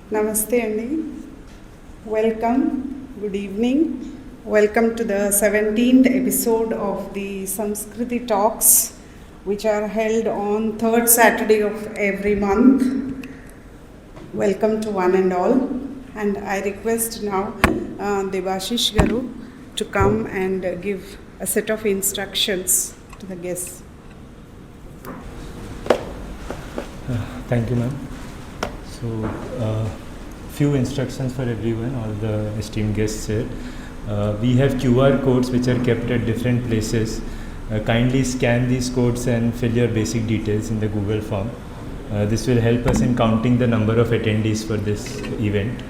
Namaste Andi. Welcome. Good evening. Welcome to the 17th episode of the Samskruti talks, which are held on third Saturday of every month. Welcome to one and all. And I request now Debashish Garu to come and give a set of instructions to the guests. Thank you, ma'am. So, few instructions for everyone, all the esteemed guests here. We have QR codes which are kept at different places. Kindly scan these codes and fill your basic details in the Google form. This will help us in counting the number of attendees for this event.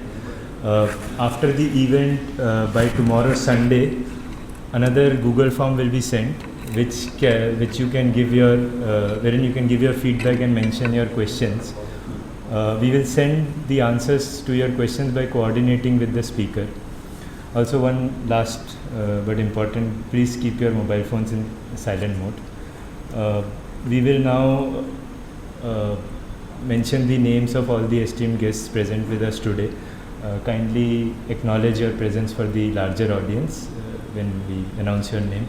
After the event, by tomorrow Sunday, another Google form will be sent, which you can give your, wherein you can give your feedback and mention your questions. We will send the answers to your questions by coordinating with the speaker. Also, one last but important, please keep your mobile phones in silent mode. We will now mention the names of all the esteemed guests present with us today. Kindly acknowledge your presence for the larger audience when we announce your name.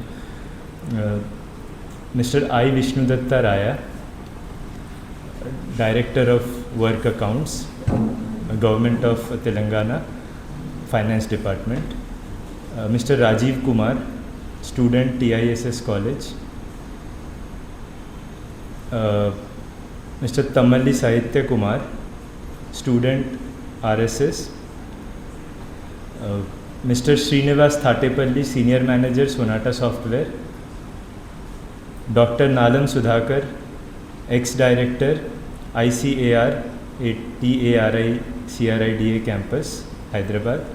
Mr. I. Vishnudatta Raya, Director of Work Accounts, Government of Telangana, Finance Department. Mr. Rajiv Kumar, Student, TISS College. Mr. Tamalli Sahitya Kumar, Student, RSS. Mr. Srinivas Thatepalli, Senior Manager, Sonata Software. Dr. Nalam Sudhakar, Ex-Director, ICAR, TARI CRIDA Campus, Hyderabad.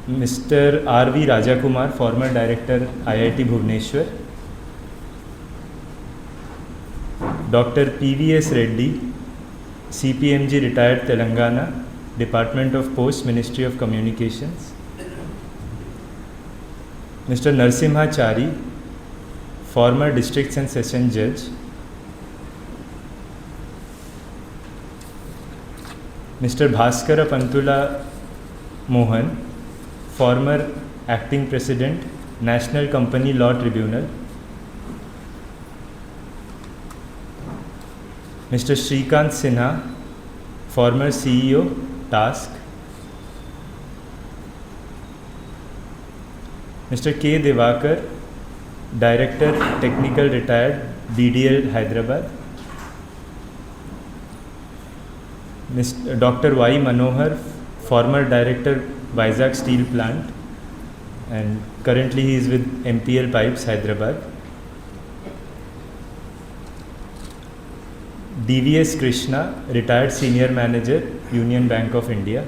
Mr. R.V. Rajakumar, former Director, IIT Bhubaneswar. Dr. P.V.S. Reddy, CPMG retired, Telangana, Department of Posts, Ministry of Communications. Mr. Narsimha Chari, former Districts and Session Judge. Mr. Bhaskara Pantula Mohan, former Acting President, National Company Law Tribunal. Mr. Shrikant Sinha, former CEO, Task. Mr. K. Devakar, Director, Technical Retired, BDL, Hyderabad. Dr. Y. Manohar, former Director, Vizag Steel Plant, and currently he is with MPL Pipes, Hyderabad. DVS Krishna, retired Senior Manager, Union Bank of India.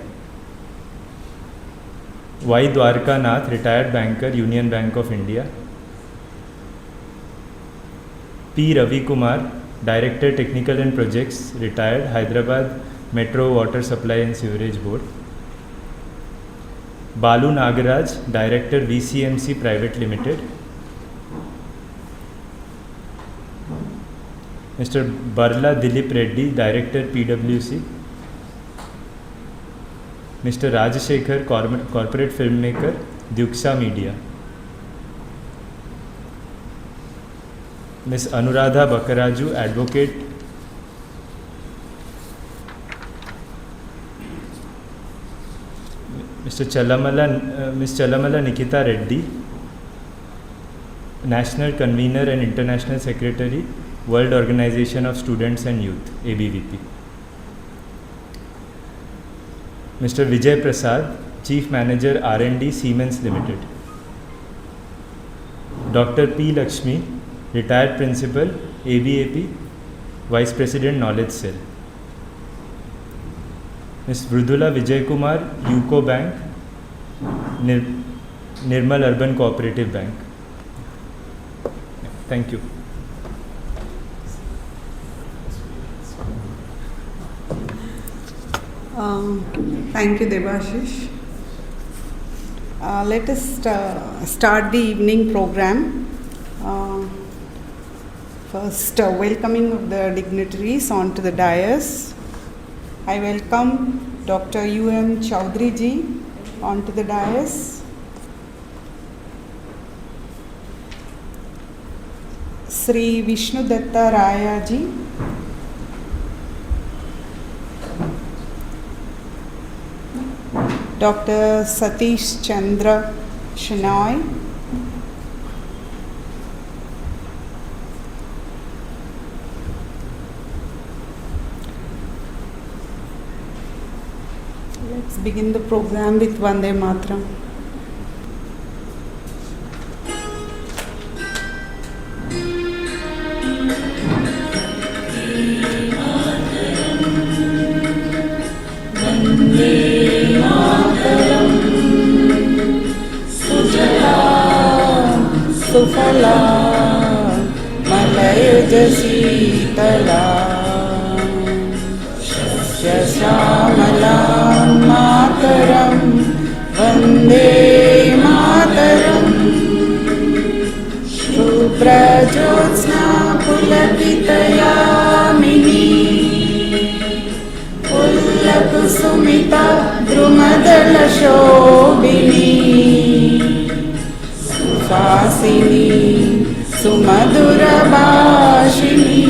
Y. Dwarka Nath, retired Banker, Union Bank of India. P. Ravi Kumar, Director, Technical and Projects, retired, Hyderabad Metro Water Supply and Sewerage Board. Balu Nagaraj, Director, VCMC Private Limited. Mr. Barla Dilip Reddy, Director, PwC. Mr. Rajashekhar, Corporate Filmmaker, Duksha Media. Ms. Anuradha Bakaraju, Advocate. Ms. Chalamala Nikita Reddy, National Convener and International Secretary, World Organization of Students and Youth, ABVP. Mr. Vijay Prasad, Chief Manager, R&D, Siemens Limited. Dr. P. Lakshmi, Retired Principal, ABAP, Vice President, Knowledge Cell. Ms. Vrudula Vijay Kumar, UCO Bank, Nirmal Urban Cooperative Bank. Thank you. Thank you, Debashish. Let us start the evening program. First, welcoming of the dignitaries onto the dais. I welcome Dr. U.M. Chaudhary ji onto the dais. Sri Vishnu Datta Raya ji. Dr. Satish Chandra Shenoi. Let's begin the program with Vande Mataram. Sufala Malayaj Sitala Shashamalam Mataram Vande Mataram Shubhra-jyotsna Pulakitayamini Pullakusumita Drumadala Shobhini Vasini Sumadura Bhashini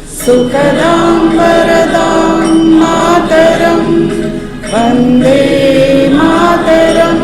Sukadam Varadam Mataram Vande Mataram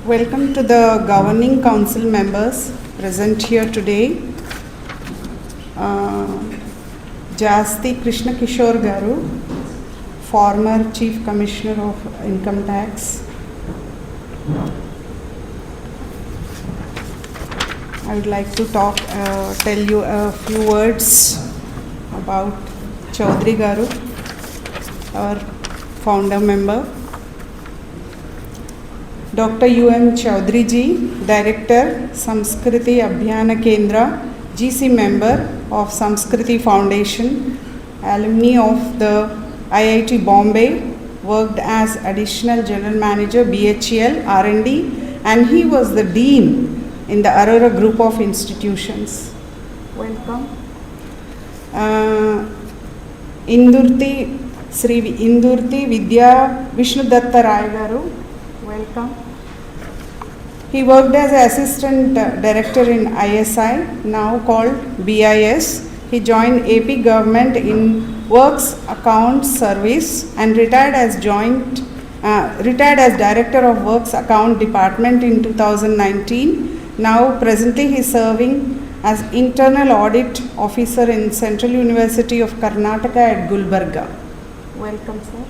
Welcome to the Governing Council members present here today. Jasti Krishna Kishore Garu, former Chief Commissioner of Income Tax. I would like to tell you a few words about Chaudhary Garu, our founder member. Dr. U.M. Chaudhary ji, Director, Samskruti Abhiyana Kendra, GC member of Samskruti Foundation, alumni of the IIT Bombay, worked as Additional General Manager, BHEL, R&D, and he was the Dean in the Aurora Group of Institutions. Welcome. Sri Indurti Vidya Vishnu Datta Rai Garu, welcome. He worked as Assistant Director in ISI, now called BIS. He joined AP government in Works Accounts Service and retired as Joint Retired as Director of Works Account Department in 2019. Now presently he is serving as Internal Audit Officer in Central University of Karnataka at Gulbarga. Welcome, sir.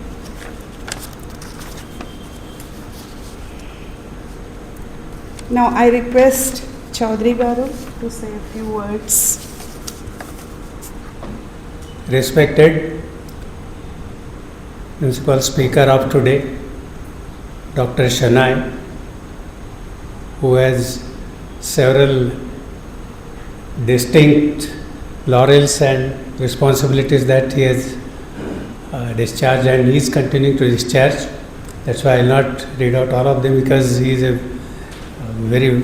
Now I request Chaudhary Garu to say a few words. Respected Principal Speaker of today, Dr. Shenoi, who has several distinct laurels and responsibilities that he has discharged and he is continuing to discharge. That's why I will not read out all of them because he is a very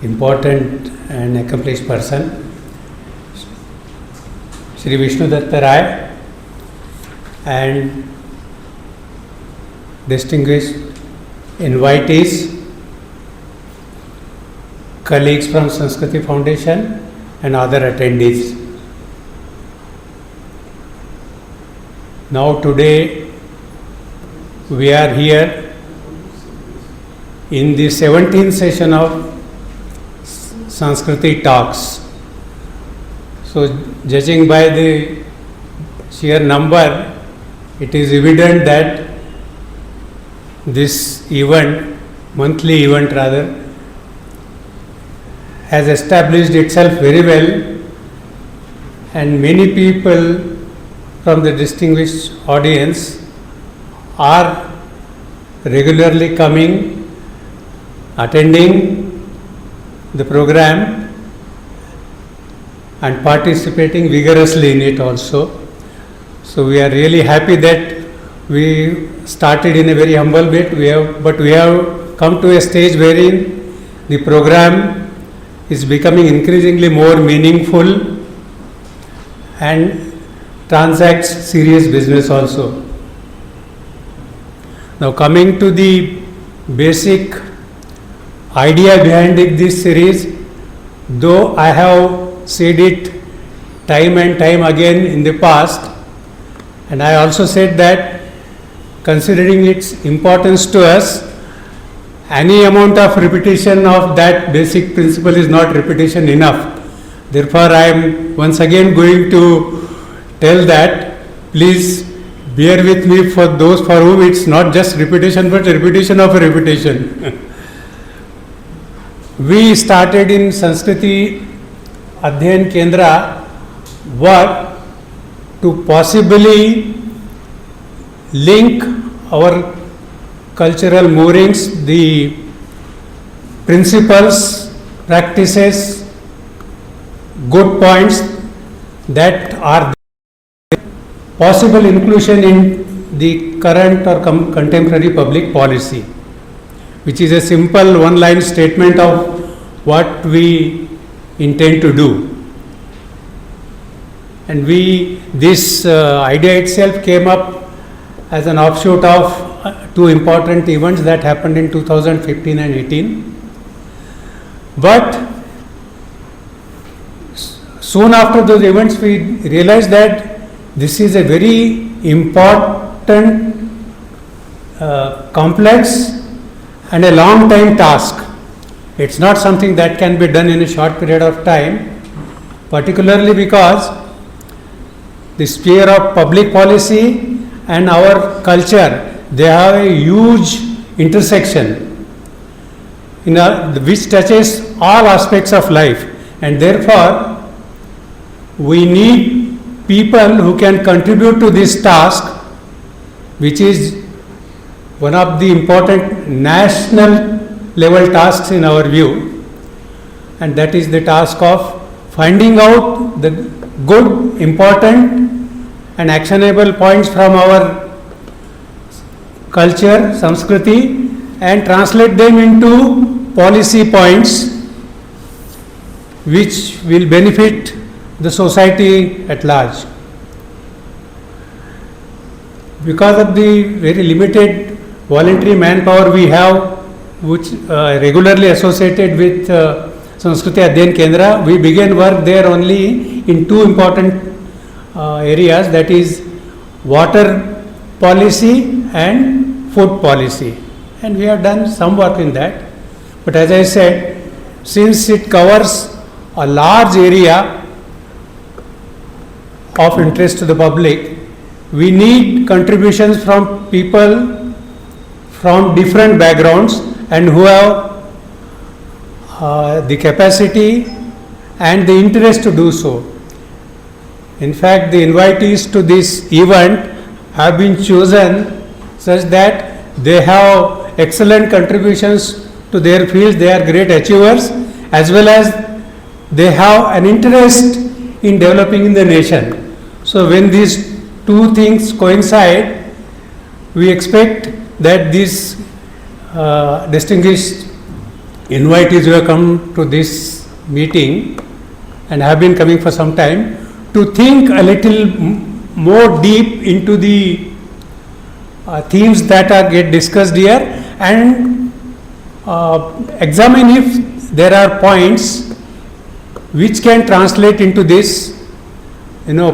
important and accomplished person. Shri Vishnu Datta Rai and distinguished invitees, colleagues from Samskruti Foundation and other attendees. Now today we are here in the 17th session of Samskruti Talks. So judging by the sheer number, it is evident that this event, monthly event rather, has established itself very well, and many people from the distinguished audience are regularly coming, attending the program and participating vigorously in it also. So we are really happy that we started in a very humble bit, but we have come to a stage wherein the program is becoming increasingly more meaningful and transacts serious business also. Now coming to the basic idea behind this series, though I have said it time and time again in the past, and I also said that considering its importance to us, any amount of repetition of that basic principle is not repetition enough. Therefore, I am once again going to tell that please bear with me for those for whom it's not just repetition but repetition of a repetition. We started in Samskruti Adhyayan Kendra work to possibly link our cultural moorings, the principles, practices, good points that are possible inclusion in the current or contemporary public policy, which is a simple one-line statement of what we intend to do. And this idea itself came up as an offshoot of two important events that happened in 2015 and 18. But soon after those events, we realized that this is a very important, complex and a long time task. It's not something that can be done in a short period of time, particularly because the sphere of public policy and our culture, they have a huge intersection which touches all aspects of life, and therefore we need people who can contribute to this task, which is one of the important national level tasks in our view, and that is the task of finding out the good, important and actionable points from our culture, Samskruti, and translate them into policy points which will benefit the society at large. Because of the very limited voluntary manpower we have, which regularly associated with Samskruti Adhyayan Kendra, we began work there only in two important areas, that is water policy and food policy, and we have done some work in that. But as I said, since it covers a large area of interest to the public, we need contributions from people from different backgrounds and who have the capacity and the interest to do so. In fact, the invitees to this event have been chosen such that they have excellent contributions to their field, they are great achievers, as well as they have an interest in developing in the nation. So when these two things coincide, we expect that these distinguished invitees who have come to this meeting and have been coming for some time to think a little more deep into the themes that are get discussed here and examine if there are points which can translate into this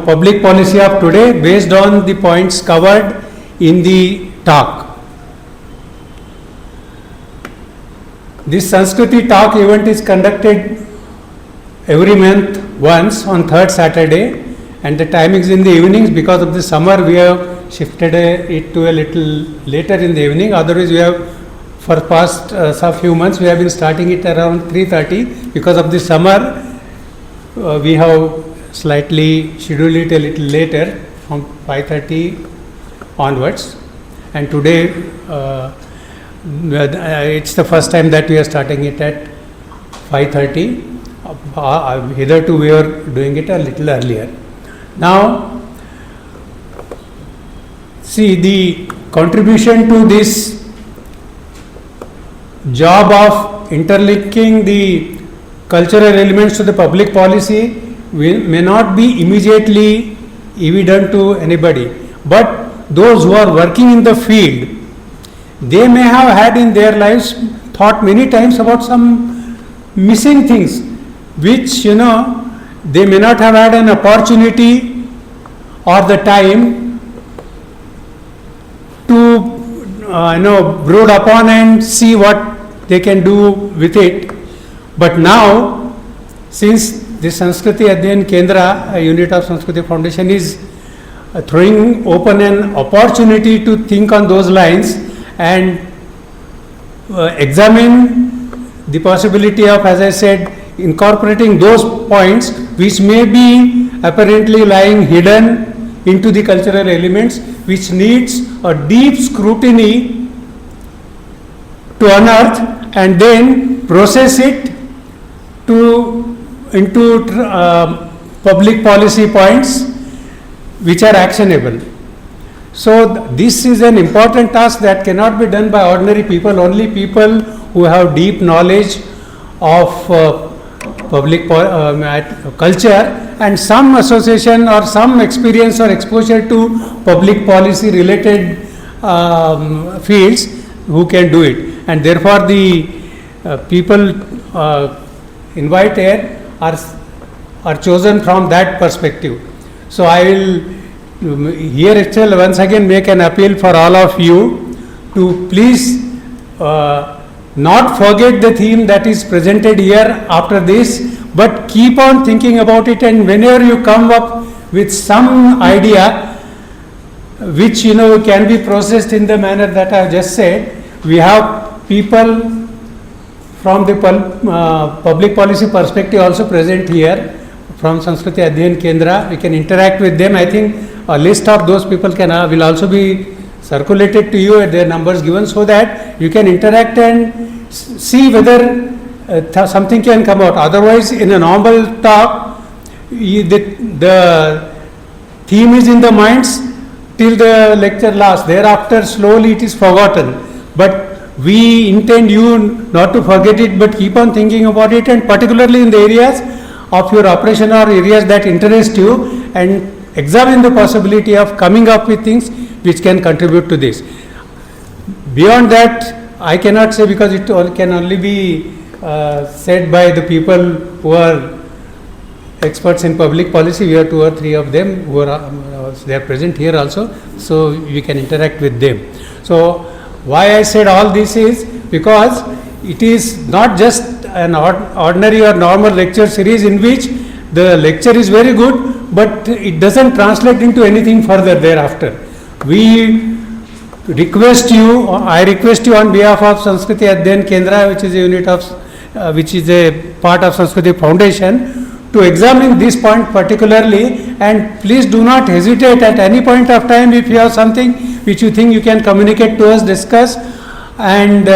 public policy of today based on the points covered in the talk. This Samskruti talk event is conducted every month once on third Saturday, and the timings in the evenings. Because of the summer we have shifted it to a little later in the evening. Otherwise we have for past few months we have been starting it around 3:30. Because of the summer we have slightly scheduled it a little later from 5:30 onwards, and today it's the first time that we are starting it at 5:30. Hitherto we were doing it a little earlier. Now, see, the contribution to this job of interlinking the cultural elements to the public policy may not be immediately evident to anybody, but those who are working in the field, they may have had in their lives thought many times about some missing things which they may not have had an opportunity or the time to brood upon and see what they can do with it. But now, since the Samskruti Adhyayan Kendra, a unit of Samskruti Foundation, is throwing open an opportunity to think on those lines and examine the possibility of, as I said, incorporating those points which may be apparently lying hidden into the cultural elements, which needs a deep scrutiny to unearth and then process it into public policy points which are actionable. So this is an important task that cannot be done by ordinary people. Only people who have deep knowledge of public culture and some association or some experience or exposure to public policy related fields who can do it, and therefore the people invited are chosen from that perspective. So I will here itself once again make an appeal for all of you to please not forget the theme that is presented here after this, but keep on thinking about it, and whenever you come up with some idea which can be processed in the manner that I have just said, we have people from the public policy perspective also present here from Samskruti Adhyayan Kendra. We can interact with them. I think a list of those people will also be circulated to you at their numbers given, so that you can interact and see whether something can come out. Otherwise, in a normal talk, the theme is in the minds till the lecture lasts. Thereafter, slowly it is forgotten. But we intend you not to forget it, but keep on thinking about it, and particularly in the areas of your operation or areas that interest you, and examine the possibility of coming up with things which can contribute to this. Beyond that, I cannot say, because it can only be said by the people who are experts in public policy. We have 2 or 3 of them who are they are present here also, so we can interact with them. So Why I said all this is because it is not just an ordinary or normal lecture series in which the lecture is very good, but it doesn't translate into anything further thereafter. I request you on behalf of Samskruti Adhyayan Kendra, which is a part of Samskruti Foundation, to examine this point particularly, and please do not hesitate at any point of time if you have something which you think you can communicate to us, discuss and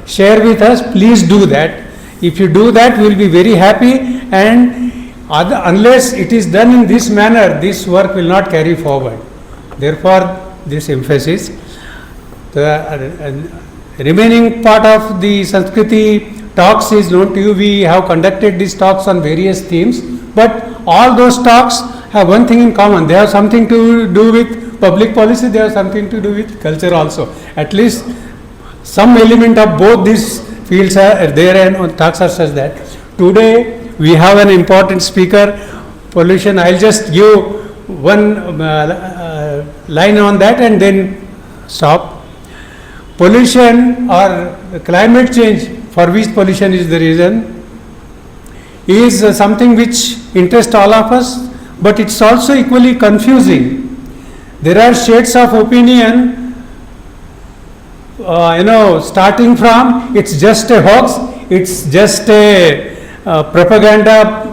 share with us, please do that. If you do that, we will be very happy, and unless it is done in this manner, this work will not carry forward. Therefore, this emphasis. The remaining part of the Samskruti talks is known to you. We have conducted these talks on various themes, but all those talks have one thing in common. They have something to do with public policy, they have something to do with culture also. At least some element of both these fields are there, and talks are such that today we have an important speaker, pollution. I'll just give one line on that and then stop. Pollution or climate change, for which pollution is the reason, is something which interests all of us, but it's also equally confusing. There are shades of opinion, starting from it's just a hoax, it's just a propaganda,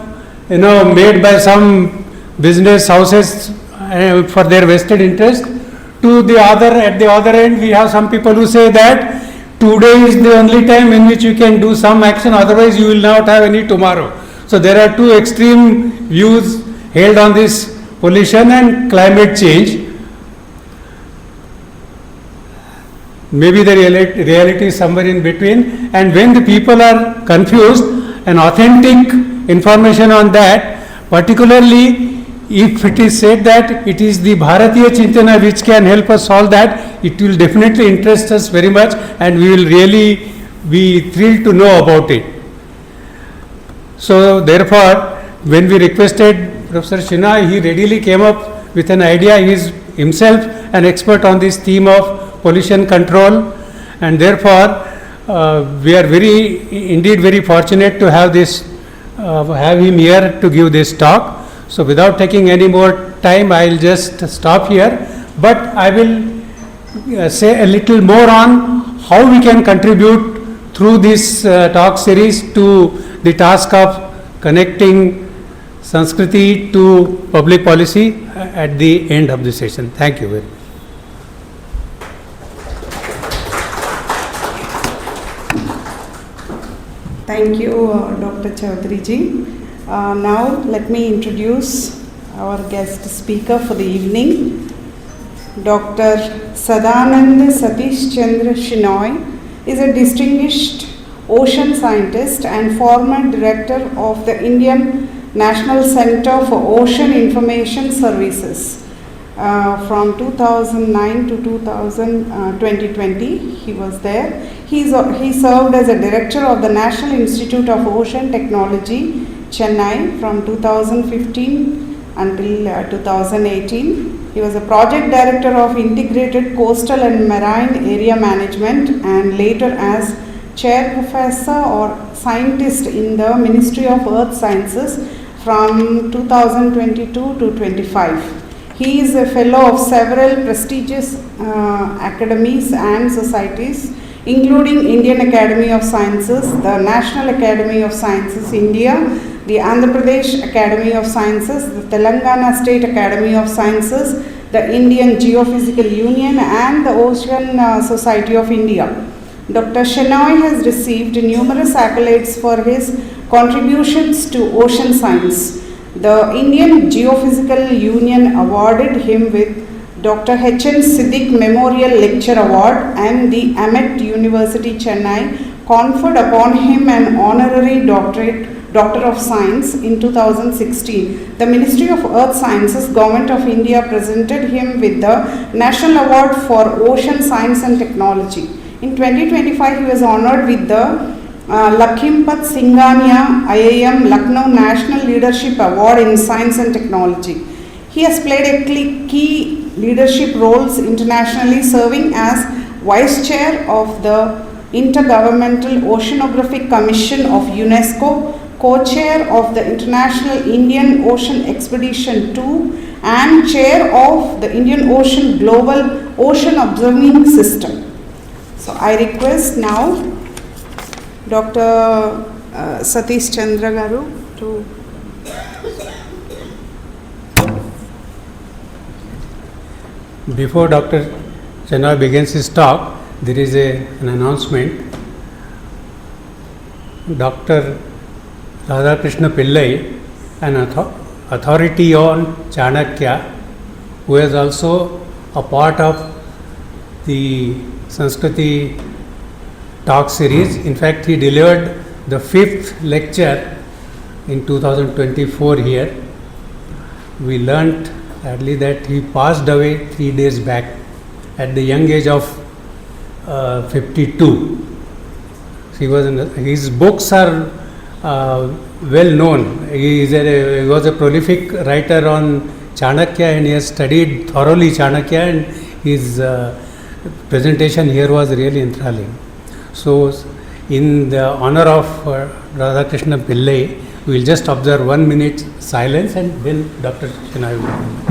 made by some business houses for their vested interest. To the other, at the other end, we have some people who say that today is the only time in which you can do some action, otherwise you will not have any tomorrow. So there are two extreme views held on this pollution and climate change. Maybe the reality is somewhere in between, and when the people are confused, an authentic information on that, particularly if it is said that it is the Bharatiya Chintana which can help us solve that, it will definitely interest us very much, and we will really be thrilled to know about it. So therefore, when we requested Professor Shenoi, he readily came up with an idea. He is himself an expert on this theme of pollution control, and therefore we are indeed very fortunate to have him here to give this talk. So without taking any more time, I will just stop here, but I will say a little more on how we can contribute through this talk series to the task of connecting Samskruti to public policy at the end of the session. Thank you very much. Thank you, Dr. Chaudhary ji. Now let me introduce our guest speaker for the evening. Dr. Sadanand Satish Chandra Shenoi is a distinguished ocean scientist and former director of the Indian National Center for Ocean Information Services. From 2009 to 2020, he was there. He served as a director of the National Institute of Ocean Technology, Chennai, from 2015 until 2018. He was a project director of Integrated Coastal and Marine Area Management, and later as chair professor or scientist in the Ministry of Earth Sciences from 2022 to 25. He is a fellow of several prestigious academies and societies, including Indian Academy of Sciences, the National Academy of Sciences, India, the Andhra Pradesh Academy of Sciences, the Telangana State Academy of Sciences, the Indian Geophysical Union, and the Ocean Society of India. Dr. Shenoi has received numerous accolades for his contributions to ocean science. The Indian Geophysical Union awarded him with Dr. H.N. Siddique Memorial Lecture Award, and the Amit University Chennai conferred upon him an honorary Doctor of Science in 2016. The Ministry of Earth Sciences, Government of India presented him with the National Award for Ocean Science and Technology. In 2025, he was honored with the Lakhimpet Singhania IIM Lucknow National Leadership Award in Science and Technology. He has played a key leadership roles internationally, serving as Vice Chair of the Intergovernmental Oceanographic Commission of UNESCO, Co-Chair of the International Indian Ocean Expedition 2, and Chair of the Indian Ocean Global Ocean Observing System. So I request now Dr. Satish Chandra Garu to Before Dr. Shenoi begins his talk, there is an announcement. Dr. Radhakrishna Pillai, an authority on Chanakya, who is also a part of the Samskruti talk series. In fact, he delivered the 5th lecture in 2024 here. We learnt sadly that he passed away 3 days back at the young age of 52. His books are well known. He was a prolific writer on Chanakya, and he has studied thoroughly Chanakya, and his presentation here was really enthralling. So, in the honor of Radhakrishna Pillai, we will just observe 1 minute silence, and then Dr. Shenoi will.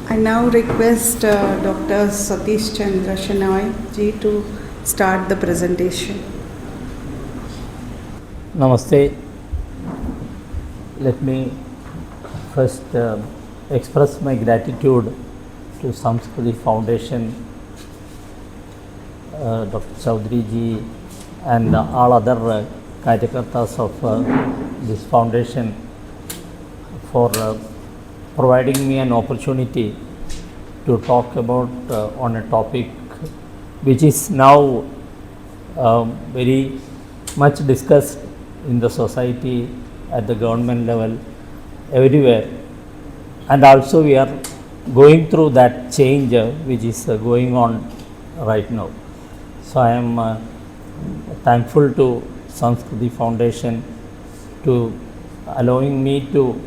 I now request Dr. Satish Chandra Shenoi ji to start the presentation. Namaste. Let me first express my gratitude to Samskruti Foundation, Dr. Chaudhary ji, and all other Karyakartas of this foundation for providing me an opportunity to talk about on a topic which is now very much discussed in the society, at the government level, everywhere, and also we are going through that change which is going on right now. So I am thankful to Samskruti Foundation to allowing me to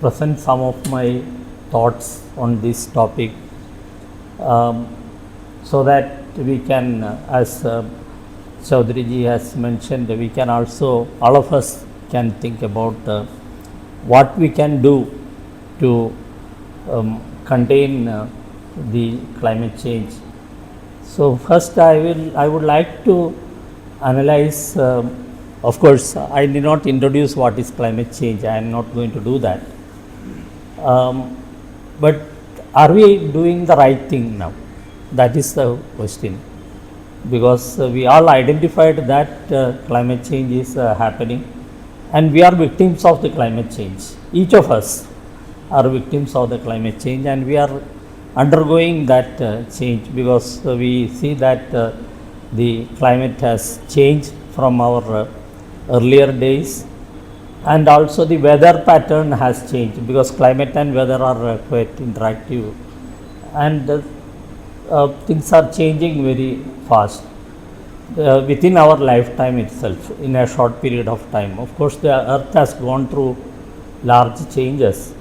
present some of my thoughts on this topic, so that we can, as Chaudhary ji has mentioned, we can also, all of us can think about what we can do to contain the climate change. So first I would like to analyze, of course I did not introduce what is climate change, I am not going to do that. But are we doing the right thing now? That is the question, because we all identified that climate change is happening, and we are victims of the climate change. Each of us are victims of the climate change, and we are undergoing that change, because we see that the climate has changed from our earlier days, and also the weather pattern has changed, because climate and weather are quite interactive, and things are changing very fast within our lifetime itself, in a short period of time. Of course, the earth has gone through large changes,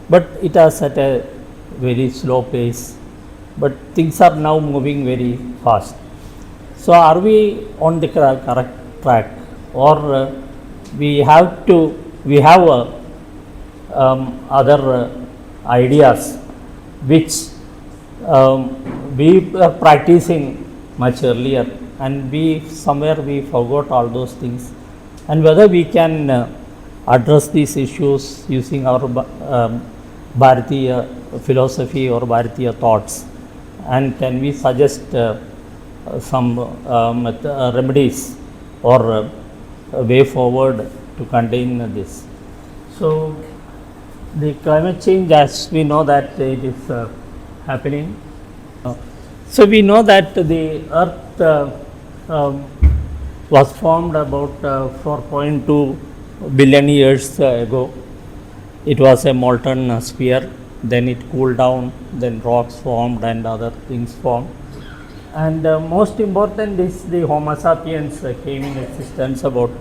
but it has at a very slow pace, but things are now moving very fast. So are we on the correct track, or we have other ideas which we were practicing much earlier, and we somewhere we forgot all those things, and whether we can address these issues using our Bharatiya philosophy or Bharatiya thoughts, and can we suggest some remedies or a way forward to contain this. So the climate change, as we know that it is happening. So we know that the earth was formed about 4.2 billion years ago. It was a molten sphere, then it cooled down, then rocks formed and other things formed. And most important is the Homo sapiens came in existence about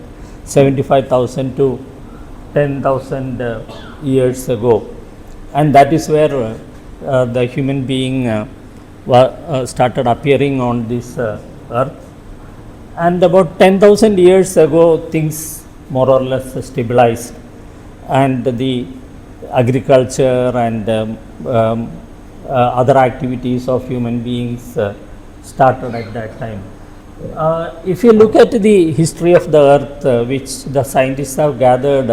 75,000 to 10,000 years ago, and that is where the human being started appearing on this earth. And about 10,000 years ago, things more or less stabilized, and the agriculture and other activities of human beings started at that time. If you look at the history of the earth, which the scientists have gathered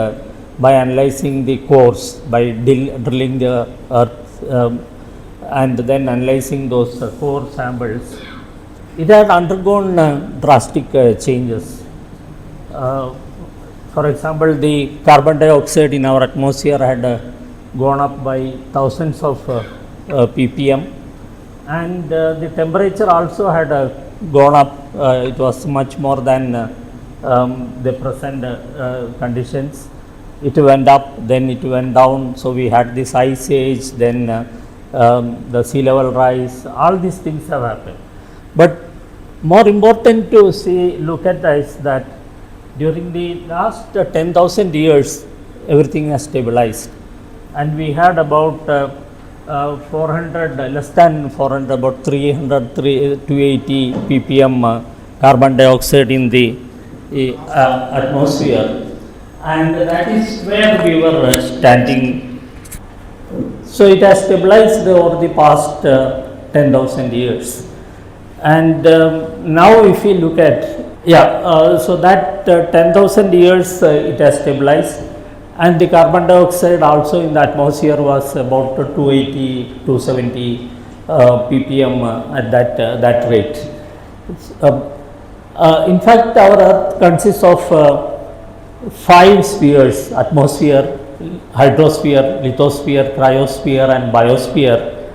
by analyzing the cores, by drilling the earth and then analyzing those core samples, it had undergone drastic changes. For example, the carbon dioxide in our atmosphere had gone up by thousands of ppm, and the temperature also had gone up. It was much more than the present conditions. It went up, then it went down. So we had this ice age, then the sea level rise. All these things have happened. But more important to look at is that during the last 10,000 years, everything has stabilized, and we had about 400, less than 400, about 300, 280 ppm carbon dioxide in the atmosphere, and that is where we were standing. So it has stabilized over the past 10,000 years, and now if we look at so that 10,000 years it has stabilized, and the carbon dioxide also in the atmosphere was about 280, 270 ppm at that rate. In fact, our earth consists of 5 spheres: atmosphere, hydrosphere, lithosphere, cryosphere and biosphere,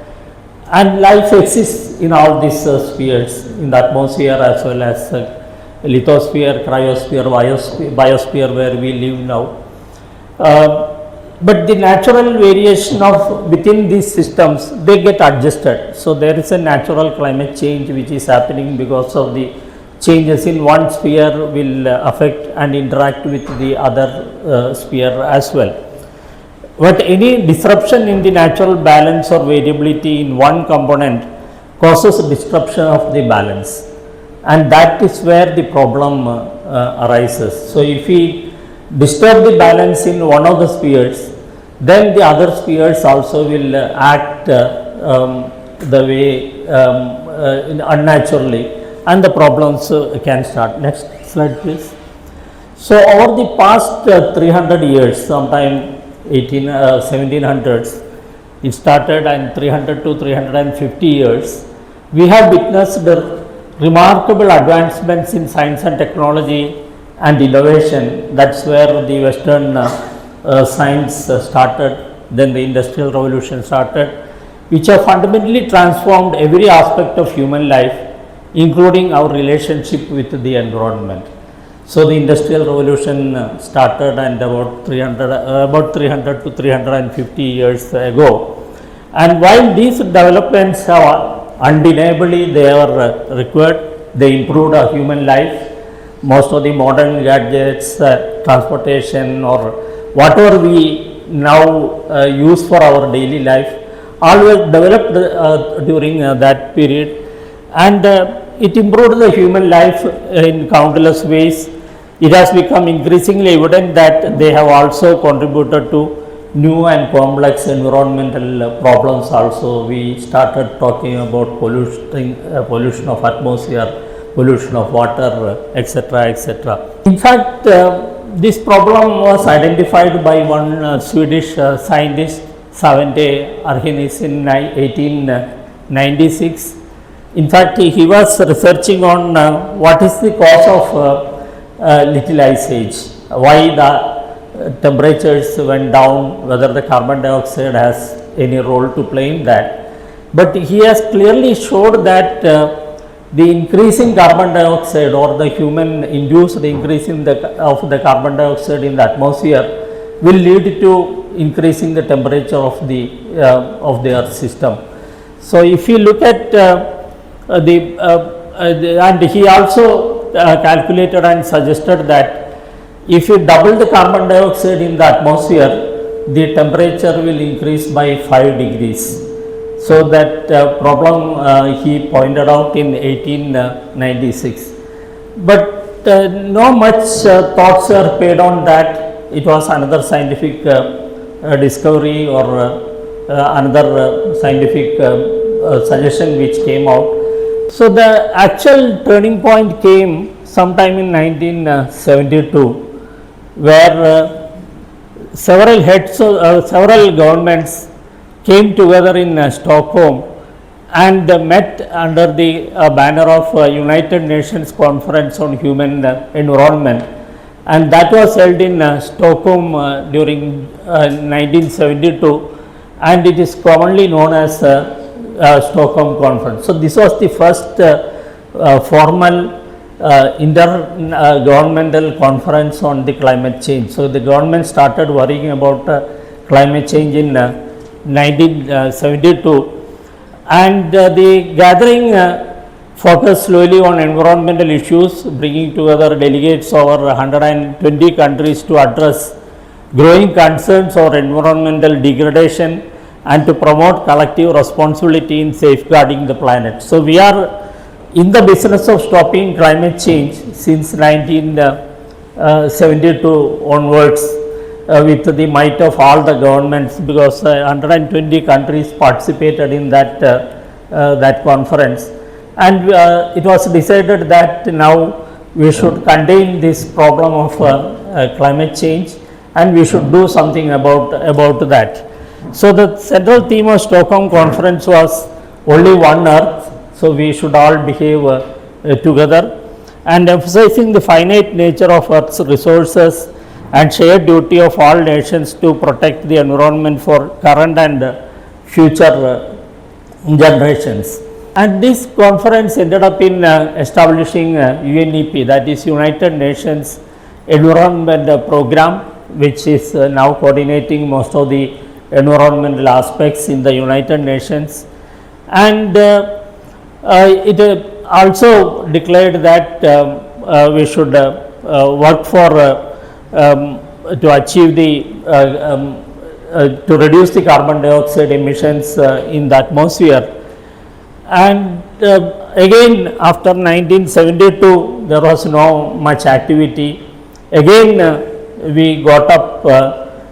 and life exists in all these spheres, in the atmosphere as well as lithosphere, cryosphere, biosphere where we live now. But the natural variation of within these systems, they get adjusted. So there is a natural climate change which is happening because of the changes in one sphere will affect and interact with the other sphere as well. But any disruption in the natural balance or variability in one component causes disruption of the balance, and that is where the problem arises. So if we disturb the balance in one of the spheres, then the other spheres also will act the way unnaturally, and the problems can start. Next slide please. So over the past 300 years, sometime 1700s it started, and 300 to 350 years, we have witnessed remarkable advancements in science and technology and innovation. That's where the Western science started, then the Industrial Revolution started, which have fundamentally transformed every aspect of human life, including our relationship with the environment. So the Industrial Revolution started and about 300 to 350 years ago, and while these developments have undeniably they are required, they improved our human life. Most of the modern gadgets, transportation or whatever we now use for our daily life, all were developed during that period, and it improved the human life in countless ways. It has become increasingly evident that they have also contributed to new and complex environmental problems also. We started talking about pollution of atmosphere, pollution of water, etc., etc. In fact, this problem was identified by one Swedish scientist, Savante Arrhenius, in 1896. In fact, he was researching on what is the cause of little ice age, why the temperatures went down, whether the carbon dioxide has any role to play in that. But he has clearly showed that the increasing carbon dioxide or the human induced increase in of the carbon dioxide in the atmosphere will lead to increasing the temperature of the Earth system. So if you look at and he also calculated and suggested that if you double the carbon dioxide in the atmosphere, the temperature will increase by 5 degrees. So that problem he pointed out in 1896. But no much thoughts are paid on that. It was another scientific discovery or another scientific suggestion which came out. So the actual turning point came sometime in 1972, where several heads of several governments came together in Stockholm and met under the banner of United Nations Conference on Human Environment, and that was held in Stockholm during 1972, and it is commonly known as Stockholm Conference. So this was the first formal intergovernmental conference on the climate change. So the government started worrying about climate change in 1972, and the gathering focused slowly on environmental issues, bringing together delegates over 120 countries to address growing concerns over environmental degradation and to promote collective responsibility in safeguarding the planet. So we are in the business of stopping climate change since 1972 onwards, with the might of all the governments, because 120 countries participated in that conference, and it was decided that now we should contain this problem of climate change, and we should do something about that. So the central theme of Stockholm Conference was only one Earth, so we should all behave together, and emphasizing the finite nature of Earth's resources and shared duty of all nations to protect the environment for current and future generations. And this conference ended up in establishing UNEP, that is United Nations Environment Program, which is now coordinating most of the environmental aspects in the United Nations. And it also declared that we should work for to achieve the to reduce the carbon dioxide emissions in the atmosphere. And again, after 1972 there was no much activity. Again we got up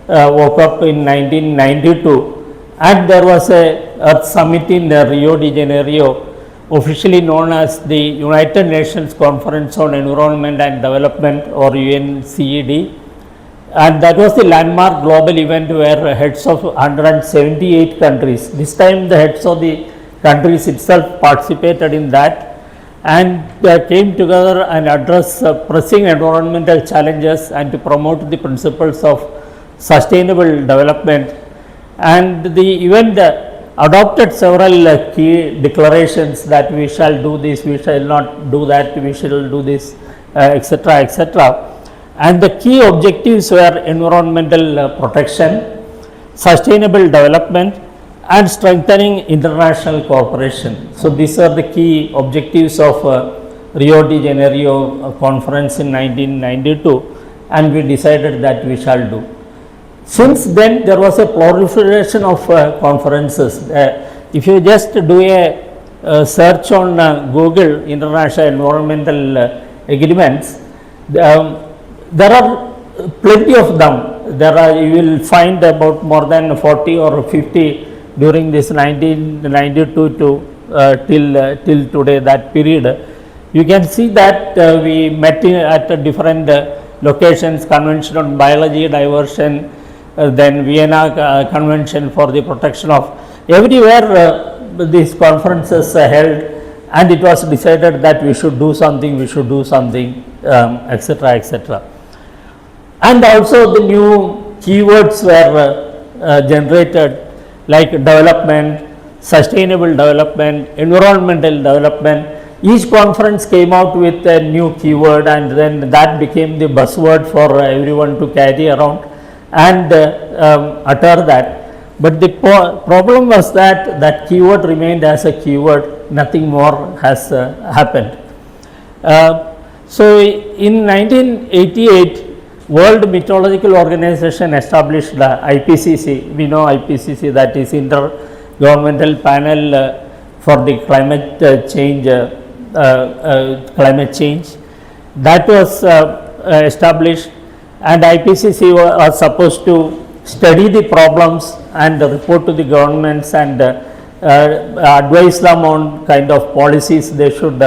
woke up in 1992, and there was a Earth Summit in Rio de Janeiro, officially known as the United Nations Conference on Environment and Development, or UNCED, and that was the landmark global event where heads of 178 countries, this time the heads of the countries itself participated in that, and came together and addressed pressing environmental challenges and to promote the principles of sustainable development. And the event adopted several key declarations that we shall do this, we shall not do that, we shall do this, etc., etc. And the key objectives were environmental protection, sustainable development, and strengthening international cooperation. So these are the key objectives of Rio de Janeiro conference in 1992, and we decided that we shall do. Since then there was a proliferation of conferences. If you just do a search on Google, International Environmental Agreements, there are plenty of them. You will find about more than 40 or 50 during this 1992 to till today, that period. You can see that we met at different locations, Convention on Biology Diversion, then Vienna Convention for the Protection of, everywhere these conferences held, and it was decided that we should do something, etc., etc. And also the new keywords were generated, like development, sustainable development, environmental development. Each conference came out with a new keyword, and then that became the buzzword for everyone to carry around and utter that. But the problem was that that keyword remained as a keyword, nothing more has happened. So in 1988, World Meteorological Organization established the IPCC. We know IPCC, that is Intergovernmental Panel for the Climate Change. That was established, and IPCC was supposed to study the problems and report to the governments and advise them on kind of policies they should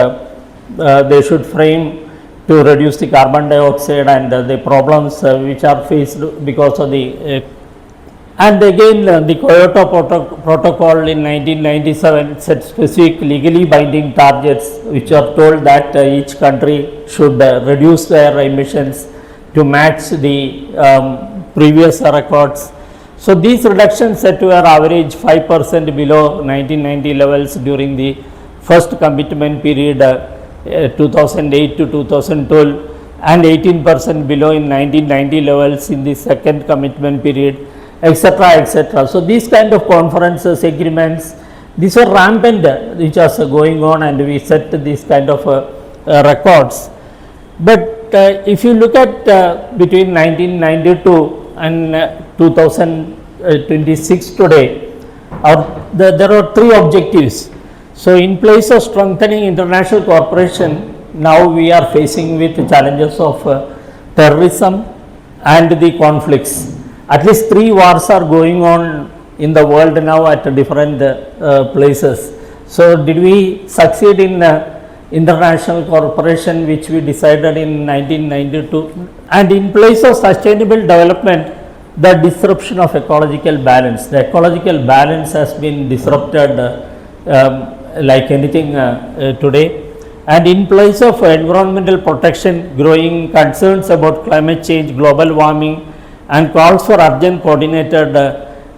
frame to reduce the carbon dioxide and the problems which are faced because of the and again the Kyoto Protocol in 1997 set specific legally binding targets which are told that each country should reduce their emissions to match the previous records. So these reductions set to an average 5% below 1990 levels during the first commitment period 2008 to 2012, and 18% below in 1990 levels in the second commitment period, etc., etc. So these kind of conferences, agreements, these are rampant which are going on, and we set these kind of records. But if you look at between 1992 and 2026 today, there are three objectives. So in place of strengthening international cooperation, now we are facing with the challenges of terrorism and the conflicts. At least 3 wars are going on in the world now at different places. So did we succeed in international cooperation which we decided in 1992? And in place of sustainable development, the disruption of ecological balance. The ecological balance has been disrupted like anything today. And in place of environmental protection, growing concerns about climate change, global warming, and calls for urgent coordinated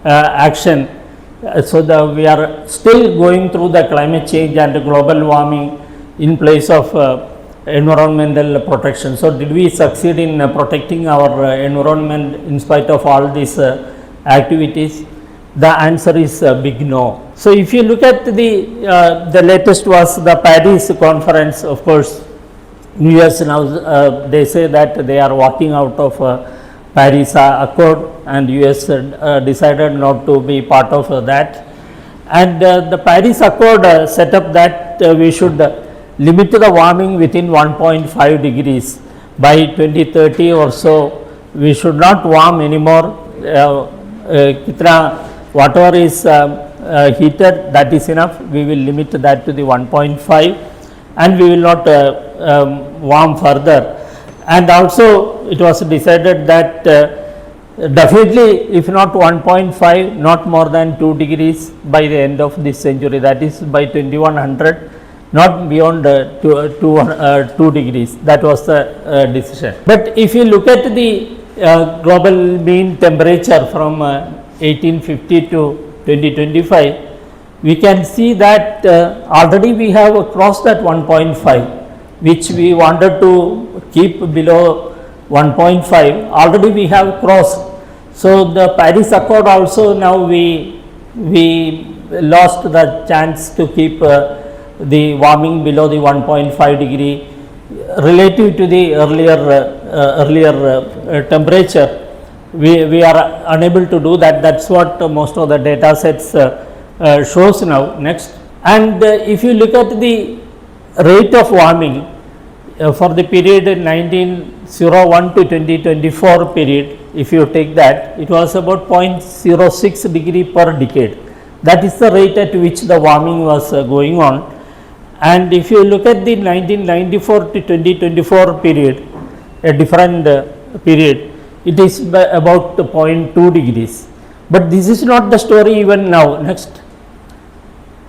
action. So we are still going through the climate change and global warming in place of environmental protection. So did we succeed in protecting our environment in spite of all these activities? The answer is big no. So if you look at the latest was the Paris conference. Of course, US now they say that they are walking out of Paris Accord, and US decided not to be part of that. And the Paris Accord set up that we should limit the warming within 1.5 degrees by 2030 or so. We should not warm anymore. Whatever is heated, that is enough. We will limit that to the 1.5, and we will not warm further. And also it was decided that definitely if not 1.5, not more than 2 degrees by the end of this century, that is by 2100, not beyond 2 degrees. That was the decision. But if you look at the global mean temperature from 1850 to 2025, we can see that already we have crossed that 1.5, which we wanted to keep below 1.5. Already we have crossed. So the Paris Accord also, now we lost the chance to keep the warming below the 1.5 degree relative to the earlier temperature. We are unable to do that. That's what most of the data sets shows now. Next, and if you look at the rate of warming for the period 1901 to 2024 period, if you take that, it was about 0.06 degree per decade. That is the rate at which the warming was going on. And if you look at the 1994 to 2024 period, a different period, it is about 0.2 degrees. But this is not the story even now. Next,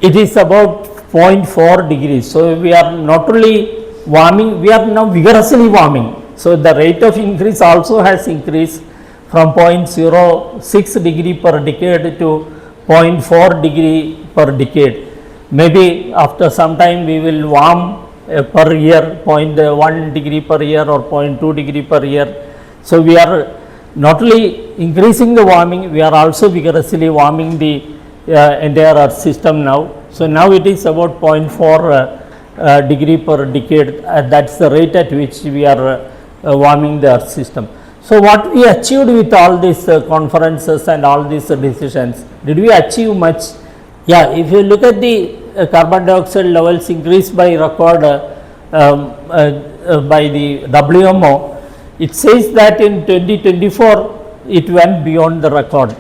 it is about 0.4 degrees. So we are not only warming, we are now vigorously warming. So the rate of increase also has increased from 0.06 degree per decade to 0.4 degree per decade. Maybe after some time we will warm per year 0.1 degree per year or 0.2 degree per year. So we are not only increasing the warming, we are also vigorously warming the entire Earth system now. So now it is about 0.4 degree per decade. That's the rate at which we are warming the Earth system. So what we achieved with all these conferences and all these decisions, did we achieve much? Yeah, if you look at the carbon dioxide levels increased by record by the WMO, it says that in 2024 it went beyond the record.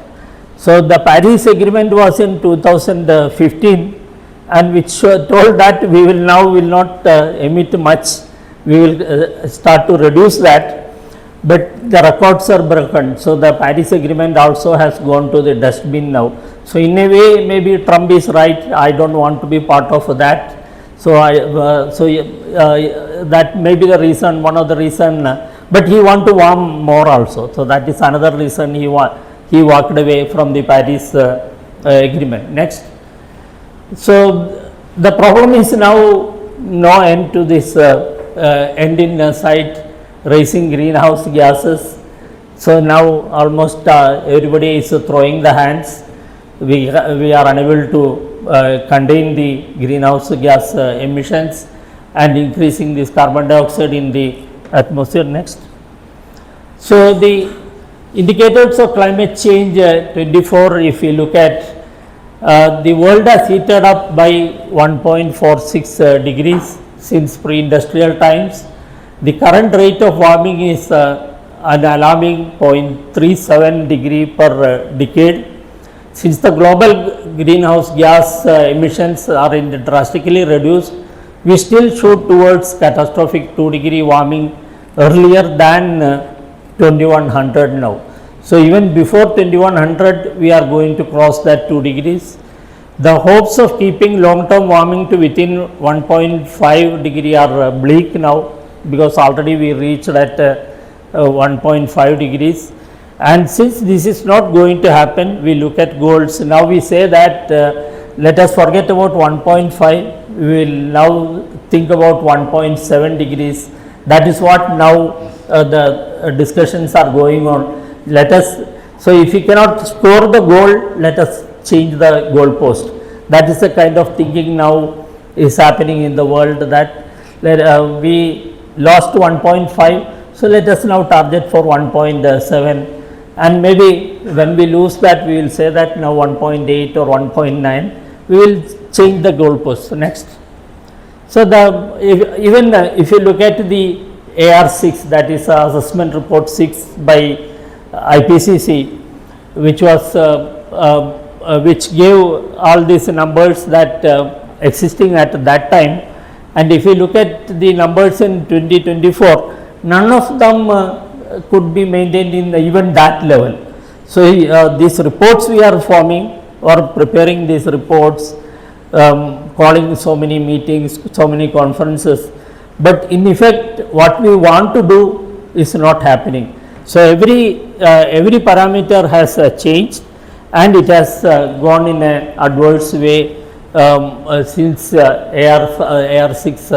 So the Paris Agreement was in 2015, and which told that we will not emit much, we will start to reduce that, but the records are broken. So the Paris Agreement also has gone to the dustbin now. So in a way, maybe Trump is right. I don't want to be part of that. So that may be the reason, one of the reason. But he want to warm more also. So that is another reason he walked away from the Paris Agreement. Next. So the problem is now no end to this end in sight, raising greenhouse gases. So now almost everybody is throwing the hands. We are unable to contain the greenhouse gas emissions and increasing this carbon dioxide in the atmosphere. Next. So the indicators of climate change 24, if you look at, the world has heated up by 1.46 degrees since pre-industrial times. The current rate of warming is an alarming 0.37 degree per decade. Since the global greenhouse gas emissions are drastically reduced, we still shoot towards catastrophic 2 degree warming earlier than 2100 now. So even before 2100 we are going to cross that 2 degrees. The hopes of keeping long term warming to within 1.5 degree are bleak now, because already we reached at 1.5 degrees. And since this is not going to happen, we look at goals. Now we say that let us forget about 1.5, we will now think about 1.7 degrees. That is what now the discussions are going on. So if we cannot score the goal, let us change the goal post. That is the kind of thinking now is happening in the world, that we lost 1.5, so let us now target for 1.7. And maybe when we lose that, we will say that now 1.8 or 1.9, we will change the goalpost. So next. So even if you look at the AR6, that is Assessment Report 6 by IPCC, which was which gave all these numbers that existing at that time, and if you look at the numbers in 2024, none of them could be maintained in even that level. So these reports we are forming or preparing these reports, calling so many meetings, so many conferences, but in effect what we want to do is not happening. So every parameter has changed, and it has gone in an adverse way since AR6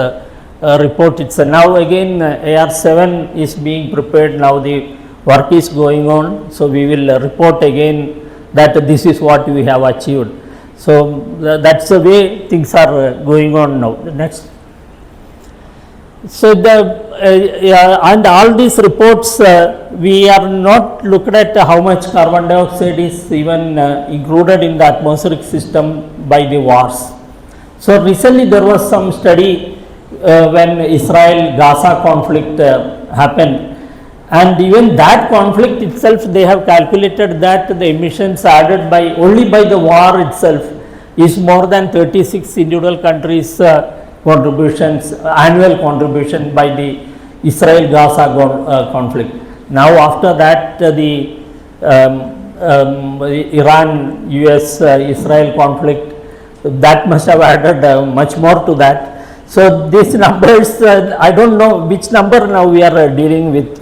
report. It's now again AR7 is being prepared. Now the work is going on. So we will report again that this is what we have achieved. So that's the way things are going on now. Next. So and all these reports, we are not looked at how much carbon dioxide is even included in the atmospheric system by the wars. So recently there was some study when Israel-Gaza conflict happened, and even that conflict itself, they have calculated that the emissions added only by the war itself is more than 36 individual countries contributions, annual contribution by the Israel-Gaza conflict. Now after that, the Iran-US Israel conflict, that must have added much more to that. So these numbers, I don't know which number now we are dealing with.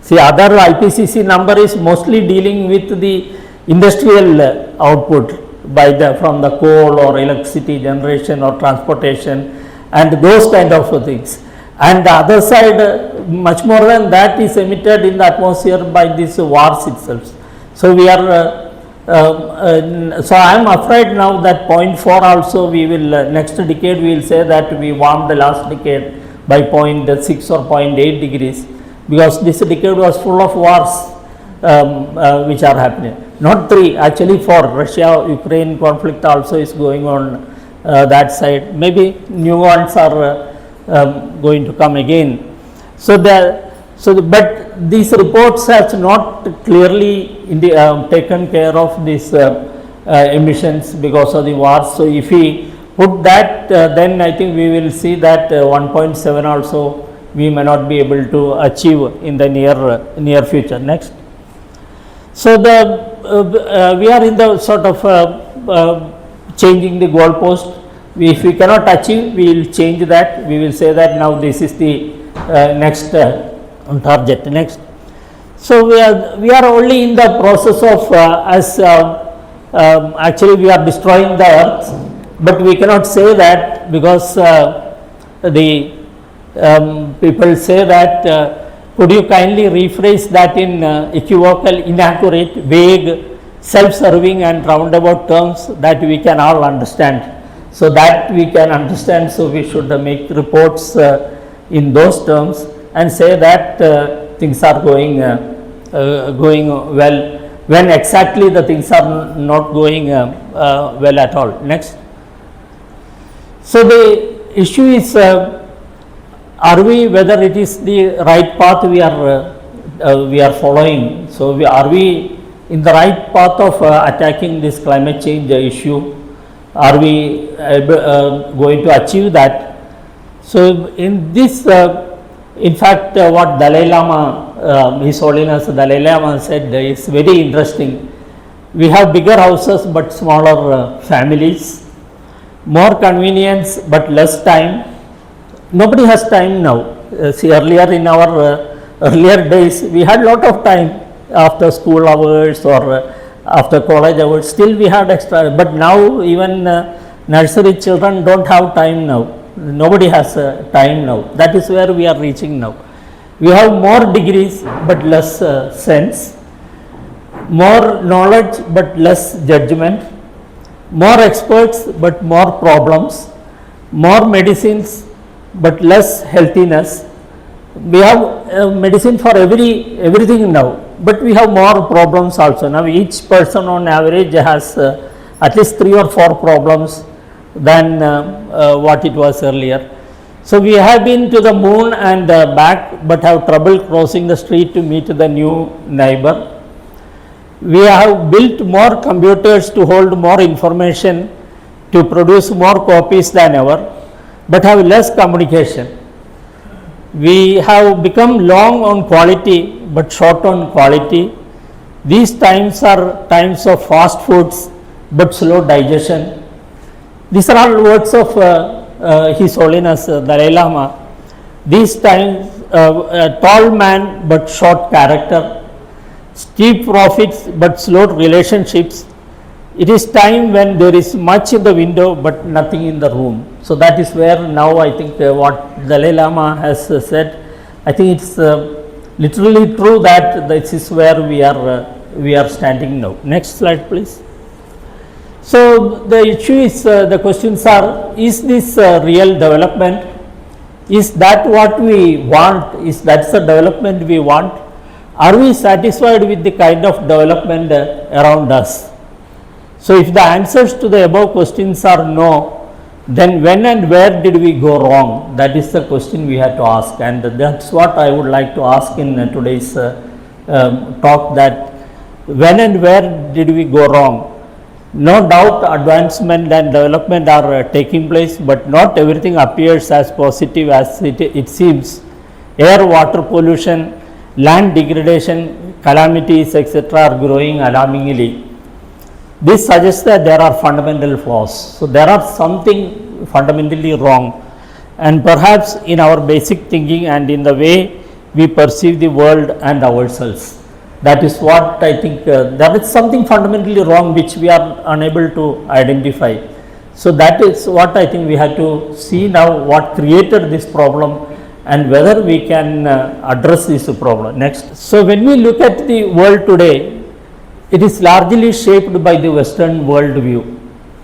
See, other IPCC number is mostly dealing with the industrial output by from the coal or electricity generation or transportation and those kind of things. And the other side, much more than that is emitted in the atmosphere by these wars itself. So we are so I am afraid now that 0.4 also we will next decade we will say that we warmed the last decade by 0.6 or 0.8 degrees, because this decade was full of wars which are happening. Not 3, actually, for Russia-Ukraine conflict also is going on that side. Maybe new ones are going to come again. So but these reports have not clearly taken care of these emissions because of the wars. So if we put that, then I think we will see that 1.7 also we may not be able to achieve in the near future. Next. So we are in the sort of changing the goalpost. If we cannot achieve, we will change that. We will say that now this is the next target. Next. So we are only in the process of actually we are destroying the earth, but we cannot say that, because the people say that could you kindly rephrase that in equivocal, inaccurate, vague, self-serving and roundabout terms that we can all understand. So that we can understand, so we should make reports in those terms and say that things are going well, when exactly the things are not going well at all. Next. So the issue is, are we, whether it is the right path we are following. So are we in the right path of attacking this climate change issue? Are we going to achieve that? So in this, in fact, what Dalai Lama, His Holiness Dalai Lama said is very interesting. We have bigger houses but smaller families, more convenience but less time. Nobody has time now. See, earlier in our earlier days, we had lot of time after school hours or after college hours. Still we had extra, but now even nursery children don't have time now. Nobody has time now. That is where we are reaching now. We have more degrees but less sense, more knowledge but less judgment, more experts but more problems, more medicines but less healthiness. We have medicine for everything now, but we have more problems also. Now each person on average has at least 3 or 4 problems than what it was earlier. So we have been to the moon and back, but have trouble crossing the street to meet the new neighbor. We have built more computers to hold more information, to produce more copies than ever, but have less communication. We have become long on quality but short on quality. These times are times of fast foods but slow digestion. These are all words of His Holiness Dalai Lama. These times, tall man but short character, steep profits but slow relationships. It is time when there is much in the window but nothing in the room. So that is where now I think what Dalai Lama has said, I think it's literally true that this is where we are standing now. Next slide, please. So the issue is, the questions are, is this real development? Is that what we want? Is that the development we want? Are we satisfied with the kind of development around us? So if the answers to the above questions are no, then when and where did we go wrong? That is the question we have to ask, and that's what I would like to ask in today's talk, that when and where did we go wrong? No doubt advancement and development are taking place, but not everything appears as positive as it seems. Air, water pollution, land degradation, calamities, etc. are growing alarmingly. This suggests that there are fundamental flaws. So, there are something fundamentally wrong, and perhaps in our basic thinking and in the way we perceive the world and ourselves. That is what I think, there is something fundamentally wrong which we are unable to identify. So, that is what I think we have to see now, what created this problem and whether we can address this problem. Next. So, when we look at the world today, it is largely shaped by the Western world view,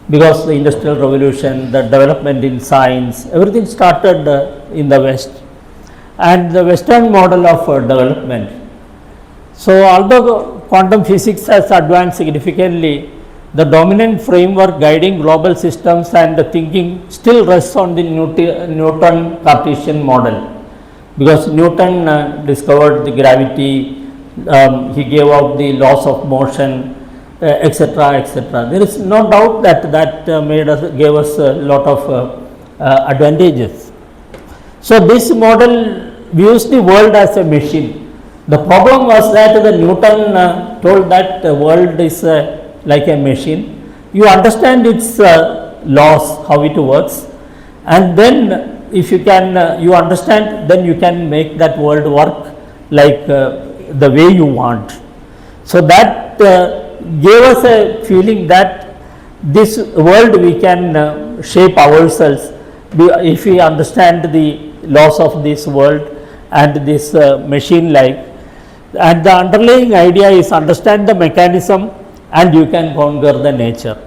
because the industrial revolution, the development in science, everything started in the West, and the Western model of development. So, although quantum physics has advanced significantly, the dominant framework guiding global systems and thinking still rests on the Newton Cartesian model, because Newton discovered the gravity, he gave out the laws of motion, etc., etc. There is no doubt that gave us a lot of advantages. So, this model views the world as a machine. The problem was that the Newton told that the world is like a machine. You understand its laws, how it works, and then if you can, you understand, then you can make that world work like the way you want. So, that gave us a feeling that this world we can shape ourselves if we understand the laws of this world and this machine like. And the underlying idea is understand the mechanism and you can conquer the nature.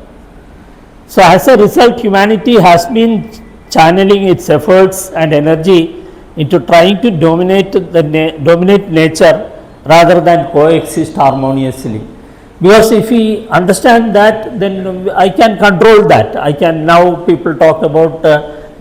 So, as a result, humanity has been channeling its efforts and energy into trying to dominate nature rather than coexist harmoniously. Because if we understand that, then I can control that. I can, now people talk about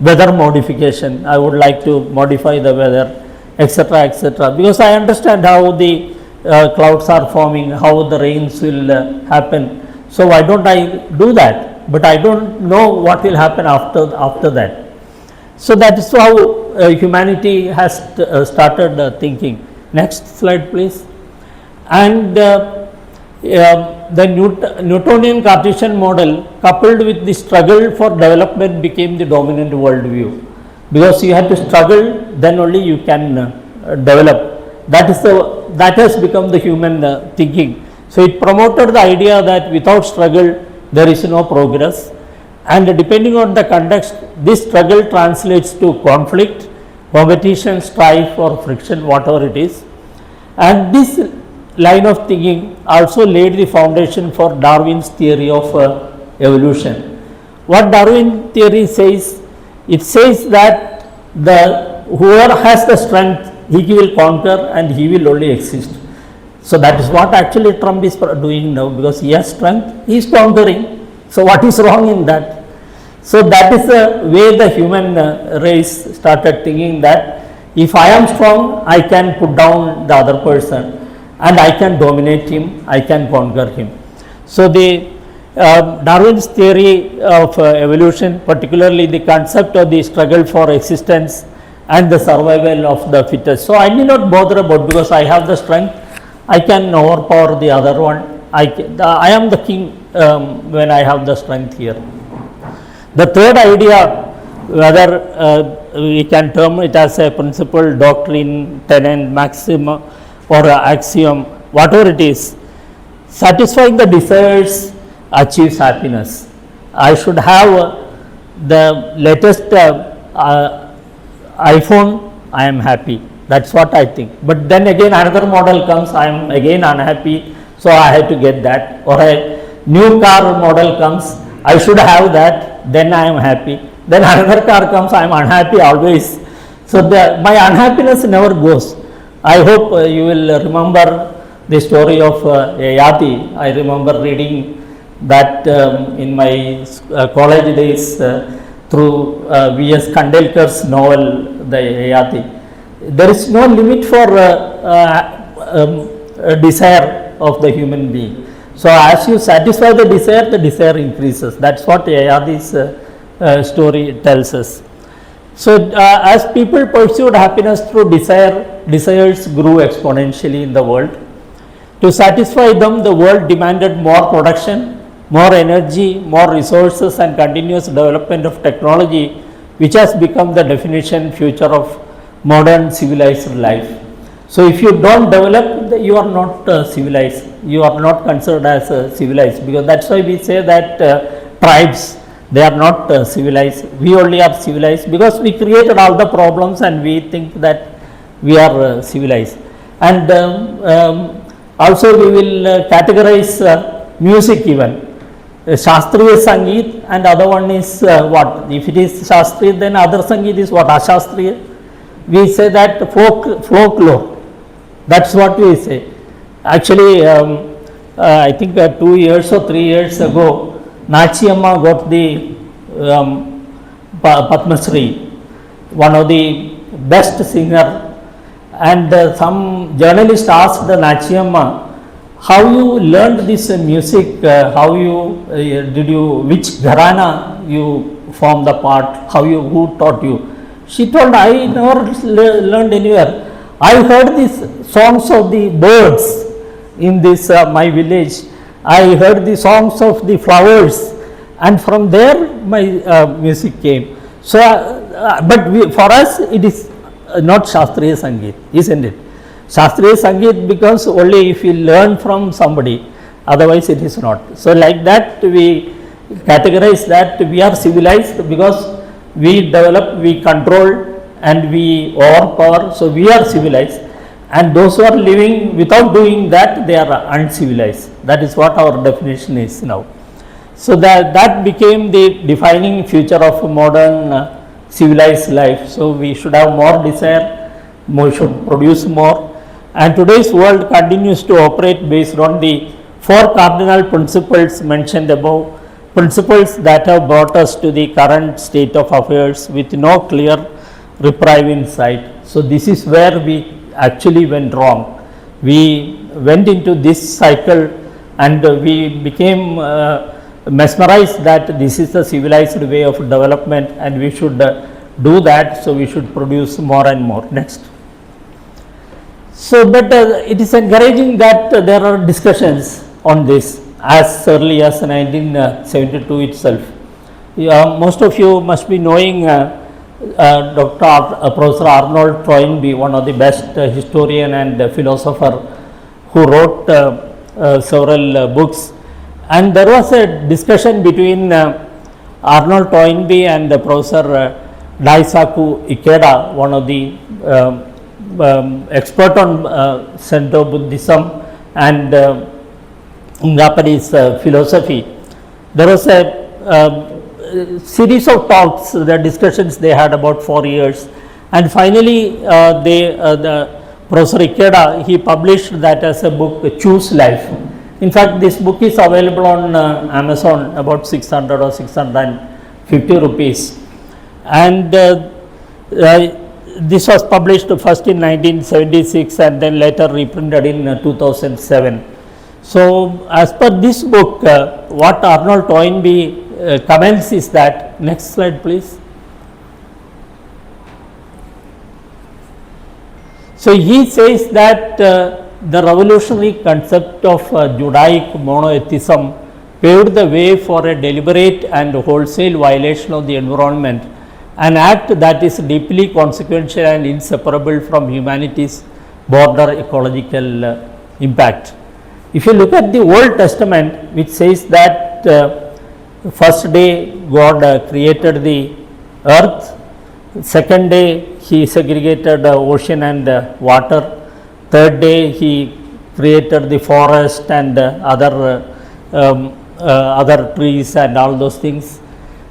weather modification. I would like to modify the weather, etc., etc. Because I understand how the clouds are forming, how the rains will happen. So, why don't I do that? But I don't know what will happen after that. So, that is how humanity has started thinking. Next slide, please. And the Newtonian Cartesian model, coupled with the struggle for development, became the dominant worldview, because you have to struggle, then only you can develop. That has become the human thinking. So, it promoted the idea that without struggle there is no progress, and depending on the context, this struggle translates to conflict, competition, strife or friction, whatever it is. And this line of thinking also laid the foundation for Darwin's theory of evolution. What Darwin theory says, it says that whoever has the strength, he will conquer and he will only exist. So, that is what actually Trump is doing now, because he has strength, he is conquering. So, what is wrong in that? So, that is the way the human race started thinking, that if I am strong, I can put down the other person and I can dominate him, I can conquer him. So, the Darwin's theory of evolution, particularly the concept of the struggle for existence and the survival of the fittest. So, I need not bother about, because I have the strength, I can overpower the other one. I am the king when I have the strength here. The third idea, whether we can term it as a principle, doctrine, tenet, maxim or axiom, whatever it is, satisfying the desires achieves happiness. I should have the latest iPhone, I am happy. That is what I think. But then again another model comes, I am again unhappy, so I have to get that. Or a new car model comes, I should have that, then I am happy. Then another car comes, I am unhappy always. So, my unhappiness never goes. I hope you will remember the story of Yati. I remember reading that in my college days through V.S. Khandelkar's novel, the Yati. There is no limit for desire of the human being. So as you satisfy the desire increases. That's what Yayadi's story tells us. So as people pursued happiness through desires grew exponentially in the world. To satisfy them, the world demanded more production, more energy, more resources, and continuous development of technology, which has become the definition future of modern civilized life. So if you don't develop, you are not civilized. You are not considered as civilized, because that's why we say that tribes, they are not civilized. We only are civilized because we created all the problems and we think that we are civilized. And also we will categorize music even. Shastriya Sangeet, and other one is what? If it is Shastriya, then other Sangeet is what? Ashastriya. We say that folklore. That's what we say. Actually, I think 2 years or 3 years ago, Nachi Amma got the Padma Shri, one of the best singer. And some journalist asked the Nachi Amma, how you learned this music, how you which gharana you formed the part, who taught you? She told, I never learned anywhere. I heard these songs of the birds in this my village. I heard the songs of the flowers, and from there my music came. So, but for us it is not Shastriya Sangeet, isn't it? Shastriya Sangeet becomes only if you learn from somebody, otherwise it is not. So like that we categorize that we are civilized because we develop, we control, and we overpower. So we are civilized, and those who are living without doing that, they are uncivilized. That is what our definition is now. So that became the defining feature of modern civilized life. So we should have more desire, we should produce more. And today's world continues to operate based on the 4 cardinal principles mentioned above, principles that have brought us to the current state of affairs with no clear reprieve in sight. So this is where we actually went wrong. We went into this cycle and we became mesmerized that this is the civilized way of development and we should do that. So we should produce more and more. Next. So, but it is encouraging that there are discussions on this as early as 1972 itself. Most of you must be knowing Professor Arnold Toynbee, one of the best historian and philosopher who wrote several books. And there was a discussion between Arnold Toynbee and Professor Daisaku Ikeda, one of the expert on Sento Buddhism and Japanese philosophy. There was a series of talks, the discussions they had about 4 years, and finally the Professor Ikeda, he published that as a book, Choose Life. In fact, this book is available on Amazon about 600 or 650 rupees, and this was published first in 1976 and then later reprinted in 2007. So as per this book, what Arnold Toynbee comments is that, next slide please. So he says that the revolutionary concept of Judaic monotheism paved the way for a deliberate and wholesale violation of the environment, an act that is deeply consequential and inseparable from humanity's broader ecological impact. If you look at the Old Testament, which says that first day God created the earth, second day he segregated ocean and water, third day he created the forest and other trees and all those things,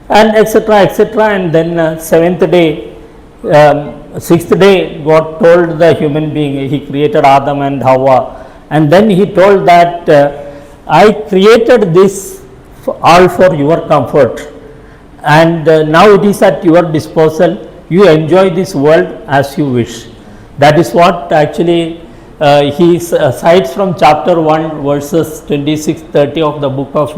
and etc., and then seventh day, sixth day God told the human being, he created Adam and Hawa, and then he told that I created this all for your comfort, and now it is at your disposal, you enjoy this world as you wish. That is what actually he cites from chapter 1 verses 26-30 of the book of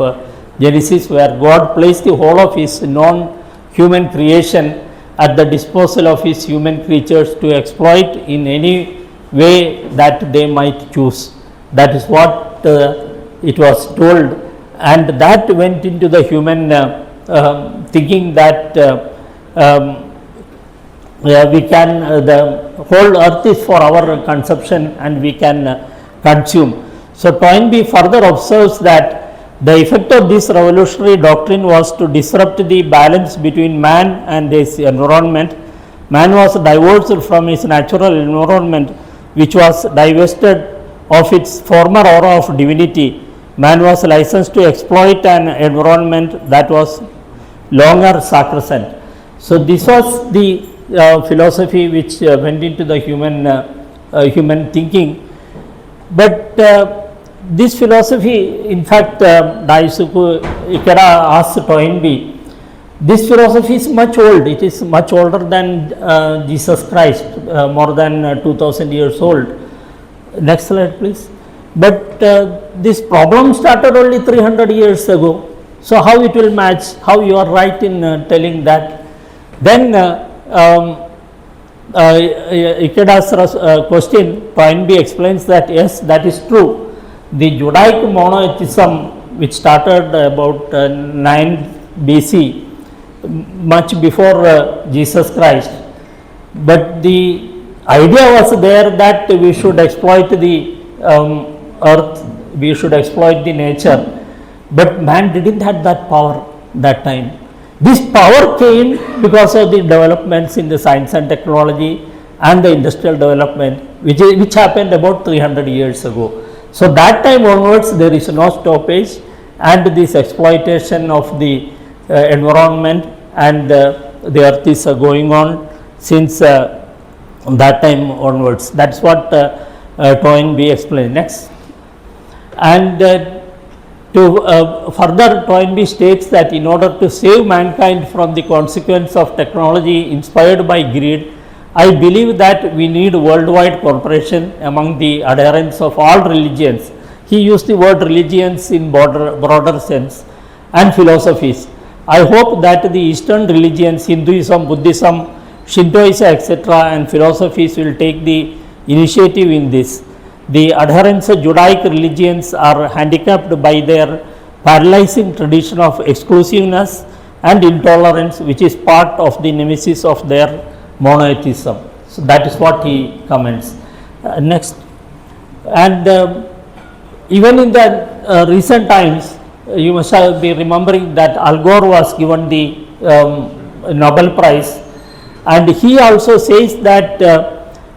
Genesis, where God placed the whole of his non-human creation at the disposal of his human creatures to exploit in any way that they might choose. That is what it was told, and that went into the human thinking that we can, the whole earth is for our consumption and we can consume. So Toynbee further observes that the effect of this revolutionary doctrine was to disrupt the balance between man and his environment. Man was divorced from his natural environment, which was divested of its former aura of divinity. Man was licensed to exploit an environment that was longer sacrosanct. So this was the philosophy which went into the human thinking. But this philosophy, in fact, Daisuke Ikeda asked Toynbee, this philosophy is much old. It is much older than Jesus Christ, more than 2000 years old. Next slide, please. But this problem started only 300 years ago. So how it will match? How you are right in telling that? Then Ikeda's question, Toynbee explains that yes, that is true. The Judaic monotheism, which started about 9 BC, much before Jesus Christ, but the idea was there that we should exploit the earth, we should exploit the nature, but man didn't have that power that time. This power came because of the developments in the science and technology and the industrial development, which happened about 300 years ago. So that time onwards there is no stoppage, and this exploitation of the environment and the earth is going on since that time onwards. That's what Toynbee explained. Next. And to further, Toynbee states that in order to save mankind from the consequence of technology inspired by greed, I believe that we need worldwide cooperation among the adherents of all religions. He used the word religions in broader sense, and philosophies. I hope that the Eastern religions, Hinduism, Buddhism, Shintoism, etc., and philosophies will take the initiative in this. The adherents of Judaic religions are handicapped by their paralyzing tradition of exclusiveness and intolerance, which is part of the nemesis of their monotheism. So that is what he comments. Next. And even in the recent times, you must be remembering that Al Gore was given the Nobel Prize, and he also says that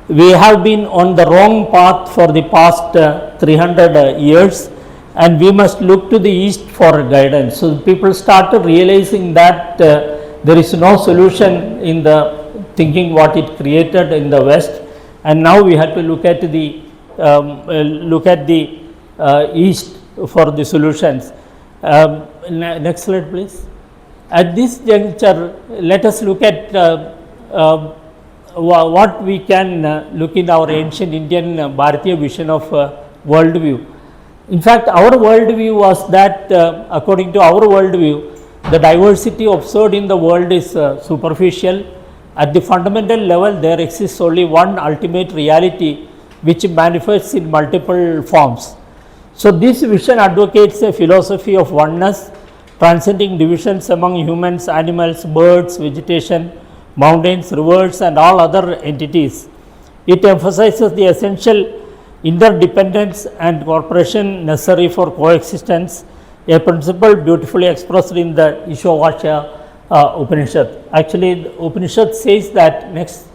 we have been on the wrong path for the past 300 years, and we must look to the east for guidance. So people started realizing that there is no solution in the thinking what it created in the West, and now we have to look at the east for the solutions. Next slide, please. At this juncture, let us look at what we can look in our ancient Indian Bharatiya vision of worldview. In fact, our worldview was that according to our worldview, the diversity observed in the world is superficial. At the fundamental level, there exists only one ultimate reality which manifests in multiple forms. So this vision advocates a philosophy of oneness, transcending divisions among humans, animals, birds, vegetation, mountains, rivers, and all other entities. It emphasizes the essential interdependence and cooperation necessary for coexistence, a principle beautifully expressed in the Ishavasya Upanishad. Actually, the Upanishad says that, next,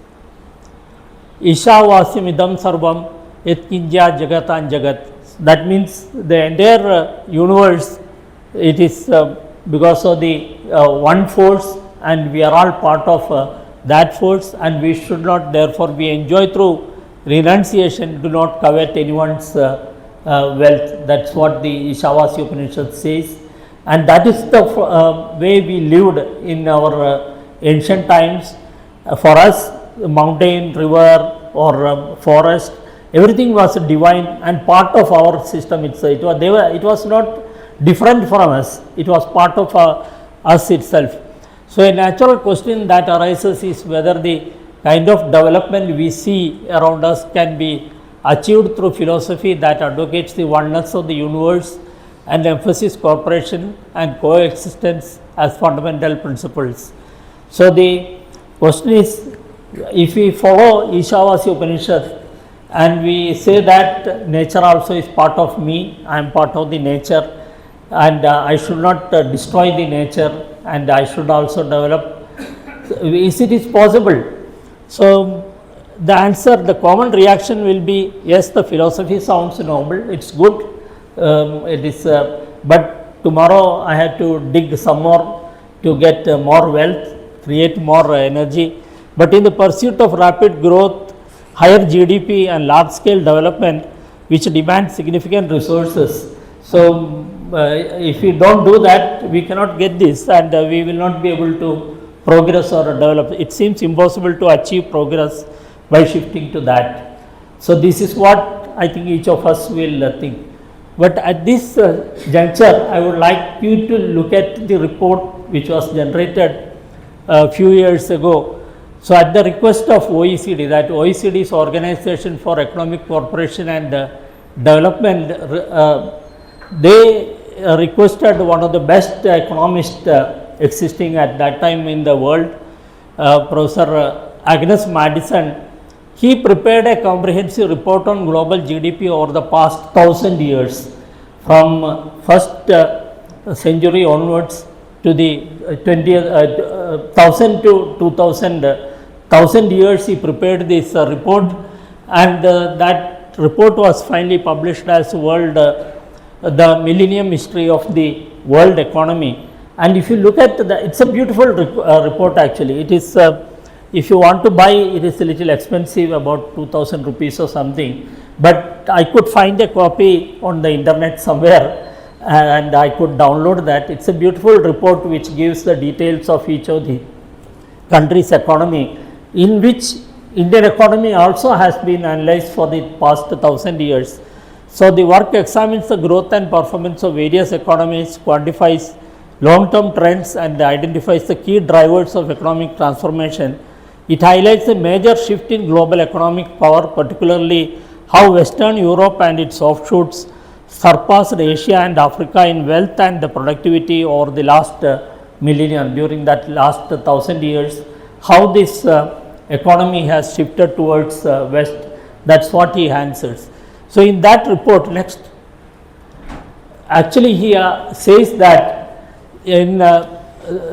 Ishavasyam idam sarvam et kinja jagatan jagat. That means the entire universe, it is because of the one force, and we are all part of that force, and we should not therefore be enjoy through renunciation, do not covet anyone's wealth. That's what the Ishavasya Upanishad says, and that is the way we lived in our ancient times. For us, mountain, river, or forest, everything was divine and part of our system itself. It was not different from us, it was part of us itself. So, a natural question that arises is whether the kind of development we see around us can be achieved through philosophy that advocates the oneness of the universe and emphasizes cooperation and coexistence as fundamental principles. So, the question is, if we follow Ishavasya Upanishad and we say that nature also is part of me, I am part of the nature, and I should not destroy the nature, and I should also develop, is it possible? So, the answer, the common reaction will be yes, the philosophy sounds noble, it is good, it is, but tomorrow I have to dig some more to get more wealth, create more energy. But in the pursuit of rapid growth, higher GDP and large scale development, which demand significant resources. So, if we do not do that, we cannot get this, and we will not be able to progress or develop. It seems impossible to achieve progress by shifting to that. So, this is what I think each of us will think. But at this juncture, I would like you to look at the report which was generated a few years ago. So, at the request of OECD, that OECD is Organization for Economic Cooperation and Development, they requested one of the best economists existing at that time in the world, Professor Agnes Madison. He prepared a comprehensive report on global GDP over the past 1000 years, from first century onwards to the 1000 to 2000, 1000 years he prepared this report, and that report was finally published as the Millennium History of the World Economy. And if you look at it's a beautiful report actually. It is, if you want to buy, it is a little expensive, about 2000 rupees or something, but I could find a copy on the internet somewhere and I could download that. It is a beautiful report which gives the details of each of the country's economy, in which Indian economy also has been analyzed for the past 1000 years. So, the work examines the growth and performance of various economies, quantifies long-term trends and identifies the key drivers of economic transformation. It highlights a major shift in global economic power, particularly how Western Europe and its offshoots surpassed Asia and Africa in wealth and productivity over the last millennium. During that last 1000 years, how this economy has shifted towards West, that is what he answers. So, in that report, next, actually he says that in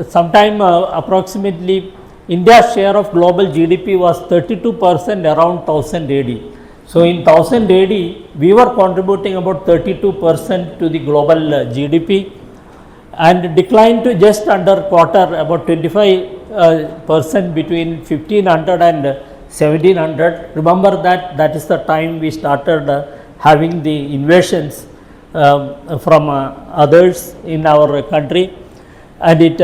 sometime approximately India's share of global GDP was 32% around 1000 AD. So, in 1000 AD, we were contributing about 32% to the global GDP, and declined to just under quarter, about 25% between 1500 and 1700. Remember that that is the time we started having the invasions from others in our country, and it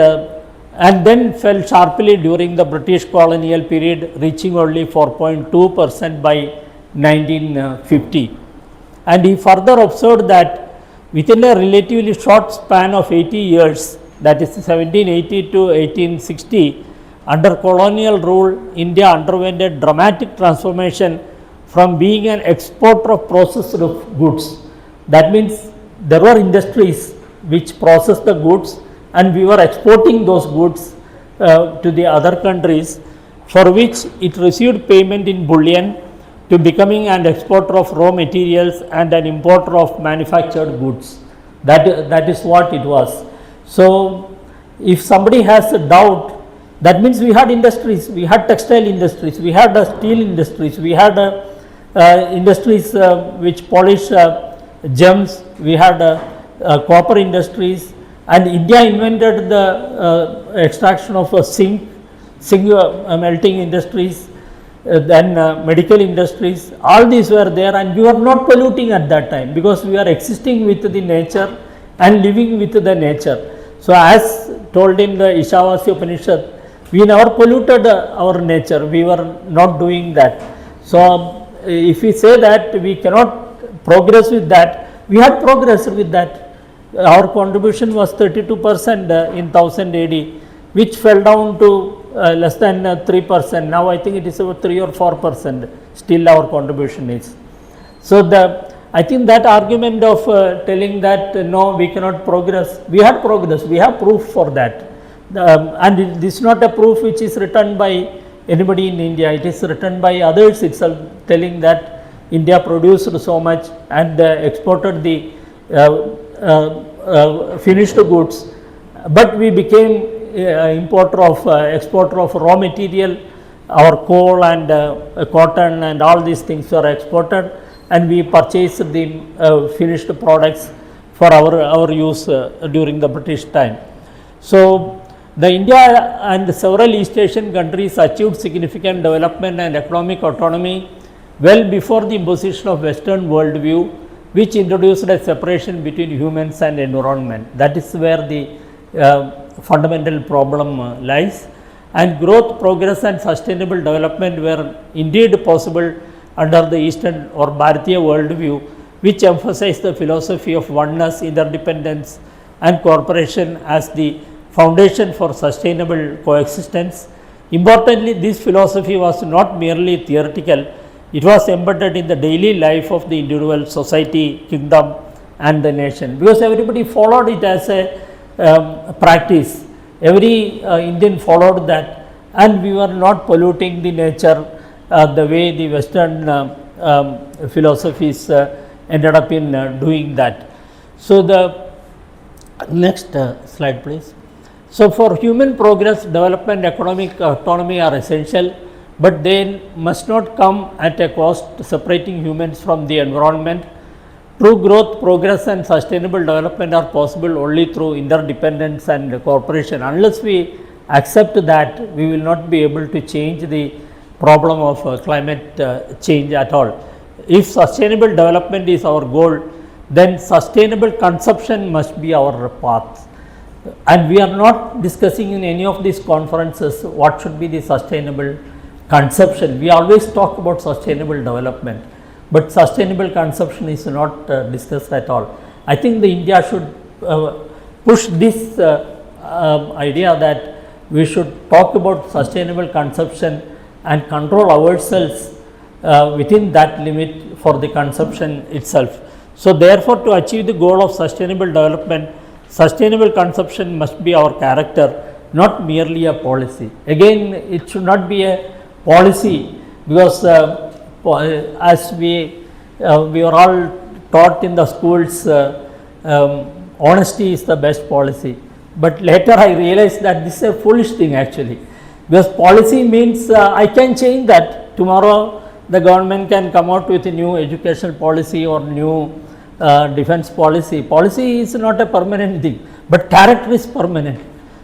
and then fell sharply during the British colonial period, reaching only 4.2% by 1950. And he further observed that within a relatively short span of 80 years, that is 1780 to 1860, under colonial rule, India underwent a dramatic transformation from being an exporter of processed goods. That means there were industries which processed the goods, and we were exporting those goods to the other countries, for which it received payment in bullion, to becoming an exporter of raw materials and an importer of manufactured goods. That is what it was. So, if somebody has a doubt, that means we had industries, we had textile industries, we had steel industries, we had industries which polish gems, we had copper industries, and India invented the extraction of zinc melting industries, then medical industries. All these were there, and we were not polluting at that time, because we are existing with the nature and living with the nature. So, as told in the Ishavasya Upanishad, we never polluted our nature, we were not doing that. So, if we say that we cannot progress with that, we had progressed with that. Our contribution was 32% in 1000 AD, which fell down to less than 3%. Now I think it is about 3 or 4% still our contribution is. So I think that argument of telling that no, we cannot progress, we had progress, we have proof for that. And this is not a proof which is written by anybody in India, it is written by others itself, telling that India produced so much and exported the finished goods, but we became exporter of raw material. Our coal and cotton and all these things were exported, and we purchased the finished products for our use during the British time. So the India and several East Asian countries achieved significant development and economic autonomy well before the imposition of Western worldview, which introduced a separation between humans and environment. That is where the fundamental problem lies. And growth, progress and sustainable development were indeed possible under the Eastern or Bharatiya worldview, which emphasized the philosophy of oneness, interdependence and cooperation as the foundation for sustainable coexistence. Importantly, this philosophy was not merely theoretical, it was embedded in the daily life of the individual, society, kingdom and the nation, because everybody followed it as a practice. Every Indian followed that, and we were not polluting the nature the way the Western philosophies ended up in doing that. So the next slide please. So for human progress, development, economic autonomy are essential, but they must not come at a cost separating humans from the environment. True growth, progress and sustainable development are possible only through interdependence and cooperation. Unless we accept that, we will not be able to change the problem of climate change at all. If sustainable development is our goal, then sustainable consumption must be our path. And we are not discussing in any of these conferences what should be the sustainable consumption. We always talk about sustainable development, but sustainable consumption is not discussed at all. I think the India should push this idea that we should talk about sustainable consumption and control ourselves within that limit for the consumption itself. So therefore, to achieve the goal of sustainable development, sustainable consumption must be our character, not merely a policy. Again, it should not be a policy, because as we were all taught in the schools, honesty is the best policy. But later I realized that this is a foolish thing actually, because policy means I can change that. Tomorrow the government can come out with a new education policy or new defense policy. Policy is not a permanent thing, but character is permanent.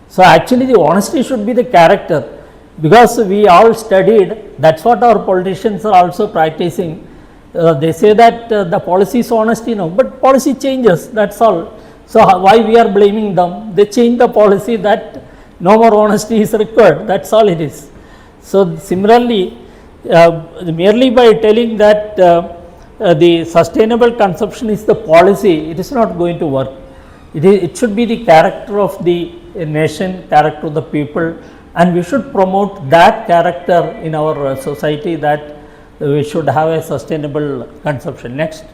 So actually the honesty should be the character, because we all studied, that is what our politicians are also practicing. They say that the policy is honesty now, but policy changes, that is all. So why we are blaming them? They change the policy that no more honesty is required, that is all it is. So similarly, merely by telling that the sustainable consumption is the policy, it is not going to work. It should be the character of the nation, character of the people, and we should promote that character in our society, that we should have a sustainable consumption. Next.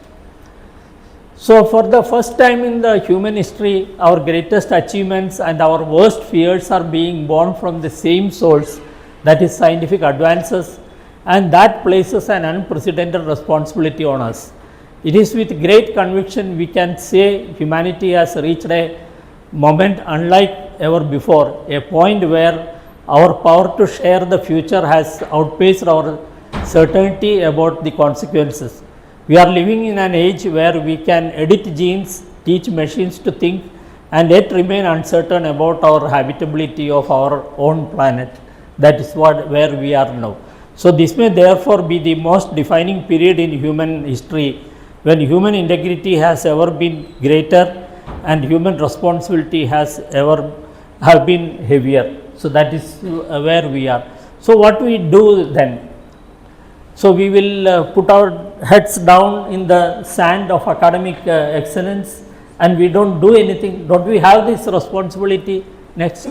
So for the first time in the human history, our greatest achievements and our worst fears are being born from the same source, that is scientific advances, and that places an unprecedented responsibility on us. It is with great conviction we can say humanity has reached a moment unlike ever before, a point where our power to share the future has outpaced our certainty about the consequences. We are living in an age where we can edit genes, teach machines to think, and yet remain uncertain about our habitability of our own planet. That is where we are now. So this may therefore be the most defining period in human history, when human integrity has ever been greater and human responsibility has ever have been heavier. So that is where we are. So what we do then? So, we will put our heads down in the sand of academic excellence and we do not do anything. Do not we have this responsibility? Next.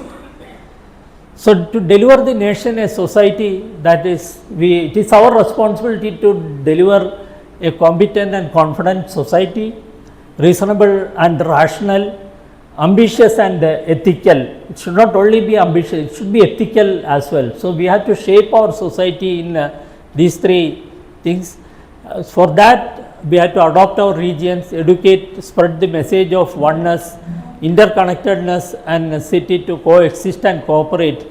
So, to deliver the nation a society that is, it is our responsibility to deliver a competent and confident society, reasonable and rational, ambitious and ethical. It should not only be ambitious, it should be ethical as well. So, we have to shape our society in these three things. For that, we have to adopt our regions, educate, spread the message of oneness, interconnectedness and city to coexist and cooperate.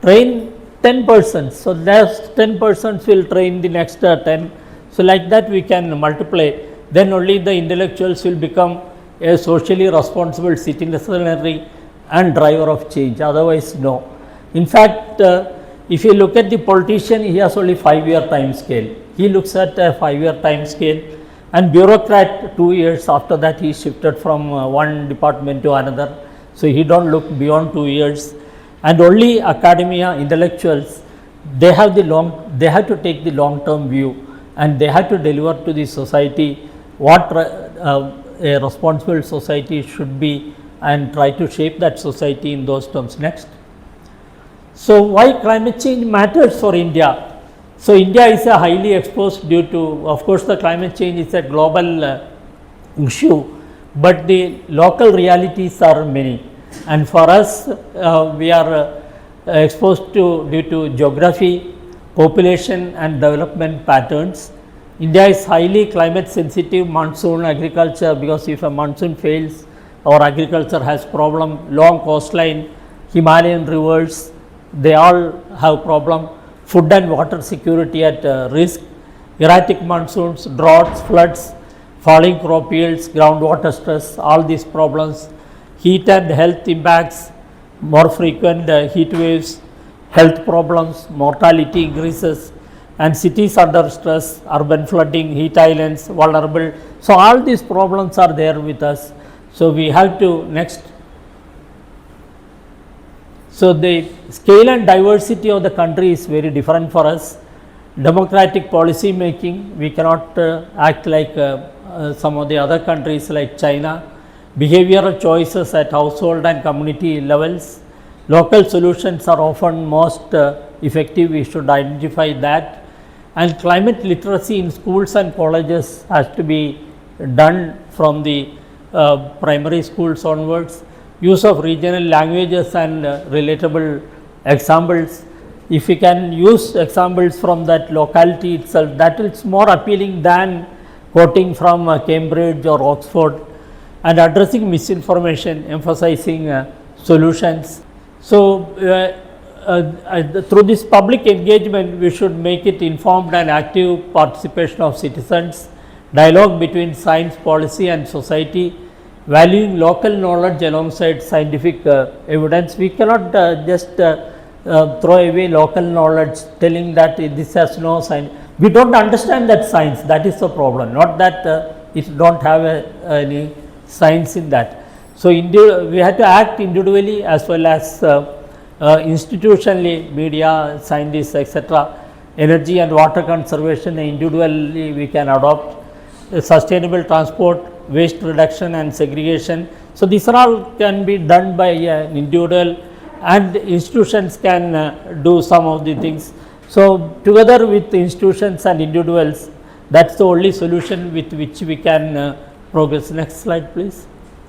Train 10 persons. So, those 10 persons will train the next 10. So, like that we can multiply. Then only the intellectuals will become a socially responsible citizenry and driver of change, otherwise no. In fact, if you look at the politician, he has only 5-year time scale. He looks at a 5-year time scale, and bureaucrat 2 years, after that he shifted from one department to another. So, he do not look beyond 2 years, and only academia intellectuals, they have to take the long term view and they have to deliver to the society what a responsible society should be and try to shape that society in those terms. Next. So, why climate change matters for India? So, India is a highly exposed due to, of course, the climate change is a global issue, but the local realities are many, and for us we are exposed to due to geography, population and development patterns. India is highly climate sensitive, monsoon, agriculture, because if a monsoon fails, our agriculture has problem, long coastline, Himalayan rivers, they all have problem, food and water security at risk, erratic monsoons, droughts, floods, falling crop yields, groundwater stress, all these problems, heat and health impacts, more frequent heat waves, health problems, mortality increases, and cities under stress, urban flooding, heat islands, vulnerable. So, all these problems are there with us. So, we have to next. So, the scale and diversity of the country is very different for us. Democratic policy making, we cannot act like some of the other countries like China. Behavioral choices at household and community levels. Local solutions are often most effective, we should identify that. And climate literacy in schools and colleges has to be done from the primary schools onwards. Use of regional languages and relatable examples. If we can use examples from that locality itself, that is more appealing than quoting from Cambridge or Oxford, and addressing misinformation, emphasizing solutions. So, through this public engagement, we should make it informed and active participation of citizens, dialogue between science, policy and society, valuing local knowledge alongside scientific evidence. We cannot just throw away local knowledge, telling that this has no science. We do not understand that science, that is the problem, not that it do not have any science in that. So, we have to act individually as well as institutionally, media, scientists, etc. Energy and water conservation, individually we can adopt. Sustainable transport, waste reduction and segregation. So, these are all can be done by an individual, and institutions can do some of the things. So, together with institutions and individuals, that is the only solution with which we can progress. Next slide please.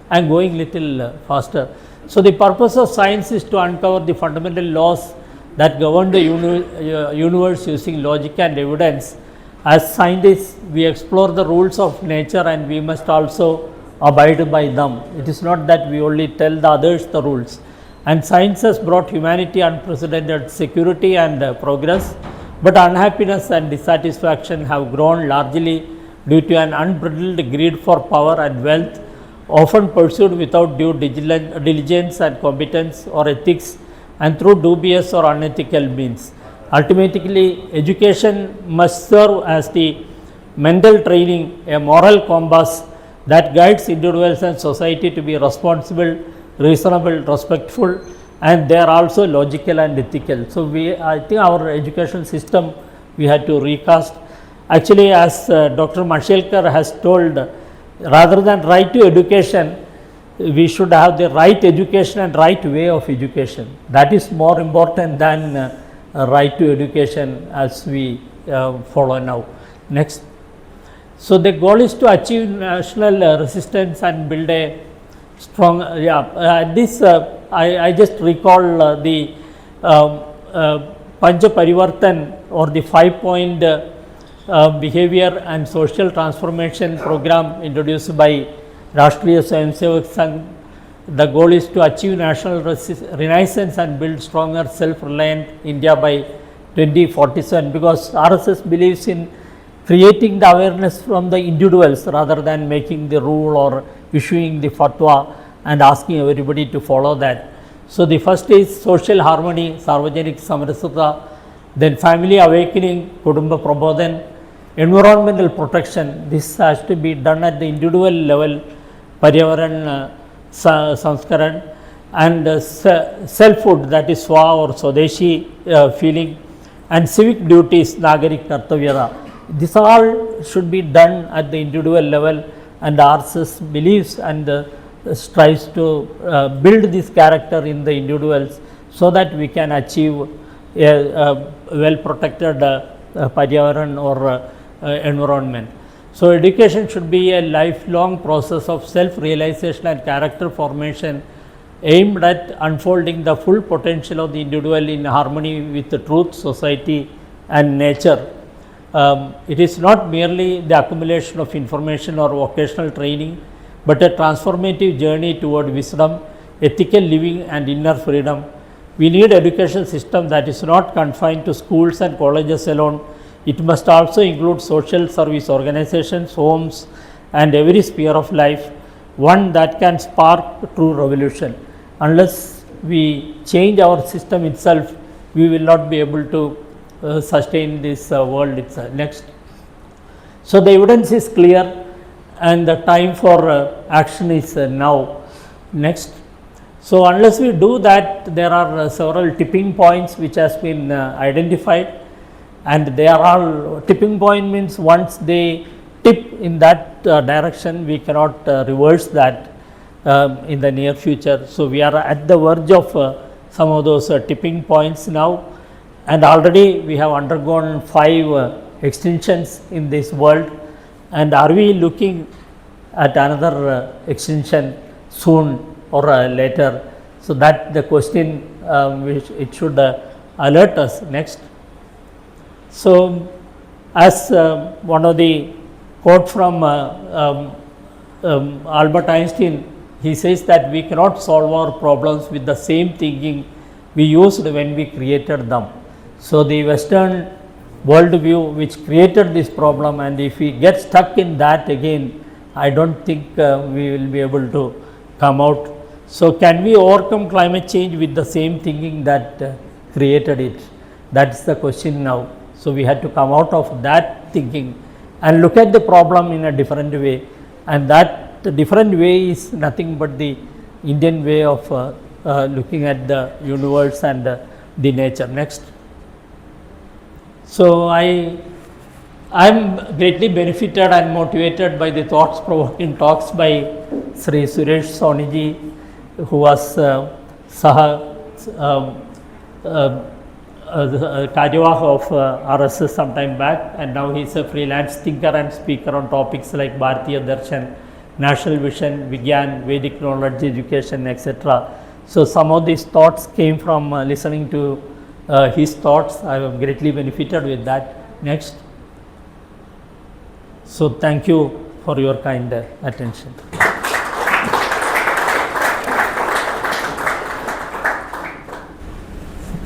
I am going little faster. So, the purpose of science is to uncover the fundamental laws that govern the universe using logic and evidence. As scientists, we explore the rules of nature and we must also abide by them. It is not that we only tell the others the rules. And science has brought humanity unprecedented security and progress, but unhappiness and dissatisfaction have grown largely due to an unbridled greed for power and wealth, often pursued without due diligence and competence or ethics, and through dubious or unethical means. Ultimately, education must serve as the mental training, a moral compass that guides individuals and society to be responsible, reasonable, respectful, and they are also logical and ethical. So, I think our education system we had to recast. Actually, as Dr. Mashelkar has told, rather than right to education, we should have the right education and right way of education. That is more important than right to education as we follow now. Next. So, the goal is to achieve national resistance and build a strong, this I just recall the Pancha Parivartan or the 5-point behavior and social transformation program introduced by Rashtriya Swayamsevak Sangh. The goal is to achieve national renaissance and build stronger self-reliant India by 2047, because RSS believes in creating the awareness from the individuals rather than making the rule or issuing the fatwa and asking everybody to follow that. So, the first is social harmony, Sarvajanik Samarasata, then family awakening, Kudumba Prabodhan, environmental protection. This has to be done at the individual level, Paryavaran Sanskaran, and selfhood, that is Swa or Swadeshi feeling, and civic duties, Nagarik Kartavyara. This all should be done at the individual level, and RSS believes and strives to build this character in the individuals so that we can achieve a well protected Paryavaran or environment. So, education should be a lifelong process of self-realization and character formation aimed at unfolding the full potential of the individual in harmony with the truth, society and nature. It is not merely the accumulation of information or vocational training, but a transformative journey toward wisdom, ethical living and inner freedom. We need education system that is not confined to schools and colleges alone. It must also include social service organizations, homes and every sphere of life, one that can spark true revolution. Unless we change our system itself, we will not be able to sustain this world itself. Next. So, the evidence is clear and the time for action is now. Next. So, unless we do that, there are several tipping points which has been identified, and they are all tipping point means once they tip in that direction, we cannot reverse that in the near future. So, we are at the verge of some of those tipping points now, and already we have undergone 5 extinctions in this world, and are we looking at another extinction soon or later? So, that the question which it should alert us. Next. So, as one of the quote from Albert Einstein, he says that we cannot solve our problems with the same thinking we used when we created them. So, the Western worldview which created this problem, and if we get stuck in that again, I do not think we will be able to come out. So, can we overcome climate change with the same thinking that created it? That is the question now. So, we had to come out of that thinking and look at the problem in a different way, and that different way is nothing but the Indian way of looking at the universe and the nature. Next. So, I am greatly benefited and motivated by the thought-provoking talks by Sri Suresh Soniji, who was Karyavah of RSS some time back, and now he is a freelance thinker and speaker on topics like Bharatiya Darshan, National Vision, Vigyan, Vedic knowledge, education, etc. So, some of these thoughts came from listening to his thoughts. I have greatly benefited with that. Next. So, thank you for your kind attention.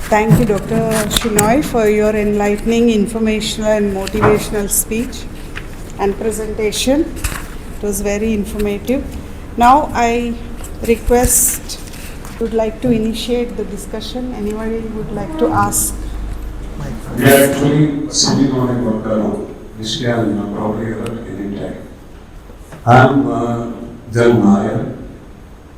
Thank you, Dr. Shenoi, for your enlightening, informational and motivational speech and presentation. It was very informative. Now, I request, would like to initiate the discussion. Anybody would like to ask? We are actually sitting on a worker, which can probably at any time. I am Jan Nair,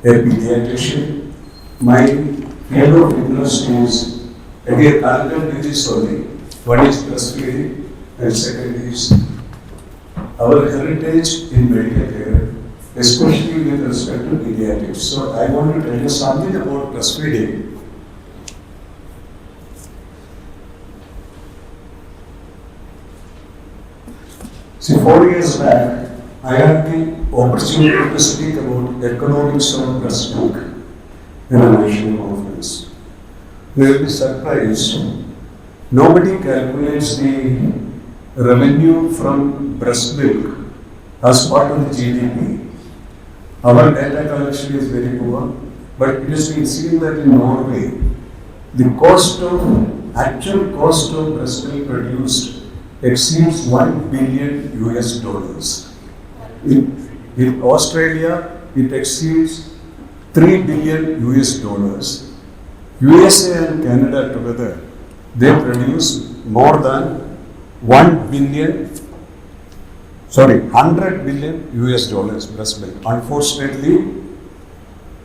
a pediatrician. My field of interest is again, I'll tell you this only. One is breastfeeding, and second is our heritage in medical care, especially with respect to pediatrics. So I want to tell you something about breastfeeding. See, 4 years back, I had the opportunity to speak about economics of breast milk in a national conference. You will be surprised. Nobody calculates the revenue from breast milk as part of the GDP. Our data collection is very poor, but it has been seen that in Norway, the actual cost of breast milk produced exceeds $1 billion US. In Australia, it exceeds $3 billion US. USA and Canada together, they produce more than 100 billion US dollars breast milk. Unfortunately,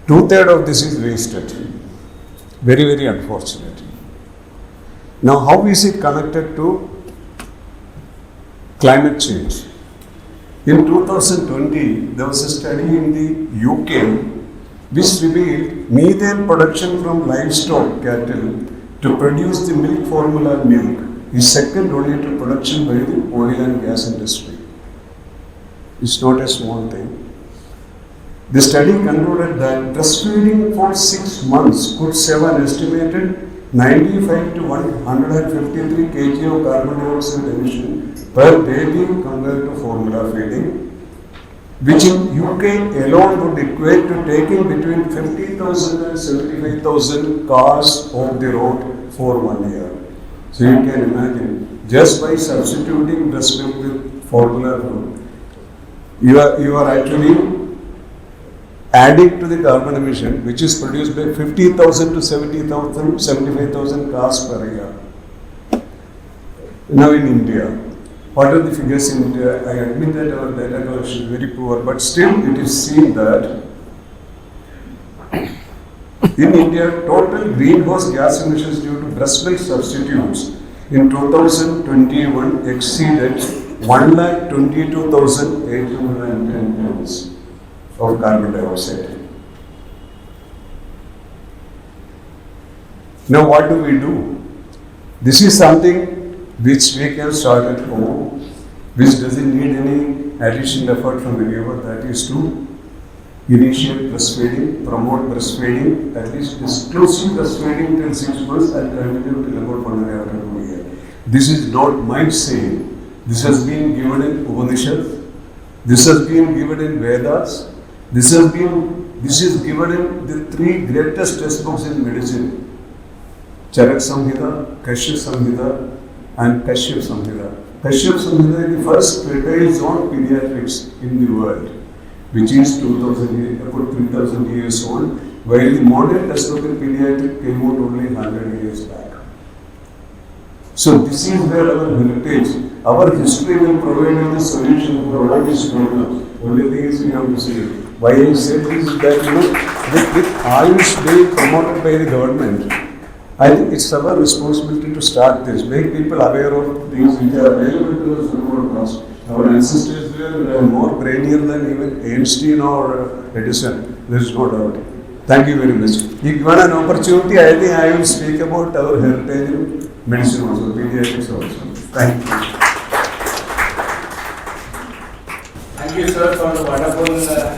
2/3 of this is wasted. Very, very unfortunate. Now, how is it connected to climate change? In 2020, there was a study in the UK which revealed methane production from livestock cattle to produce the milk formula milk is second only to production by the oil and gas industry. It's not a small thing. The study concluded that breastfeeding for 6 months could save an estimated 95 to 153 kg of carbon dioxide emission per baby compared to formula feeding, which in UK alone would equate to taking between 50,000 and 75,000 cars off the road for 1 year. So you can imagine, just by substituting breast milk with formula food, you are actually adding to the carbon emission, which is produced by 50,000 to 70,000, 75,000 cars per year. Now in India, what are the figures in India? I admit that our data collection is very poor, but still it is seen that in India, total greenhouse gas emissions due to breast milk substitutes in 2021 exceeded 122,810 tons of carbon dioxide. Now what do? This is something which we can start at home, which doesn't need any additional effort from anyone. That is to initiate breastfeeding, promote breastfeeding, at least exclusive breastfeeding till 6 months and continue till about 1.5 to 2 years. This is not my saying. This has been given in Upanishads. This has been given in Vedas. This is given in the 3 greatest textbooks in medicine: Charak Samhita, Kashyap Samhita, and Kashyap Samhita. Kashyap Samhita is the first treatise on pediatrics in the world, which is 3,000 years old, while the modern textbook in pediatrics came out only 100 years back. So this is where our heritage, our history will provide us the solution for all these problems. Only thing is we have to see. Why I said this is that, with Ayush being promoted by the government, I think it's our responsibility to start this, make people aware of things which are available to us without cost. Our ancestors were more brainier than even Einstein or Edison. There is no doubt. Thank you very much. If given an opportunity, I think I will speak about our heritage in medicine also, pediatrics also. Thank you. Thank you, sir, for the wonderful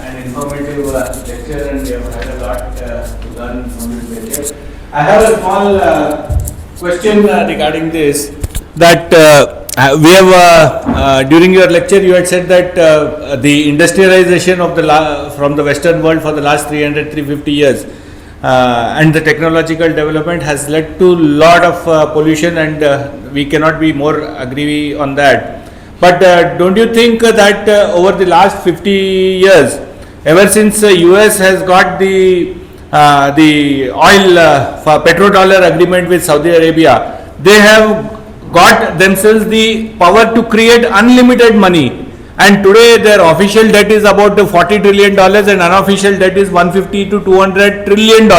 and informative lecture, and we have had a lot to learn from this lecture. I have a small question regarding this. That we have during your lecture, you had said that the industrialization of from the Western world for the last 300-350 years and the technological development has led to lot of pollution, and we cannot be more agree on that. But don't you think that over the last 50 years, ever since US has got the oil petrodollar agreement with Saudi Arabia, they have got themselves the power to create unlimited money, and today their official debt is about $40 trillion and unofficial debt is $150 to $200 trillion.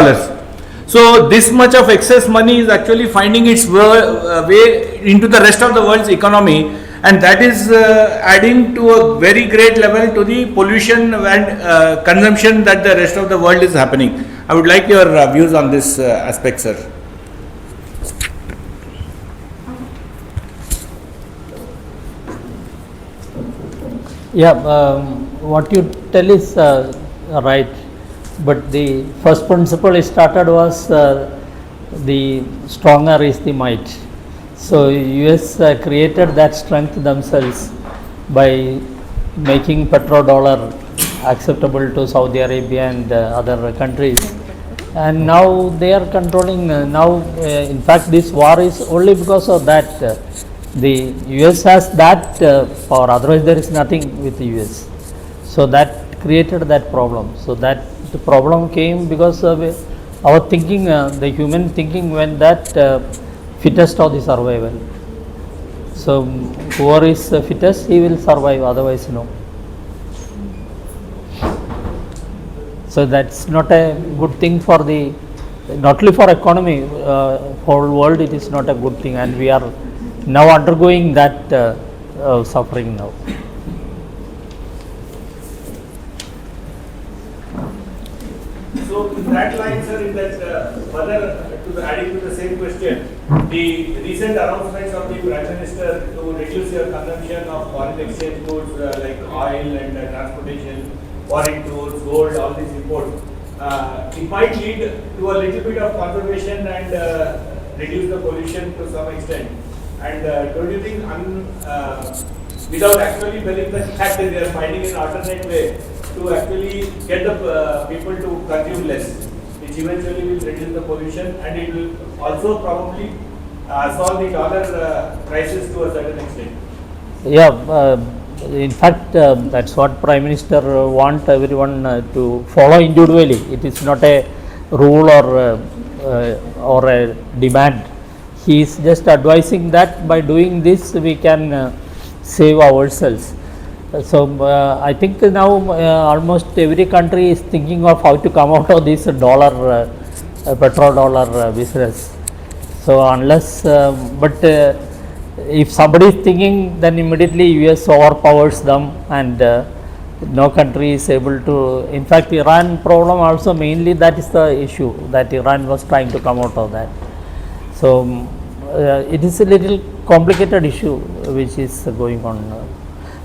So this much of excess money is actually finding its way into the rest of the world's economy, and that is adding to a very great level to the pollution and consumption that the rest of the world is happening. I would like your views on this aspect, sir. Yeah, what you tell is right, but the first principle it started was the stronger is the might. So US created that strength themselves by making petrodollar acceptable to Saudi Arabia and other countries, and now they are controlling. In fact, this war is only because of that. The US has that power, otherwise there is nothing with the US. So that created that problem. So that the problem came because of our thinking, the human thinking went that fittest of the survival. So whoever is fittest, he will survive, otherwise no. So that's not a good thing for the, not only for economy, for world it is not a good thing, and we are now undergoing that suffering now. So in that line, sir, in that further to the adding to the same question, the recent announcements of the Prime Minister to reduce your consumption of foreign exchange goods like oil and transportation, foreign tools, gold, all these imports, it might lead to a little bit of conservation and reduce the pollution to some extent. And don't you think, without actually belling the fact that they are finding an alternate way to actually get the people to consume less, which eventually will reduce the pollution, and it will also probably solve the dollar crisis to a certain extent? Yeah, in fact, that's what Prime Minister want everyone to follow individually. It is not a rule or a demand. He is just advising that by doing this we can save ourselves. So I think now almost every country is thinking of how to come out of this dollar, petrodollar business. So unless, if somebody is thinking, then immediately US overpowers them, and no country is able to. In fact, Iran problem also mainly that is the issue, that Iran was trying to come out of that. So it is a little complicated issue which is going on.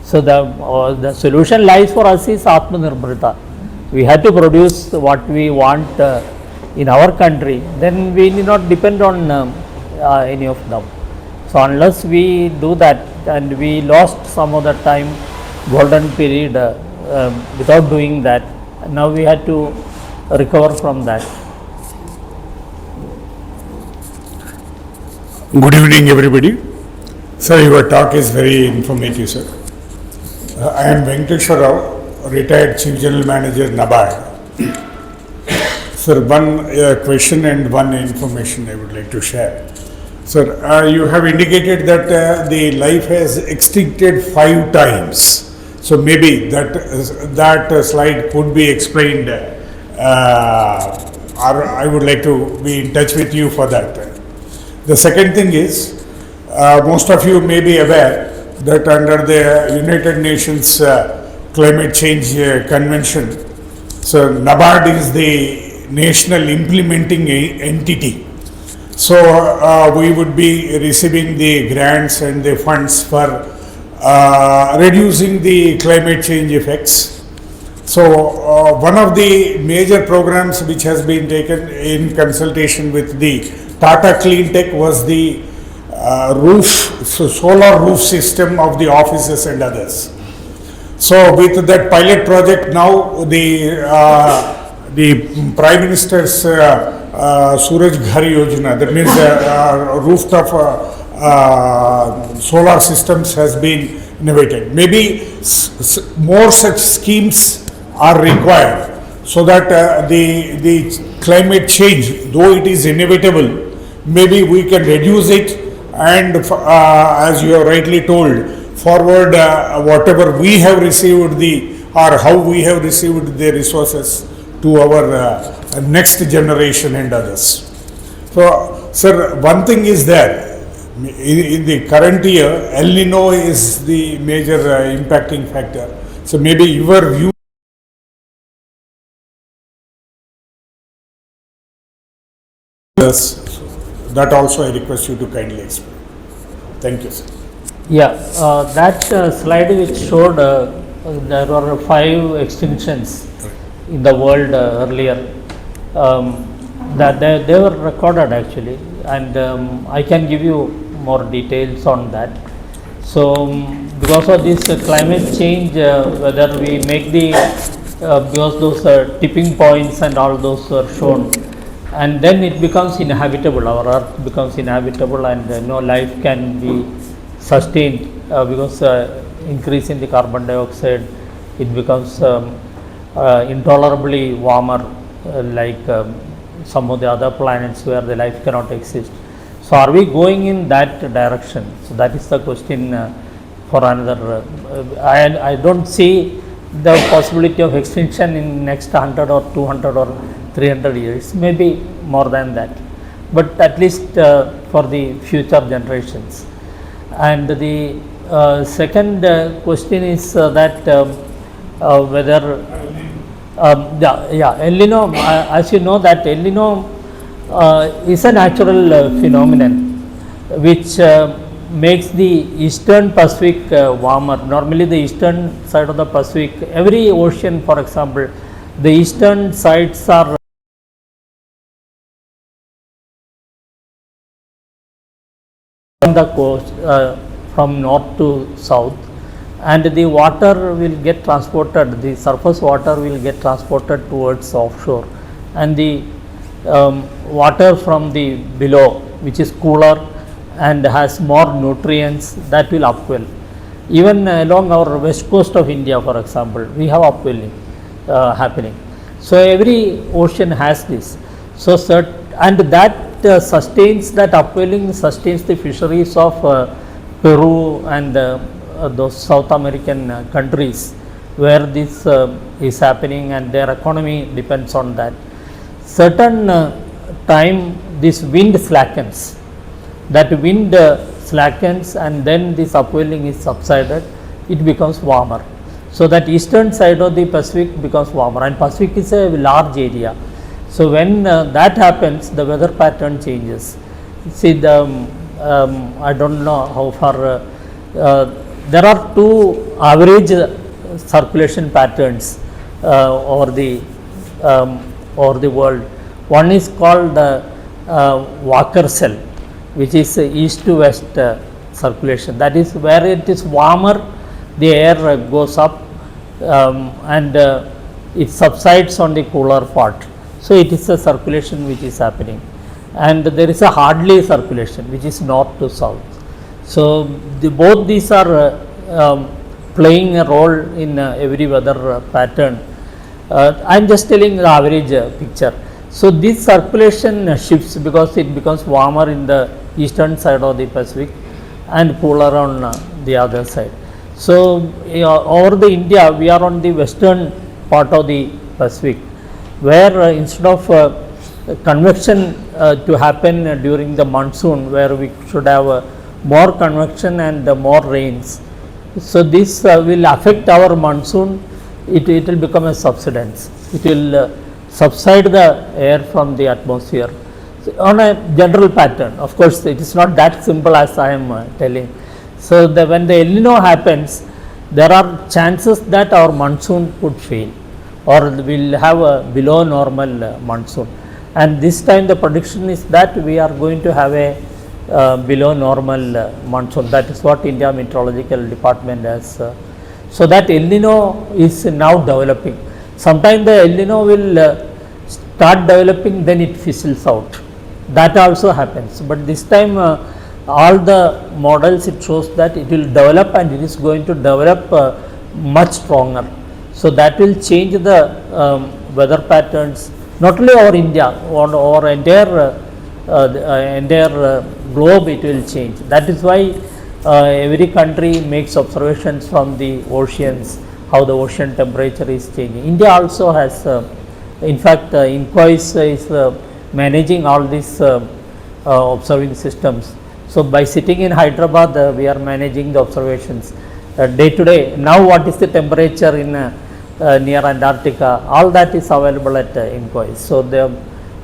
So the solution lies for us is Atmanirbharta. We have to produce what we want in our country, then we need not depend on any of them. So unless we do that, and we lost some of the time, golden period without doing that, now we had to recover from that. Good evening, everybody. Sir, your talk is very informative, sir. I am Venkateshwar Rao, retired Chief General Manager, NABARD. Sir, one question and one information I would like to share. Sir, you have indicated that the life has extincted 5 times. So maybe that slide could be explained, or I would like to be in touch with you for that. The second thing is, most of you may be aware that under the United Nations Climate Change Convention, so NABARD is the national implementing entity. So we would be receiving the grants and the funds for reducing the climate change effects. So one of the major programs which has been taken in consultation with the Tata Clean Tech was the solar roof system of the offices and others. So with that pilot project now, the Prime Minister's Suraj Ghar Yojana, that means rooftop solar systems has been innovated. Maybe more such schemes are required, so that the climate change, though it is inevitable, maybe we can reduce it, and as you have rightly told, forward whatever we have received or how we have received the resources to our next generation and others. So, sir, one thing is there. In the current year, El Nino is the major impacting factor. So, maybe your view. That also I request you to kindly explain. Thank you, sir. Yeah, that slide which showed there were 5 extinctions in the world earlier. That they were recorded actually, and I can give you more details on that. So, because of this climate change, whether we make the because those tipping points and all those are shown, and then it becomes inhabitable. Our Earth becomes inhabitable, and no life can be sustained because increase in the carbon dioxide. It becomes intolerably warmer, like some of the other planets where the life cannot exist. So, are we going in that direction? So, that is the question for another. I don't see the possibility of extinction in next 100 or 200 or 300 years, maybe more than that, but at least for the future generations. And the second question is that whether El Nino, as you know that El Nino is a natural phenomenon which makes the eastern Pacific warmer. Normally the eastern side of the Pacific, every ocean for example, the eastern sides are on the coast from north to south, and the water will get transported, the surface water will get transported towards offshore, and the water from the below, which is cooler and has more nutrients, that will upwell. Even along our west coast of India for example, we have upwelling happening. So, every ocean has this. So, and that sustains, that upwelling sustains the fisheries of Peru and those South American countries where this is happening, and their economy depends on that. Certain time this wind slackens, that wind slackens, and then this upwelling is subsided, it becomes warmer. So, that eastern side of the Pacific becomes warmer, and Pacific is a large area. So, when that happens, the weather pattern changes. See, the I do not know how far there are 2 average circulation patterns over the world. One is called Walker cell, which is east to west circulation. That is where it is warmer, the air goes up and it subsides on the cooler part. So, it is a circulation which is happening, and there is a Hartley circulation which is north to south. So, both these are playing a role in every weather pattern. I am just telling the average picture. So, this circulation shifts because it becomes warmer in the eastern side of the Pacific and cooler on the other side. So, over the India, we are on the western part of the Pacific, where instead of convection to happen during the monsoon, where we should have more convection and more rains. So, this will affect our monsoon, it will become a subsidence, it will subside the air from the atmosphere. So, on a general pattern, of course, it is not that simple as I am telling. So, when the El Nino happens, there are chances that our monsoon could fail, or we will have a below normal monsoon, and this time the prediction is that we are going to have a below normal monsoon. That is what India Meteorological Department has. So, that El Nino is now developing. Sometimes the El Nino will start developing, then it fizzles out. That also happens, but this time all the models, it shows that it will develop, and it is going to develop much stronger. So, that will change the weather patterns, not only over India, or entire globe it will change. That is why every country makes observations from the oceans, how the ocean temperature is changing. India also has In fact, Inquis is managing all these observing systems. So, by sitting in Hyderabad, we are managing the observations day to day. Now, what is the temperature in near Antarctica? All that is available at Inquis. So,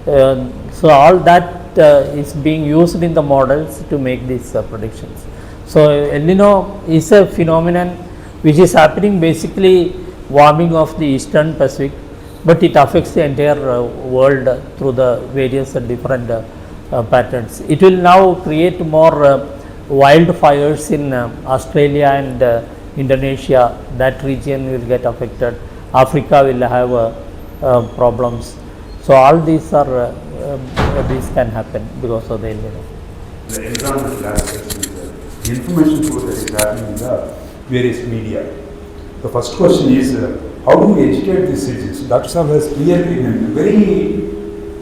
so all that is being used in the models to make these predictions. So, El Nino is a phenomenon which is happening basically warming of the eastern Pacific, but it affects the entire world through the various different patterns. It will now create more wildfires in Australia and Indonesia. That region will get affected. Africa will have problems. So all these are these can happen because of the El Nino. The environmental aspects is the information flow that is happening in the various media. The first question is how do we educate the citizens? Dr. Saab has clearly and very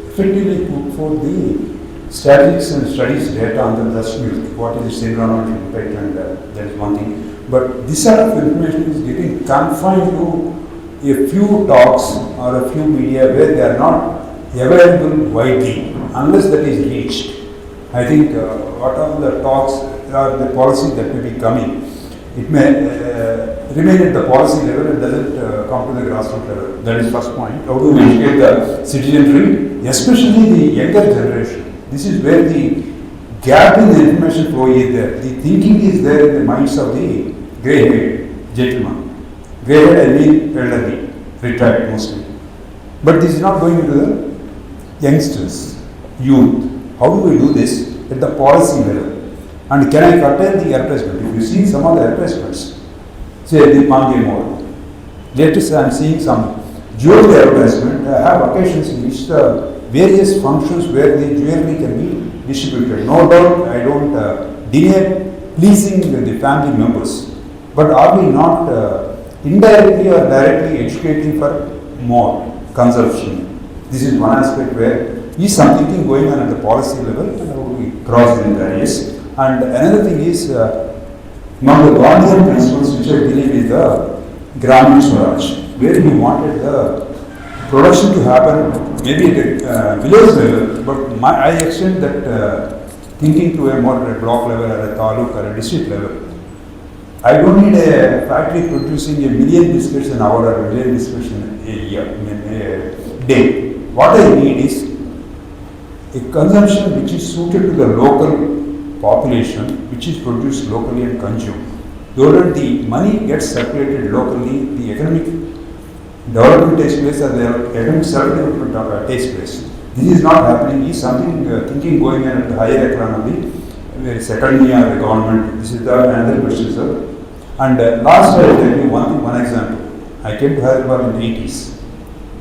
effectively put forth the statistics and studies data on the dust milk, what is its environmental impact, and that is one thing. But this sort of information is getting confined to a few talks or a few media where they are not available widely unless that is reached. I think what are the talks or the policy that may be coming, it may remain at the policy level and doesn't come to the grassroots level. That is first point. How do we educate the citizenry, especially the younger generation? This is where the gap in the information flow is there. The thinking is there in the minds of the grey-haired gentleman. Grey-haired, I mean elderly, retired mostly. But this is not going into the youngsters, youth. How do we do this at the policy level? And can I curtail the advertisement? If you see some of the advertisements, say the Mange Mall. Latest I am seeing some jewelry advertisement. I have occasions in which the various functions where the jewelry can be distributed. No doubt I don't deny pleasing the family members. But are we not indirectly or directly educating for more consumption? This is one aspect where is some thinking going on at the policy level and how we cross the barriers. And another thing is one of the Gandhian principles which I believe is the Gramin Swaraj, where we wanted the production to happen maybe at a village level, but I extend that thinking to a more block level or a taluk or a district level. I don't need a factory producing a million biscuits an hour or a million biscuits in a year, a day. What I need is a consumption which is suited to the local population, which is produced locally and consumed. Though that the money gets circulated locally, the economic development takes place or the economic self-development takes place. This is not happening. Is something thinking going on at the higher economy, where secondly or the government. This is another question, sir. And last I will tell you one example. I came to Hyderabad in the 80s.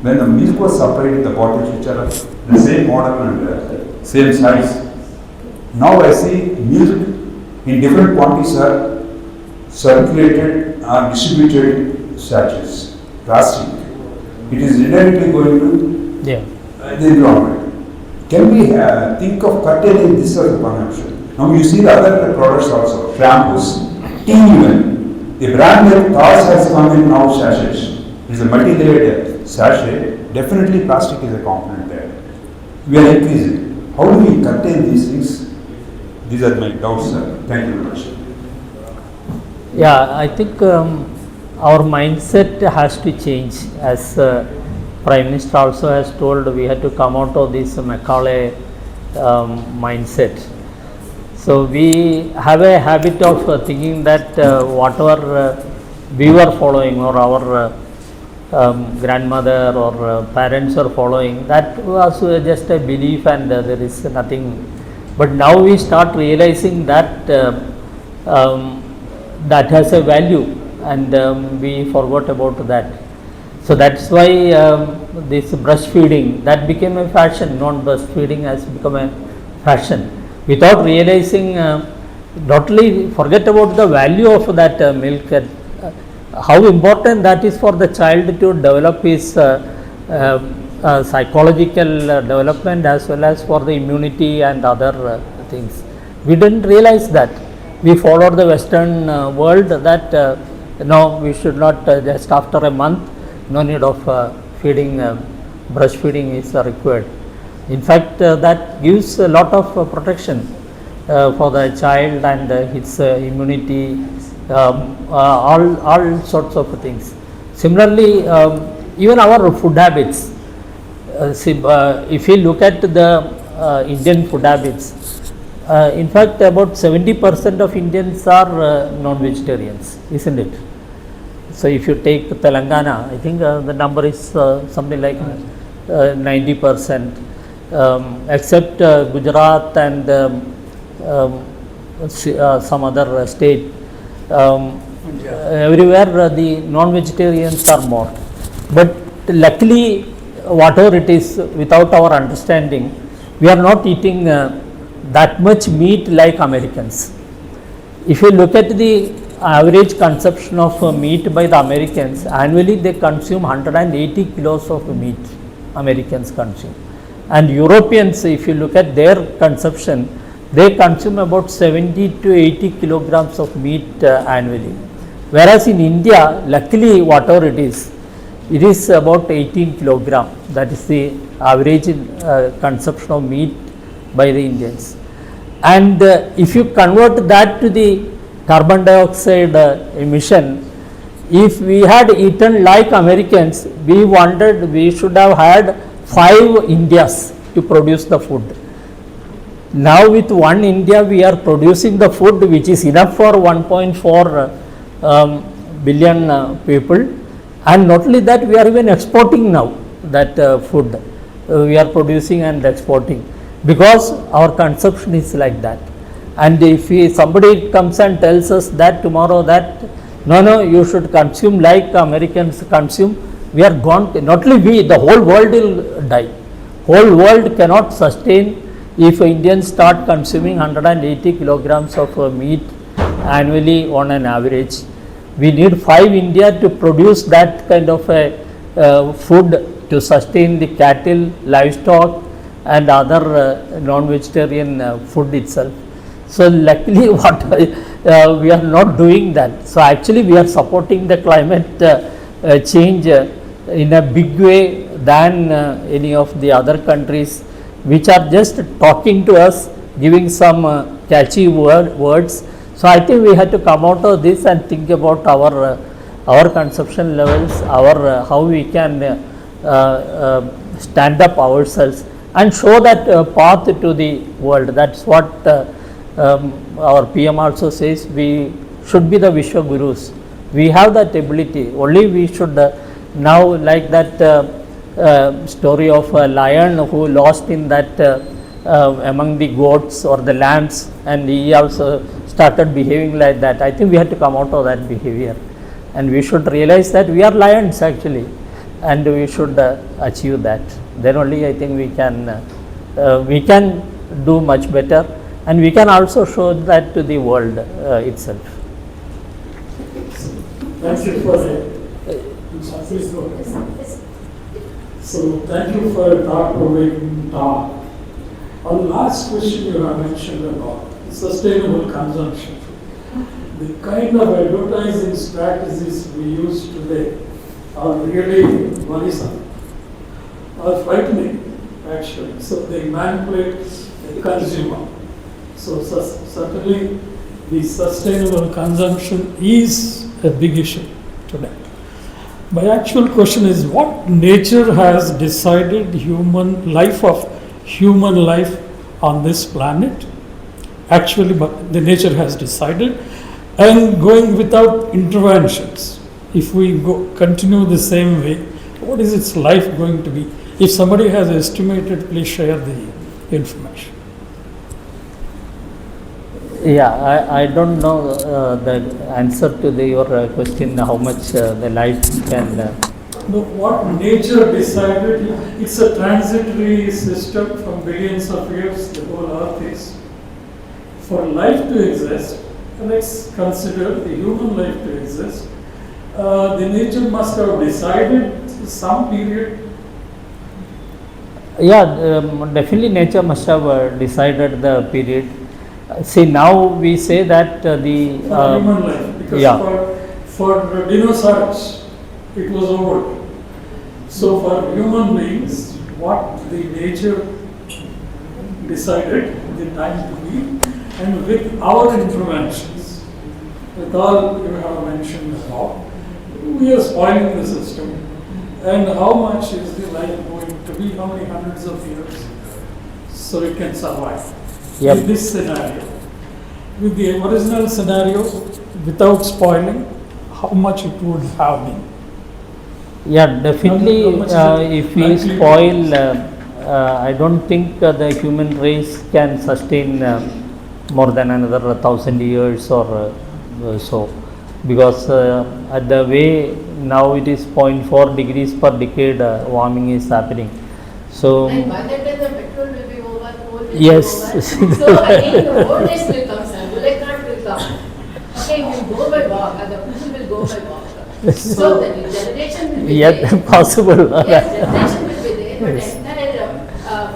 When the milk was supplied in the bottles which are the same model and same size. Now I see milk in different quantities are circulated or distributed in sachets, plastic. It is indirectly going to the environment. Can we think of curtailing this as a consumption? Now you see the other products also, shampoos, tea even. The brand name Tars has come in now sachets. It is a multi-layered sachet. Definitely plastic is a component there. We are increasing. How do we curtail these things? These are my doubts, sir. Thank you very much. Yeah, I think our mindset has to change. As Prime Minister also has told, we had to come out of this Macaulay mindset. So we have a habit of thinking that whatever we were following or our grandmother or parents are following, that was just a belief and there is nothing. But now we start realizing that that has a value and we forgot about that. So that's why this breastfeeding, that became a fashion. Non-breastfeeding has become a fashion. Without realizing, not only forget about the value of that milk, how important that is for the child to develop his psychological development as well as for the immunity and other things. We didn't realize that. We followed the Western world that no, we should not just after a month, no need of feeding breastfeeding is required. In fact, that gives a lot of protection for the child and its immunity, all sorts of things. Similarly, even our food habits. If you look at the Indian food habits, in fact, about 70% of Indians are non-vegetarians, isn't it? So, if you take Telangana, I think the number is something like 90%, except Gujarat and some other state. Everywhere the non-vegetarians are more. But luckily, whatever it is, without our understanding, we are not eating that much meat like Americans. If you look at the average consumption of meat by the Americans, annually they consume 180 kilos of meat, Americans consume. And Europeans, if you look at their consumption, they consume about 70 to 80 kilograms of meat annually. Whereas in India, luckily whatever it is about 18 kilogram. That is the average consumption of meat by the Indians. And if you convert that to the carbon dioxide emission, if we had eaten like Americans, we wondered we should have had 5 Indias to produce the food. Now with one India we are producing the food which is enough for 1.4 billion people, and not only that, we are even exporting now that food we are producing and exporting, because our consumption is like that. And if somebody comes and tells us that tomorrow that no, you should consume like Americans consume, we are gone. Not only we, the whole world will die. Whole world cannot sustain if Indians start consuming 180 kilograms of meat annually on an average. We need 5 India to produce that kind of a food to sustain the cattle, livestock and other non-vegetarian food itself. So luckily we are not doing that. So actually we are supporting the climate change in a big way than any of the other countries which are just talking to us, giving some catchy words. So I think we have to come out of this and think about our consumption levels, how we can stand up ourselves and show that path to the world. That's what our PM also says. We should be the Vishwa Gurus. We have that ability. Only we should now, like that story of a lion who lost in that among the goats or the lambs, and he also started behaving like that. I think we have to come out of that behavior, and we should realize that we are lions actually, and we should achieve that. Then only I think we can do much better, and we can also show that to the world itself. Thank you for that. Please go ahead. So thank you for a thought-provoking talk. On the last question you have mentioned about sustainable consumption, the kind of advertising strategies we use today are really worrisome or frightening actually. So they manipulate the consumer. So certainly the sustainable consumption is a big issue today. My actual question is, what nature has decided human life on this planet? Actually, but the nature has decided, and going without interventions. If we continue the same way, what is its life going to be? If somebody has estimated, please share the information. Yeah, I don't know the answer to your question, how much the life can... No, what nature decided, it's a transitory system from billions of years, the whole earth is. For life to exist, let's consider the human life to exist, the nature must have decided some period. Yeah, definitely nature must have decided the period. See, now we say that For human life, because yeah. for dinosaurs, it was over. So for human beings, what the nature decided the time to be, and with our interventions, with all you have mentioned about, we are spoiling the system. And how much is the life going to be? How many hundreds of years? So it can survive. Yep. In this scenario, with the original scenario, without spoiling, how much it would have been? Yeah, definitely. How much is it If we likely to spoil, I don't think the human race can sustain more than another 1,000 years or so, because at the way now it is 0.4 degrees per decade warming is happening. So And by that time the petrol will be over, coal will Yes. be over. So again the old days will come, sir. Bullock cart will come. Okay, we'll go by walk, and the people will go by walk. So the generation will be yeah, there. possible. Yes, generation will be there, but Yes. entire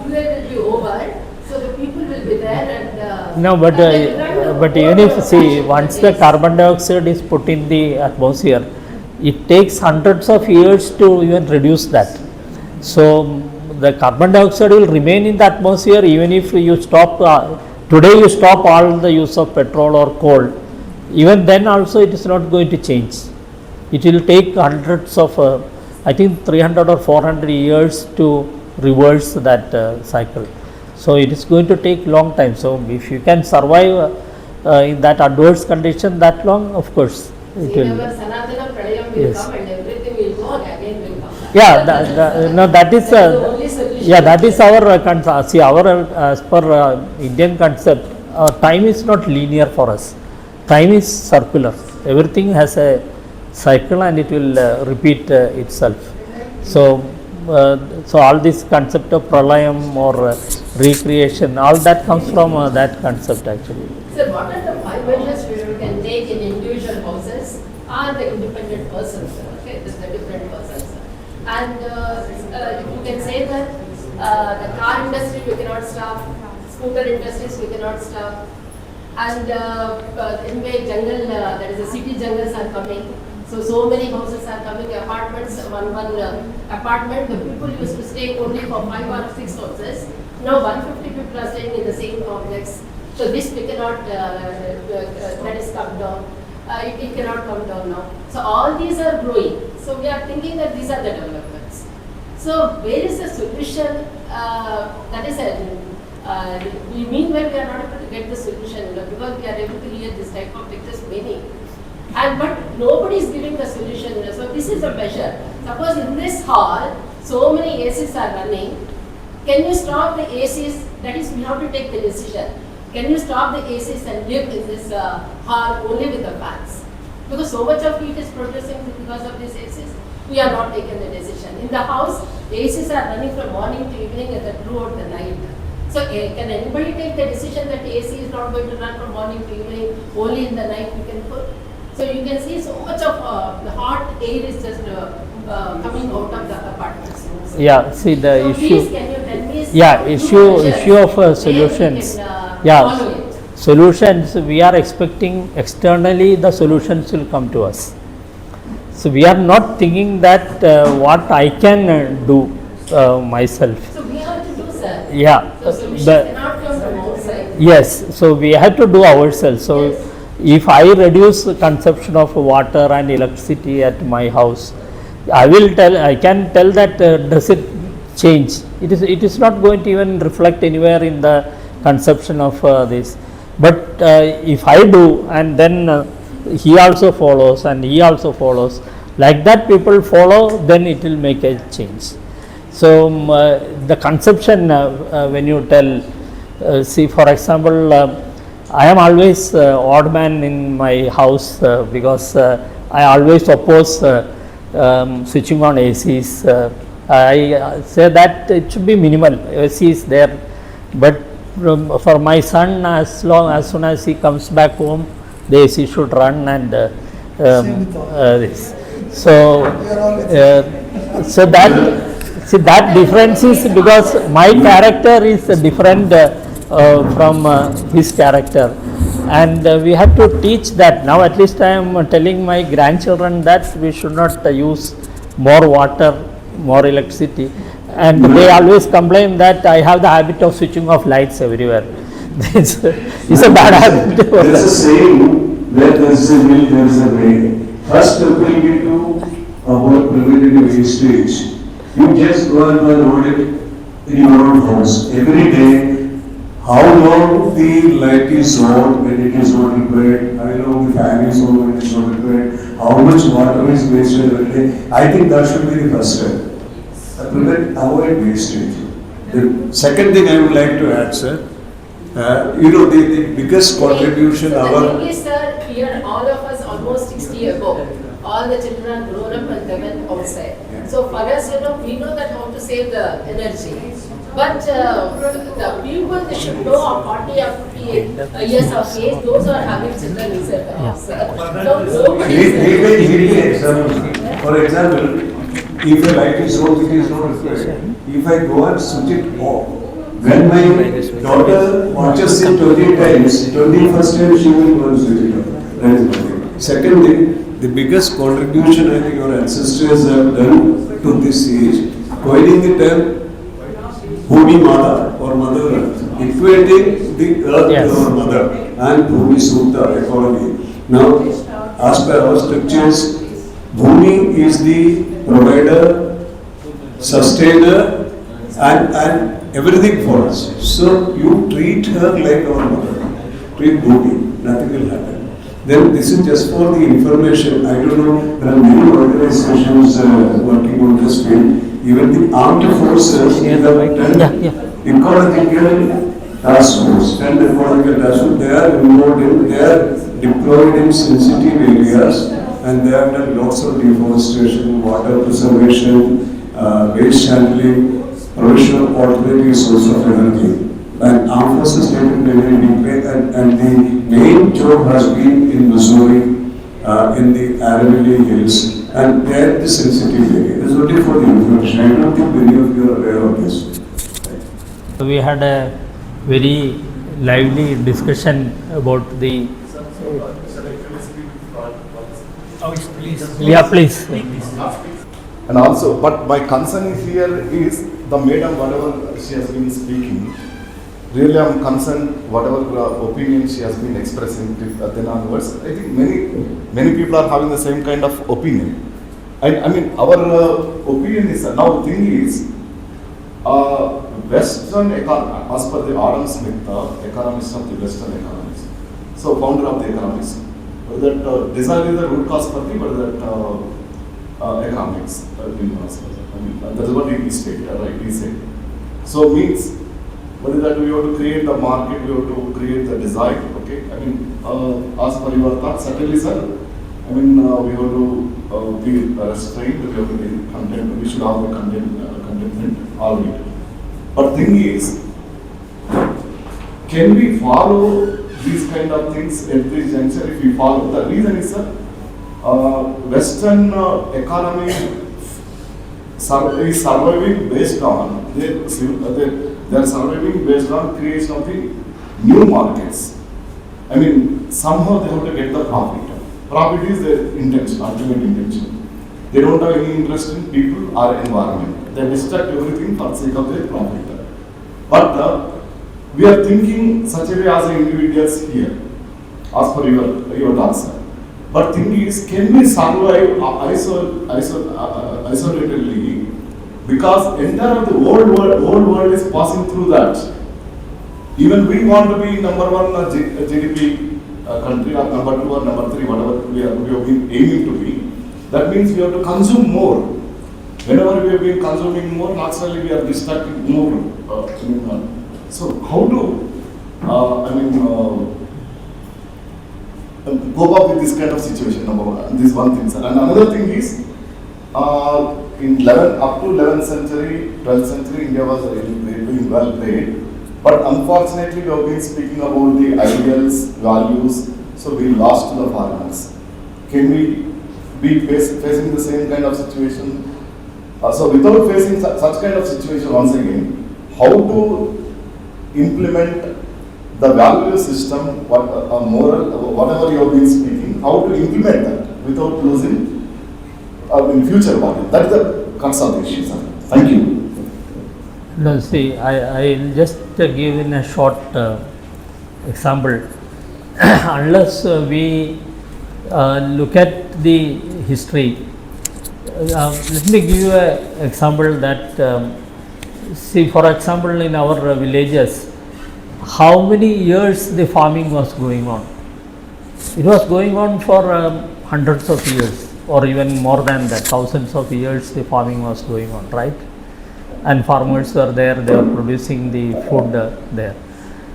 fuel will be over. So the people will be there and. No, but and then but run even the if whole see of once the the carbon dioxide is put in the atmosphere, it takes hundreds of years to even reduce that. So the carbon dioxide will remain in the atmosphere even if you stop. Today you stop all the use of petrol or coal. Even then also it is not going to change. It will take hundreds of, I think 300 or 400 years to reverse that cycle. So it is going to take long time. So if you can survive in that adverse condition that long, of course it See, will. our Sanatana Pralayam will Yes. come and everything will go and again will come back. Yeah, no, that is That is the only solution. yeah, that is our see our as per Indian concept, time is not linear for us. Time is circular. Everything has a cycle and it will repeat itself. So so all this concept of pralayam or recreation, all that comes from that concept actually. So what are the 5 measures we can take in individual houses or the independent persons? Okay, this is the different persons. And you can say that the car industry we cannot stop, scooter industries we cannot stop, and anyway jungle, that is the city jungles are coming. So many houses are coming, apartments, one apartment, the people used to stay only for 5 or 6 houses. Now 150 people are staying in the same complex. So this we cannot, that is come down. It cannot come down now. So all these are growing. So we are thinking that these are the developments. So where is the solution? That is meanwhile we are not able to get the solution because we are able to hear this type of lectures many. And but nobody is giving the solution. So this is a measure. Suppose in this hall, so many ACs are running. Can you stop the ACs? That is, we have to take the decision. Can you stop the ACs and live in this hall only with the fans? Because so much of heat is producing because of these ACs. We are not taking the decision. In the house, the ACs are running from morning to evening and throughout the night. So can anybody take the decision that AC is not going to run from morning to evening, only in the night we can put? So you can see so much of the hot air is just coming out of the apartments. So Yeah, see the so issue. please can you tell me Yeah, some issue of where we solutions. can, Yeah, follow it? solutions. We are expecting externally the solutions will come to us. So we are not thinking that what I can do myself. So we have to do, sir. Yeah, So solutions the cannot come from outside. yes. So we have to do ourselves. So Yes. if I reduce the consumption of water and electricity at my house, I can tell that does it change? It is not going to even reflect anywhere in the consumption of this. But if I do, and then he also follows, and he also follows, like that people follow, then it will make a change. So the consumption when you tell, see for example, I am always odd man in my house because I always oppose switching on ACs. I say that it should be minimal. AC is there, but for my son, as soon as he comes back home, the AC should run and this. So so that difference is because my character is different from his character, and we have to teach that. Now at least I am telling my grandchildren that we should not use more water more electricity, and they always complain that I have the habit of switching off lights everywhere. it's a bad habit. There is a saying, where there is a will, there is a way. First, referring it to about preventative wastage. You just go and load it in your own house. Every day, how long the light is on when it is not required, how long the fan is on when it is not required, how much water is wasted every day. I think that should be the first step. Avoid wastage. The second thing I would like to add, sir, the biggest contribution So our... the thing is, sir, here all of us almost 60 ago, all the children are grown up and they went outside. Yeah. So for us, we know that how to save the energy. But the people, they should know of 40 or 50 years of age, those are having children inside the house. So nobody is Give me an example. For example, if a light is on, it is not required. If I go and switch it off, when my daughter watches it 20 times, 21st time she will go and switch it off. That is one thing. Second thing, the biggest contribution I think your ancestors have done to this age, coining the term Bhumi Mata or Mother Earth, equating the earth with our mother and Bhumi Sutta ecology. Now, as per our scriptures, Bhumi is the provider, sustainer, and everything for us. So you treat her like our mother. Treat Bhumi, nothing will happen. Then this is just for the information. I don't know, there are many organizations working on this field. Even the armed forces have done ecological task force, and ecological task force, they are involved in, they are deployed in sensitive areas, and they have done lots of deforestation, water preservation, waste handling, provision of alternative source of energy. And armed forces take it very deeply, and the main job has been in Missouri, in the Aravalli Hills, and they are the sensitive area. It is only for the information. I don't think many of you are aware of this. We had a very lively discussion about the. Yeah, please. And also, but my concern here is the madam, whatever she has been speaking. Really, I am concerned whatever opinion she has been expressing then onwards. I think many people are having the same kind of opinion. And I mean, our opinion is now. Thing is, Western economy, as per the Adam Smith, economist of the Western economies, so founder of the economics, that desire is the root cause for the economics. I mean, that is what he stated, right? He said. So means. What is that? We have to create the market, we have to create the design, okay? I mean, as per your thought, certainly, sir, I mean, we have to be restrained, we have to be content, we should have the contentment already. But thing is, can we follow these kind of things at this juncture if we follow? The reason is, sir, Western economy is surviving based on they are surviving based on creation of the new markets. I mean, somehow they have to get the profit. Profit is their intention, ultimate intention. They don't have any interest in people or environment. They destruct everything for the sake of their profit. But we are thinking such a way as individuals here, as per your answer. But thing is, can we survive isolatedly? Because entire the whole world is passing through that. Even we want to be number one GDP country, or number two or number three, whatever we have been aiming to be. That means we have to consume more. Whenever we have been consuming more, naturally we are distracting more. So how to, cope up with this kind of situation? Number one, this one thing, sir. And another thing is. In up to 11th century, 12th century, India was doing well trade. But unfortunately, we have been speaking about the ideals, values, so we lost to the foreigners. Can we be facing the same kind of situation? So without facing such kind of situation once again, how to implement the value system, moral, whatever you have been speaking, how to implement that without losing in future value. That is the conservation, sir. Thank you. No, see, I'll just give in a short example. Unless we look at the history, let me give you an example that, see, for example, in our villages, how many years the farming was going on? It was going on for hundreds of years, or even more than that, thousands of years the farming was going on, right? And farmers were there, they were producing the food there.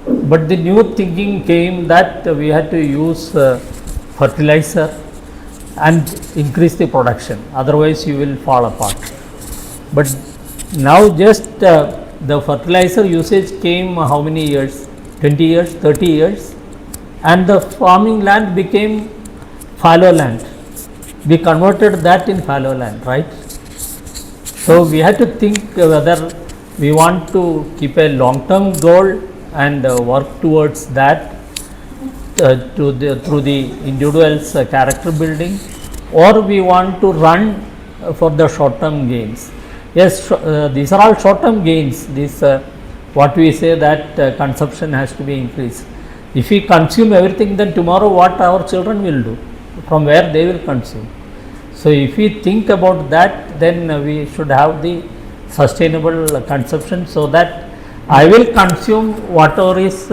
But the new thinking came that we had to use fertilizer and increase the production, otherwise you will fall apart. But now just the fertilizer usage came how many years? 20 years, 30 years, and the farming land became fallow land. We converted that in fallow land, right? So we had to think whether we want to keep a long-term goal and work towards that through the individual's character building, or we want to run for the short-term gains. Yes, these are all short-term gains. This what we say that consumption has to be increased. If we consume everything, then tomorrow what our children will do? From where they will consume? So if we think about that, then we should have the sustainable consumption, so that I will consume whatever is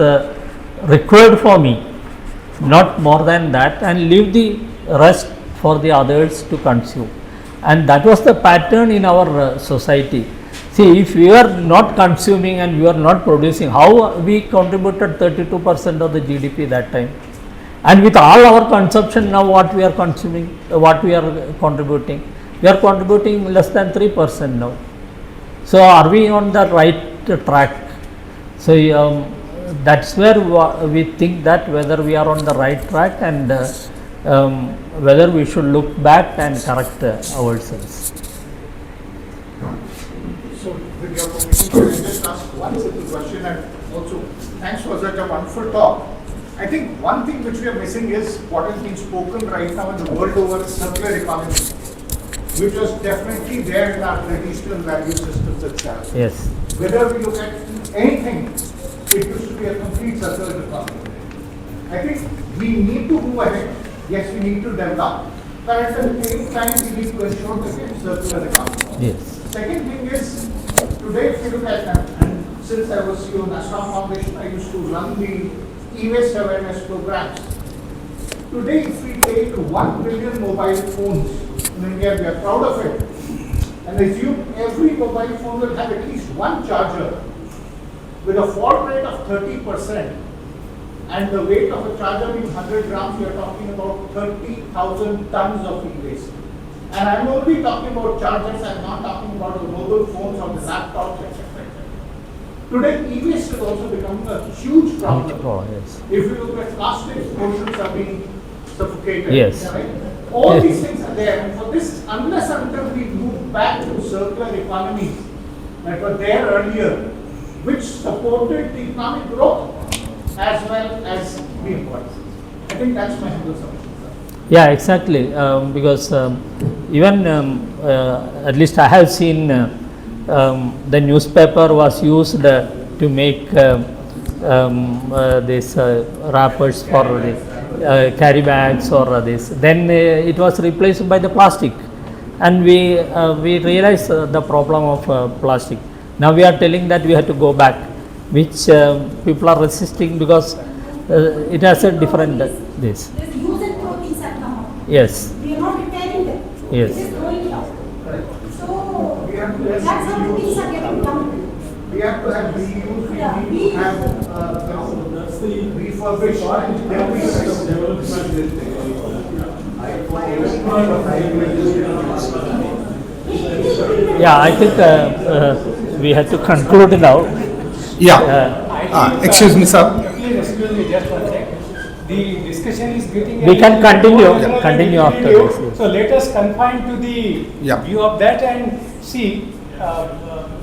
required for me, not more than that, and leave the rest for the others to consume. And that was the pattern in our society. See, if we are not consuming and we are not producing, how we contributed 32% of the GDP that time? And with all our consumption, now what we are consuming, what we are contributing? We are contributing less than 3% now. So are we on the right track? So that's where we think that whether we are on the right track, and whether we should look back and correct ourselves. So with your permission, can I just ask one simple question, and also thanks for such a wonderful talk. I think one thing which we are missing is what has been spoken right now in the world over is circular economy, which was definitely there in our traditional value systems itself. Yes. Whether we look at anything, it used to be a complete circular economy. I think we need to move ahead. Yes, we need to develop, but at the same time we need to ensure that it is circular economy. Yes. Second thing is, today if you look at, and since I was CEO of National Foundation, I used to run the e-waste awareness programs. Today if we take 1 billion mobile phones in India, we are proud of it, and assume every mobile phone will have at least one charger with a fault rate of 30%, and the weight of a charger being 100 grams, we are talking about 30,000 tons of e-waste. And I'm only talking about chargers, I'm not talking about the mobile phones or the laptops, etc. Today, e-waste is also becoming a huge problem. Yes. If you look at plastics, oceans are being suffocated. Yes. Right? All these things are there, and for this, unless until we move back to circular economies that were there earlier, which supported the economic growth as well as the employees. I think that's my humble submission, sir. Yeah, exactly. Because even at least I have seen the newspaper was used to make these wrappers for the carry bags or this. Then it was replaced by the plastic, and we realized the problem of plastic. Now we are telling that we have to go back, which people are resisting because it has a different this. There's use and throw things have come out. Yes. We are not repairing them. Yes. We are just throwing it out. So We have to that's how reuse. things are getting done. We have to have reuse, we Yeah, need to have That's the refurbished and then we Yeah, I think we have to conclude now. Excuse me, sir. Please excuse me just one sec. The discussion is getting. We can continue after this, yes. So let us confine to the view of that and see.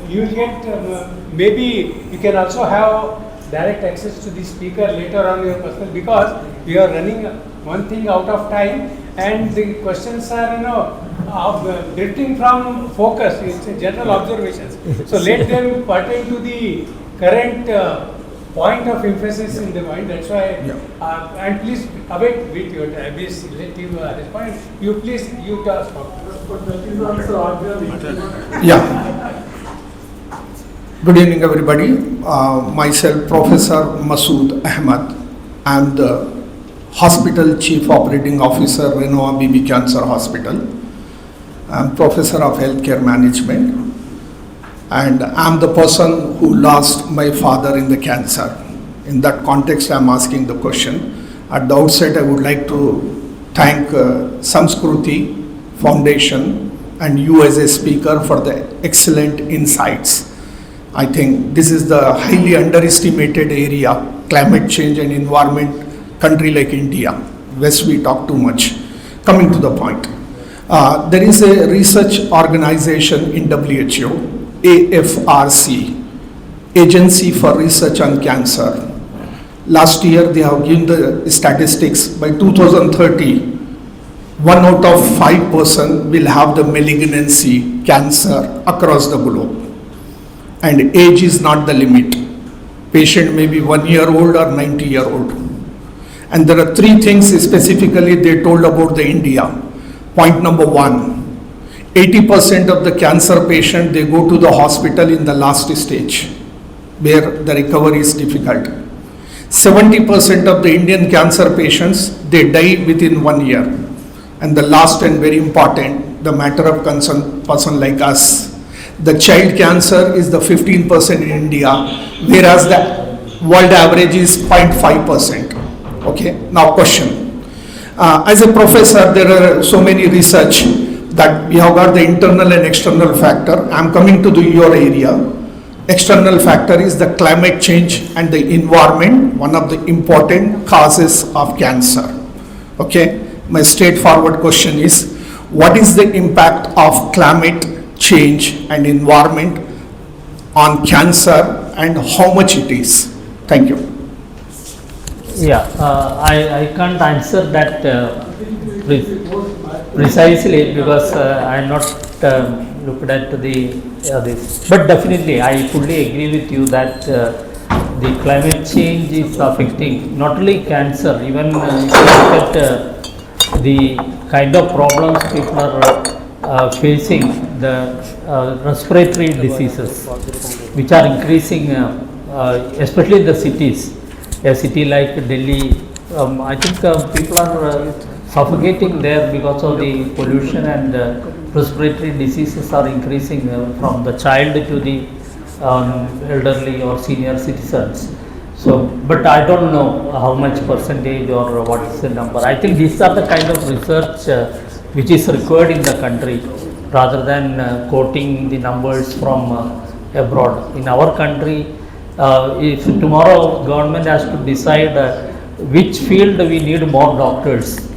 You will get maybe you can also have direct access to the speaker later on your personal, because we are running one thing out of time and the questions are drifting from focus. It's a general observations. So let them pertain to the current point of emphasis in the mind. That's why. And please wait your time. Please let him respond. You please talk. But that is also arguably. Yeah. Good evening, everybody. Myself, Professor Masood Ahmed. I'm the Hospital Chief Operating Officer, Renoa BB Cancer Hospital. I'm Professor of Healthcare Management. And I'm the person who lost my father in the cancer. In that context, I'm asking the question. At the outset, I would like to thank Samskruti Foundation and you as a speaker for the excellent insights. I think this is the highly underestimated area, climate change and environment, country like India. West we talk too much. Coming to the point. There is a research organization in WHO, AFRC, Agency for Research on Cancer. Last year they have given the statistics. By 2030, 1 out of 5 person will have the malignancy, cancer across the globe. And age is not the limit. Patient may be 1 year old or 90-year-old. And there are 3 things specifically they told about the India. Point number 1, 80% of the cancer patient, they go to the hospital in the last stage, where the recovery is difficult. 70% of the Indian cancer patients, they die within 1 year. And the last and very important, the matter of concern person like us, the child cancer is the 15% in India, whereas the world average is 0.5%. Okay, now question. As a professor, there are so many research that we have got the internal and external factor. I am coming to your area. External factor is the climate change and the environment, one of the important causes of cancer. Okay, my straightforward question is, what is the impact of climate change and environment on cancer and how much it is? Thank you. Yeah, I can't answer that precisely because I am not looked at this. But definitely, I fully agree with you that the climate change is affecting not only cancer, even if you look at the kind of problems people are facing, the respiratory diseases, which are increasing, especially in the cities. A city like Delhi, I think people are suffocating there because of the pollution, and respiratory diseases are increasing from the child to the elderly or senior citizens. So, but I don't know how much percentage or what is the number. I think these are the kind of research which is required in the country, rather than quoting the numbers from abroad. In our country, if tomorrow government has to decide which field we need more doctors,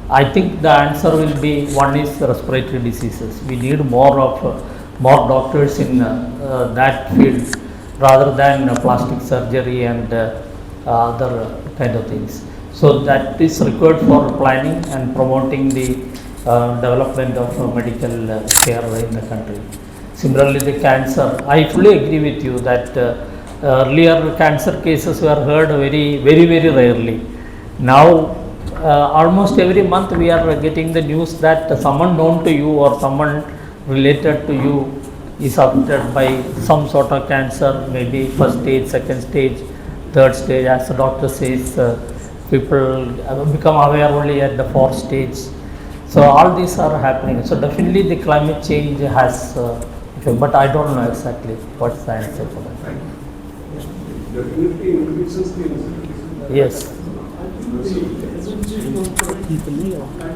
I think the answer will be, one is respiratory diseases. We need more doctors in that field, rather than plastic surgery and other kind of things. So that is required for planning and promoting the development of medical care in the country. Similarly, the cancer, I fully agree with you that earlier cancer cases were heard very rarely. Now, almost every month we are getting the news that someone known to you or someone related to you is affected by some sort of cancer, maybe first stage, second stage, third stage. As the doctor says, people become aware only at the fourth stage. So all these are happening. So definitely the climate change has, but I don't know exactly what's the answer for that. Definitely increases the incidence. Yes. And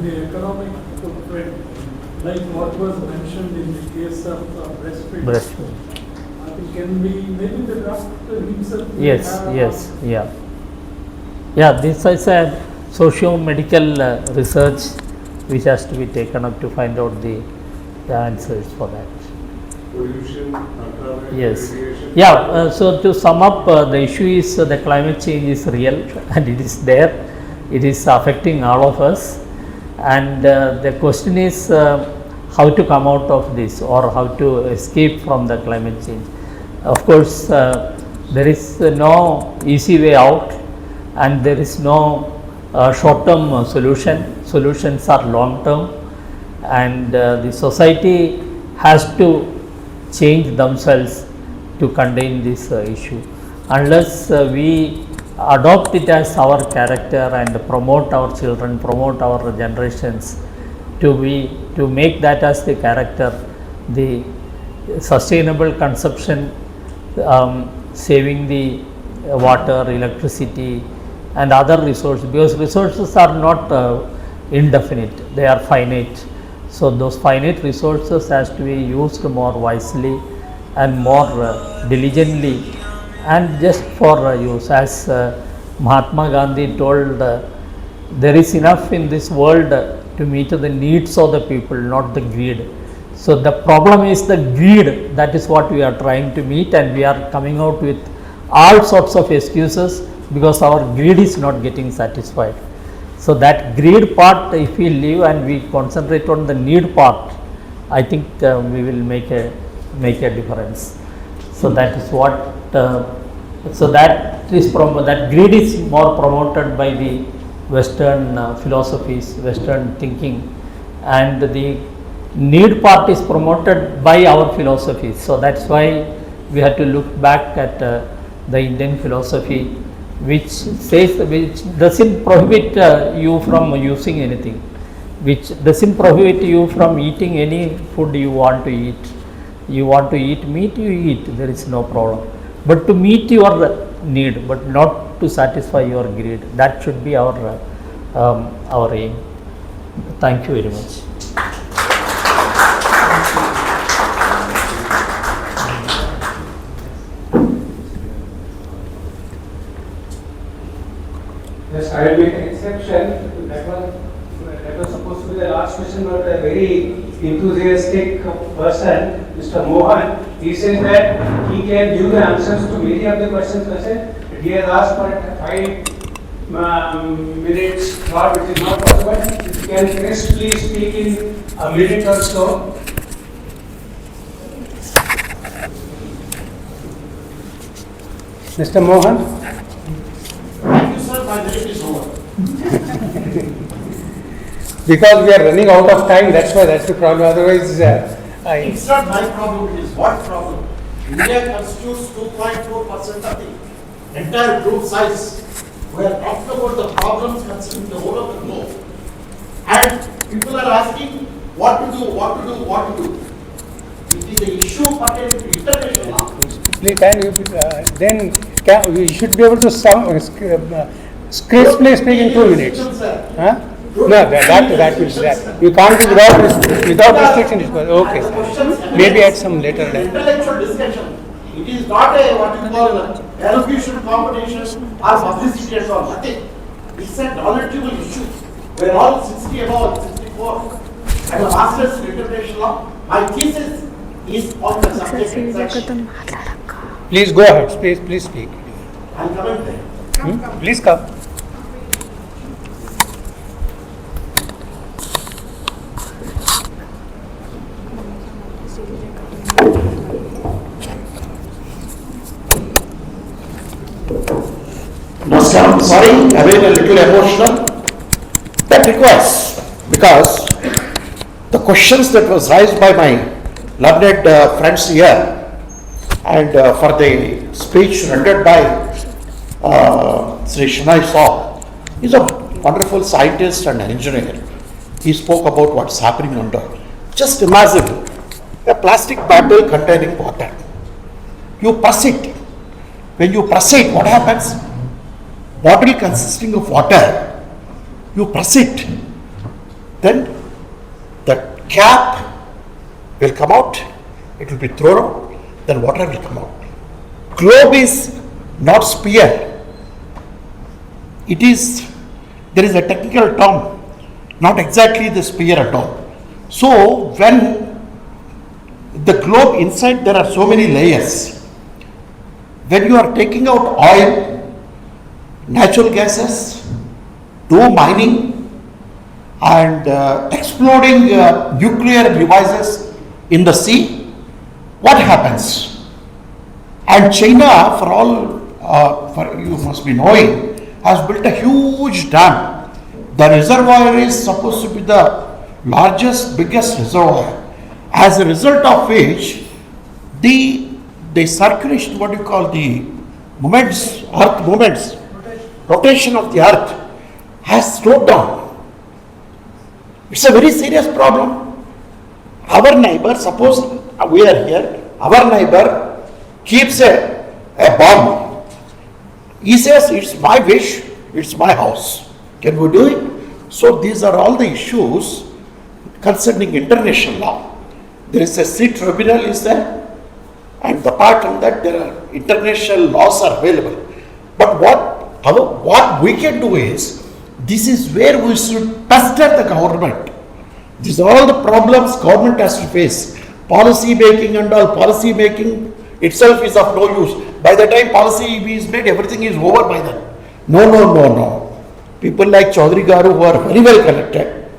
the economic footprint, like what was mentioned in the case of breastfeeding. I think can be, maybe the doctor himself. Yes, yeah. This is a socio-medical research which has to be taken up to find out the answers for that. Pollution, yes. Yeah, so to sum up, the issue is the climate change is real and it is there. It is affecting all of us, And the question is how to come out of this or how to escape from the climate change. Of course, there is no easy way out, and there is no short-term solution. Solutions are long-term, and the society has to change themselves to contain this issue. Unless we adopt it as our character and promote our children, promote our generations to make that as the character, the sustainable consumption, saving the water, electricity and other resources, because resources are not indefinite, they are finite. So those finite resources has to be used more wisely and more diligently and just for use. As Mahatma Gandhi told, there is enough in this world to meet the needs of the people, not the greed. So the problem is the greed, that is what we are trying to meet, and we are coming out with all sorts of excuses because our greed is not getting satisfied. So that greed part, if we leave and we concentrate on the need part, I think we will make a difference. So that is what. That greed is more promoted by the Western philosophies, Western thinking, and the need part is promoted by our philosophies. So that's why we have to look back at the Indian philosophy, which doesn't prohibit you from using anything, which doesn't prohibit you from eating any food you want to eat. You want to eat meat, you eat, there is no problem. But to meet your need, but not to satisfy your greed. That should be our aim. Thank you very much. Yes, I will make an exception. That was supposed to be the last question, but a very enthusiastic person, Mr. Mohan, he says that he can give the answers to many of the questions questioned. He has asked for 5 minutes slot, which is not possible. If you can please speak in a minute or so. Mr. Mohan? Thank you, sir. My minute is over. Because we are running out of time, that's the problem. Otherwise, It's not my problem, it is what problem? India constitutes 2.4% of the entire group size. We are talking about the problems concerning the whole of the globe. And people are asking what to do. It is an issue pertaining to international law. Then you should be able to crisply speak in 2 minutes. Huh? No, that will that. You can't be without restrictions. Okay. Maybe at some later time. Intellectual discussion. It is not a what you call elocution competition or publicity and all. Nothing. It's a knowledgeable issue. We are all 60 above 64. I have a master's in international law. My thesis is on the subject exactly. Please go ahead. Please speak. I am coming there. Please come. I'm sorry, I'm being a little emotional. That requires, because the questions that was raised by my learned friends here and for the speech rendered by Sri Shenoi Saw, he's a wonderful scientist and engineer. He spoke about what's happening under. Just imagine a plastic bottle containing water. You press it. When you press it, what happens? Bottle consisting of water, you press it, then the cap will come out, it will be thrown out, then water will come out. Globe is not sphere. There is a technical term, not exactly the sphere at all. So when the globe inside there are so many layers. When you are taking out oil, natural gases, do mining, and exploding nuclear devices in the sea, what happens? And China, for you must be knowing, has built a huge dam. The reservoir is supposed to be the largest, biggest reservoir. As a result of which, the circulation, what you call the movements, earth movements, rotation of the earth has slowed down. It's a very serious problem. Our neighbor, suppose we are here, our neighbor keeps a bomb. He says, it's my wish, it's my house. Can we do it? So these are all the issues concerning international law. There is a sea tribunal is there, and apart from that there are international laws are available. But what we can do is, this is where we should pester the government. These are all the problems government has to face. Policy making and all, policy making itself is of no use. By the time policy is made, everything is over by then. No. People like Chaudhary Garu who are very well connected,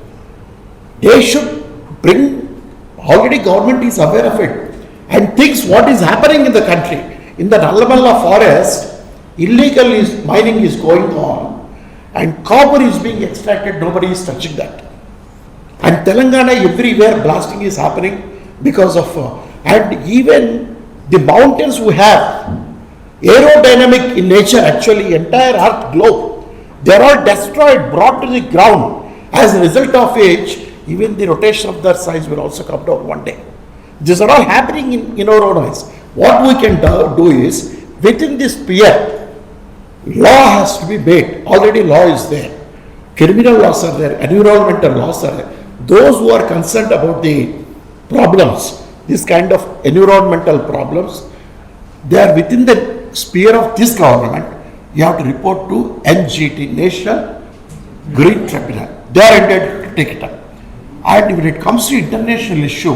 they should bring, already government is aware of it and thinks what is happening in the country. In the Nallamalla forest, illegal mining is going on and copper is being extracted, nobody is touching that. And Telangana, everywhere blasting is happening because of, and even the mountains we have, aerodynamic in nature actually, entire earth globe, they are all destroyed, brought to the ground, as a result of which even the rotation of the earth size will also come down one day. These are all happening in our own eyes. What we can do is, within this sphere, law has to be made. Already law is there. Criminal laws are there, environmental laws are there. Those who are concerned about the problems, this kind of environmental problems, they are within the sphere of this government. You have to report to NGT, National Green Tribunal. They are entitled to take it up. And when it comes to international issue,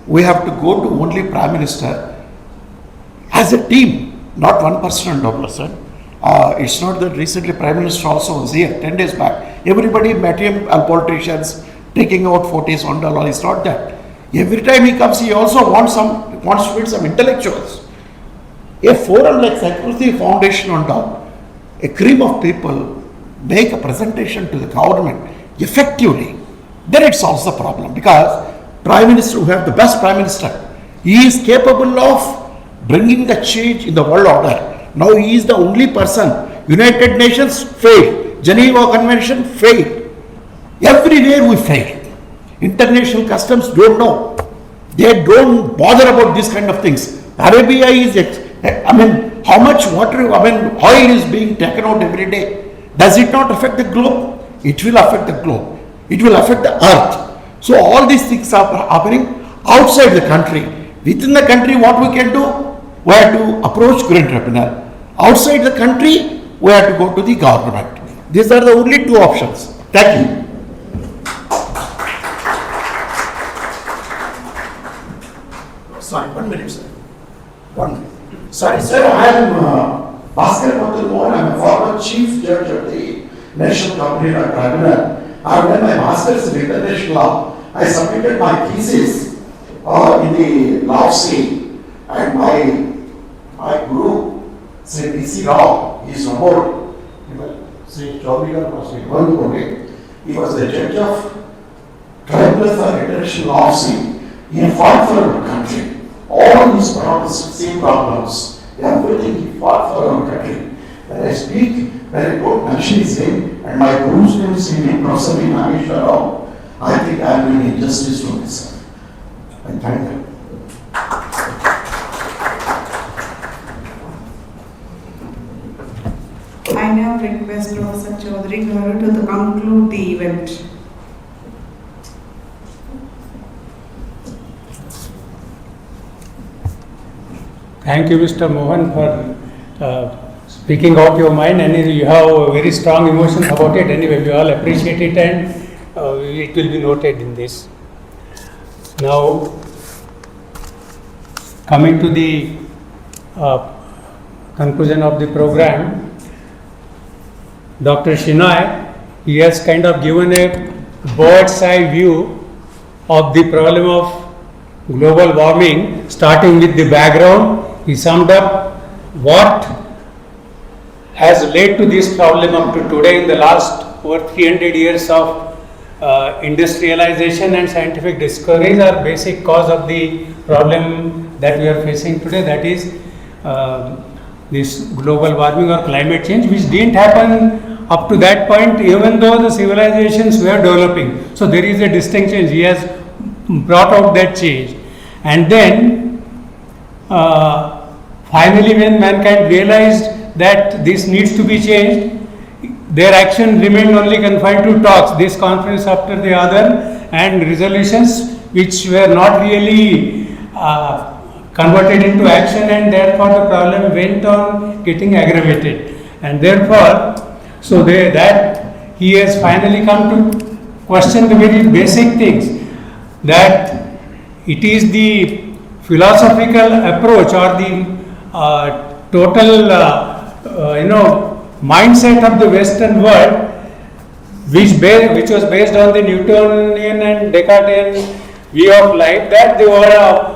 we have to go to only Prime Minister as a team, not one person and no person. It's not that recently Prime Minister also was here 10 days back. Everybody met him, all politicians taking out photos on the law. It's not that. Every time he comes, he also wants to meet some intellectuals. A forum like Samskruti Foundation on top, a cream of people make a presentation to the government effectively, then it solves the problem. Because Prime Minister, we have the best Prime Minister, he is capable of bringing the change in the world order. Now he is the only person. United Nations failed, Geneva Convention failed. Everywhere we fail. International customs don't know. They don't bother about these kind of things. Arabia is, how much water, oil is being taken out every day. Does it not affect the globe? It will affect the globe. It will affect the earth. So all these things are happening outside the country. Within the country, what we can do? We have to approach Green Tribunal. Outside the country, we have to go to the government. These are the only two options. Thank you. Sorry, 1 minute, sir. 1 minute. Sorry, sir, I am Bhaskar Mohan. I am a former chief judge of the National Company Tribunal. I have done my master's in international law. I submitted my thesis in the law scene, and my guru, Sri P.C. Rao, he is no more. Sri Chaudhary was he was the judge of Tribunal for International Law scene. He fought for our country. All these problems, same problems, everything he fought for our country. When I speak, when I don't mention his name, and my guru's name is Professor Nageswara Rao, I think I am doing injustice to myself. I thank them. I now request Professor Chaudhary Garu to conclude the event. Thank you, Mr. Mohan, for speaking out your mind, and you have very strong emotions about it. Anyway, we all appreciate it, and it will be noted in this. Now, coming to the conclusion of the program, Dr. Shenoi, he has kind of given a bird's eye view of the problem of global warming, starting with the background. He summed up what has led to this problem up to today in the last over 300 years of industrialization and scientific discoveries are basic cause of the problem that we are facing today, that is this global warming or climate change, which didn't happen up to that point even though the civilizations were developing. So there is a distinction. He has brought out that change, and then finally when mankind realized that this needs to be changed, their action remained only confined to talks, this conference after the other, and resolutions which were not really converted into action, and therefore the problem went on getting aggravated. And therefore, so that he has finally come to question the very basic things, that it is the philosophical approach or the total mindset of the Western world, which was based on the Newtonian and Descartesian view of life, that the earth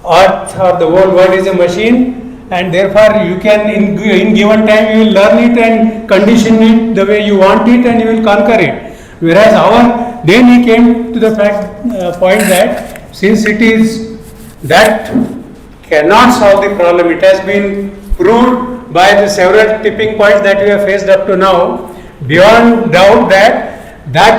or the whole world is a machine, and therefore you can in given time you will learn it and condition it the way you want it and you will conquer it. Whereas then he came to the point that since it is that cannot solve the problem, it has been proved by the several tipping points that we have faced up to now, beyond doubt that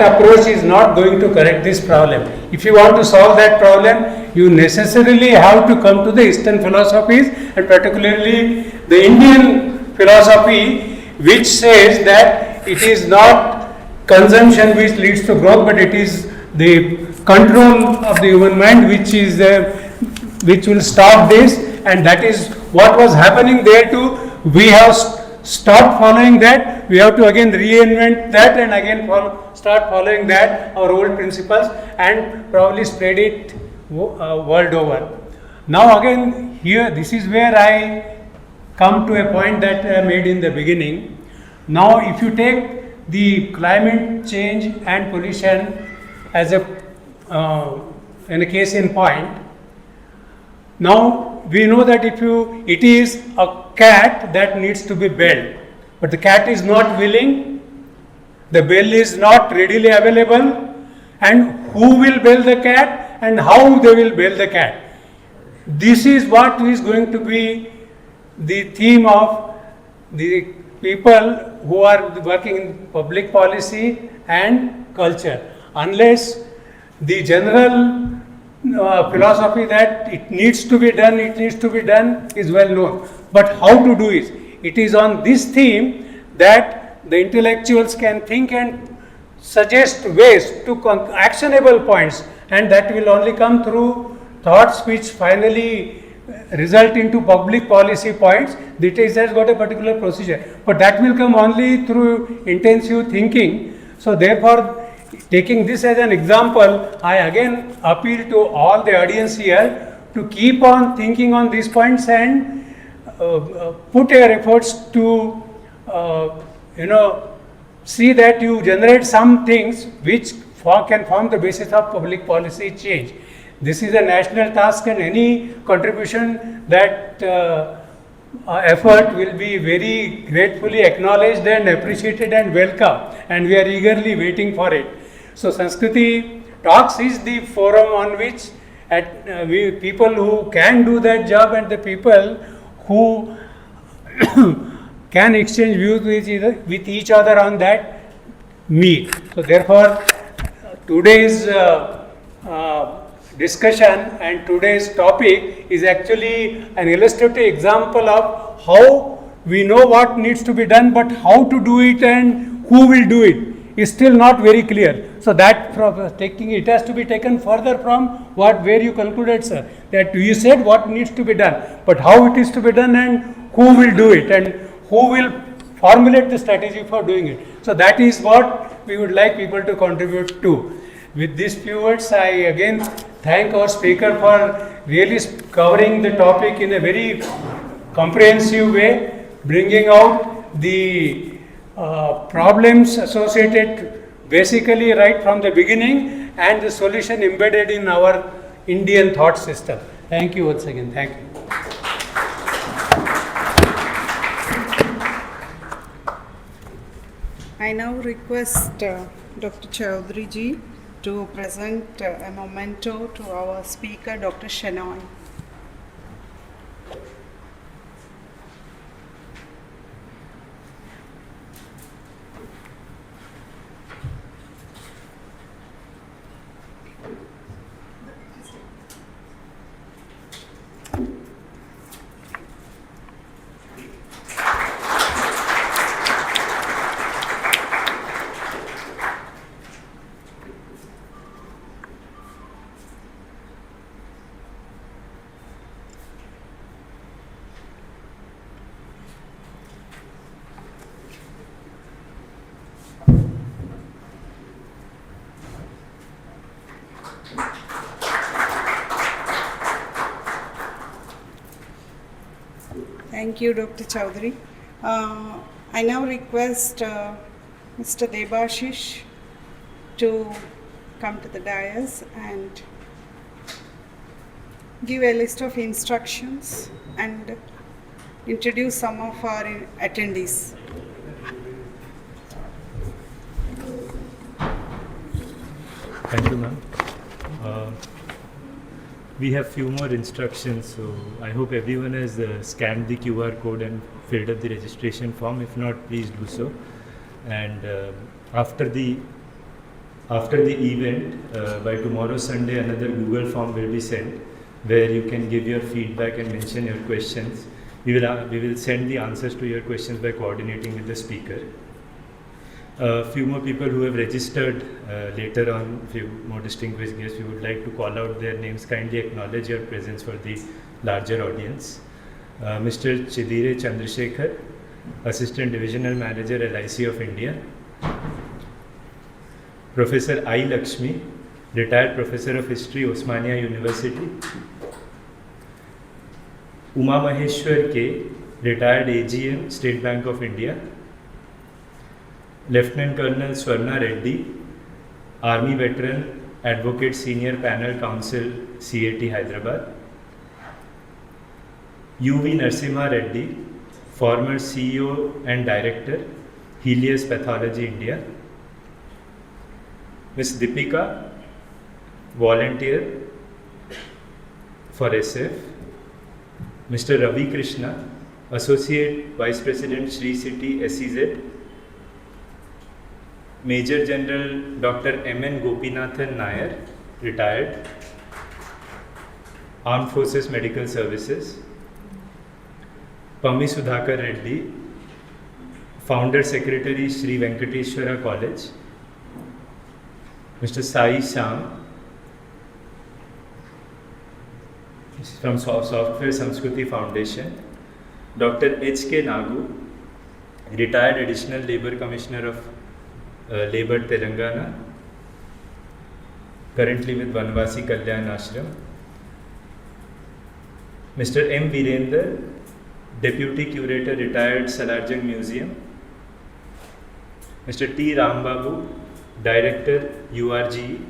approach is not going to correct this problem. If you want to solve that problem, you necessarily have to come to the Eastern philosophies, and particularly the Indian philosophy, which says that it is not consumption which leads to growth, but it is the control of the human mind which will stop this, and that is what was happening there too. We have stopped following that. We have to again reinvent that and again start following that, our old principles, and probably spread it world over. Now again here, this is where I come to a point that I made in the beginning. Now if you take the climate change and pollution as a case in point, now we know that it is a cat that needs to be bailed, but the cat is not willing, the bail is not readily available, and who will bail the cat and how they will bail the cat. This is what is going to be the theme of the people who are working in public policy and culture. Unless the general philosophy that it needs to be done is well known. But how to do it is on this theme that the intellectuals can think and suggest ways to actionable points, and that will only come through thoughts which finally result into public policy points. It has got a particular procedure, but that will come only through intensive thinking. So therefore, taking this as an example, I again appeal to all the audience here to keep on thinking on these points and put your efforts to see that you generate some things which can form the basis of public policy change. This is a national task, and any contribution that effort will be very gratefully acknowledged and appreciated and welcome, and we are eagerly waiting for it. So Samskruti Talks is the forum on which people who can do that job and the people who can exchange views with each other on that meet. So therefore, today's discussion and today's topic is actually an illustrative example of how we know what needs to be done, but how to do it and who will do it is still not very clear. So that it has to be taken further from where you concluded, sir, that you said what needs to be done, but how it is to be done and who will do it and who will formulate the strategy for doing it. So that is what we would like people to contribute to. With these few words, I again thank our speaker for really covering the topic in a very comprehensive way, bringing out the problems associated basically right from the beginning, and the solution embedded in our Indian thought system. Thank you once again. Thank you. I now request Dr. Chaudhary ji to present a memento to our speaker, Dr. Shenoi. Thank you, Dr. Chaudhary. I now request Mr. Debashish to come to the dais and give a list of instructions and introduce some of our attendees. Thank you, ma'am. We have few more instructions, so I hope everyone has scanned the QR code and filled up the registration form. If not, please do so. And after the event, by tomorrow Sunday, another Google form will be sent where you can give your feedback and mention your questions. We will send the answers to your questions by coordinating with the speaker. A few more people who have registered later on, few more distinguished guests, we would like to call out their names. Kindly acknowledge your presence for the larger audience. Mr. Chidire Chandrasekhar, Assistant Divisional Manager, LIC of India. Professor I. Lakshmi, Retired Professor of History, Osmania University. Uma Maheshwar K, Retired AGM, State Bank of India. Lieutenant Colonel Swarna Reddy, Army Veteran, Advocate Senior Panel Council, CAT Hyderabad. UV Narasimha Reddy, former CEO and Director, Helios Pathology India. Ms. Deepika, volunteer for SF. Mr. Ravi Krishna, Associate Vice President, Sri City SEZ. Major General Dr. M.N. Gopinathan Nair, retired, Armed Forces Medical Services. Pammi Sudhakar Reddy, Founder Secretary, Sri Venkateshwara College. Mr. Sai Sham, from Software Samskruti Foundation. Dr. H.K. Nagu, retired Additional Labour Commissioner of Labour Telangana, currently with Vanvasi Kalyan Ashram. Mr. M. Virender, Deputy Curator, retired Salarjung Museum. Mr. T. Rambabu, Director, URGE.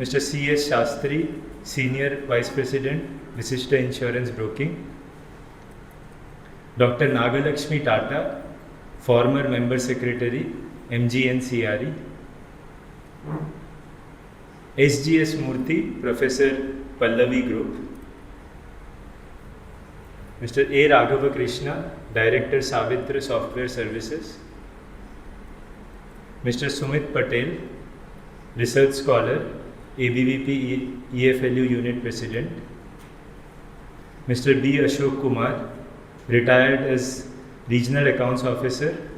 Mr. C. S. Shastri, Senior Vice President, Visishta Insurance Broking. Dr. Nagalakshmi Tata, former Member Secretary, MGNCRE. SGS Murthy, Professor, Pallavi Group. Mr. A. Raghava Krishna, Director, Savitra Software Services. Mr. Sumit Patel, Research Scholar, ABVP EFLU Unit President. Mr. B. Ashok Kumar, retired as Regional Accounts Officer.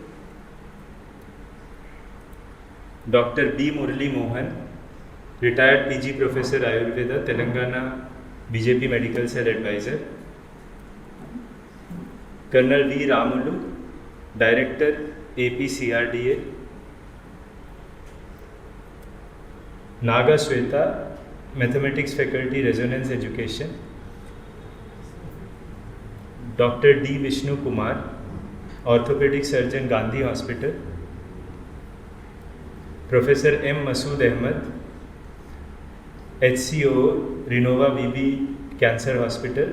Dr. B. Murali Mohan, retired PG Professor Ayurveda, Telangana BJP Medical Cell Advisor. Colonel V. Ramulu, Director APCRDA. Naga Shweta, Mathematics Faculty, Resonance Education. Dr. D. Vishnu Kumar, Orthopedic Surgeon, Gandhi Hospital. Professor M. Masood Ahmed, HCO, Renova BB Cancer Hospital,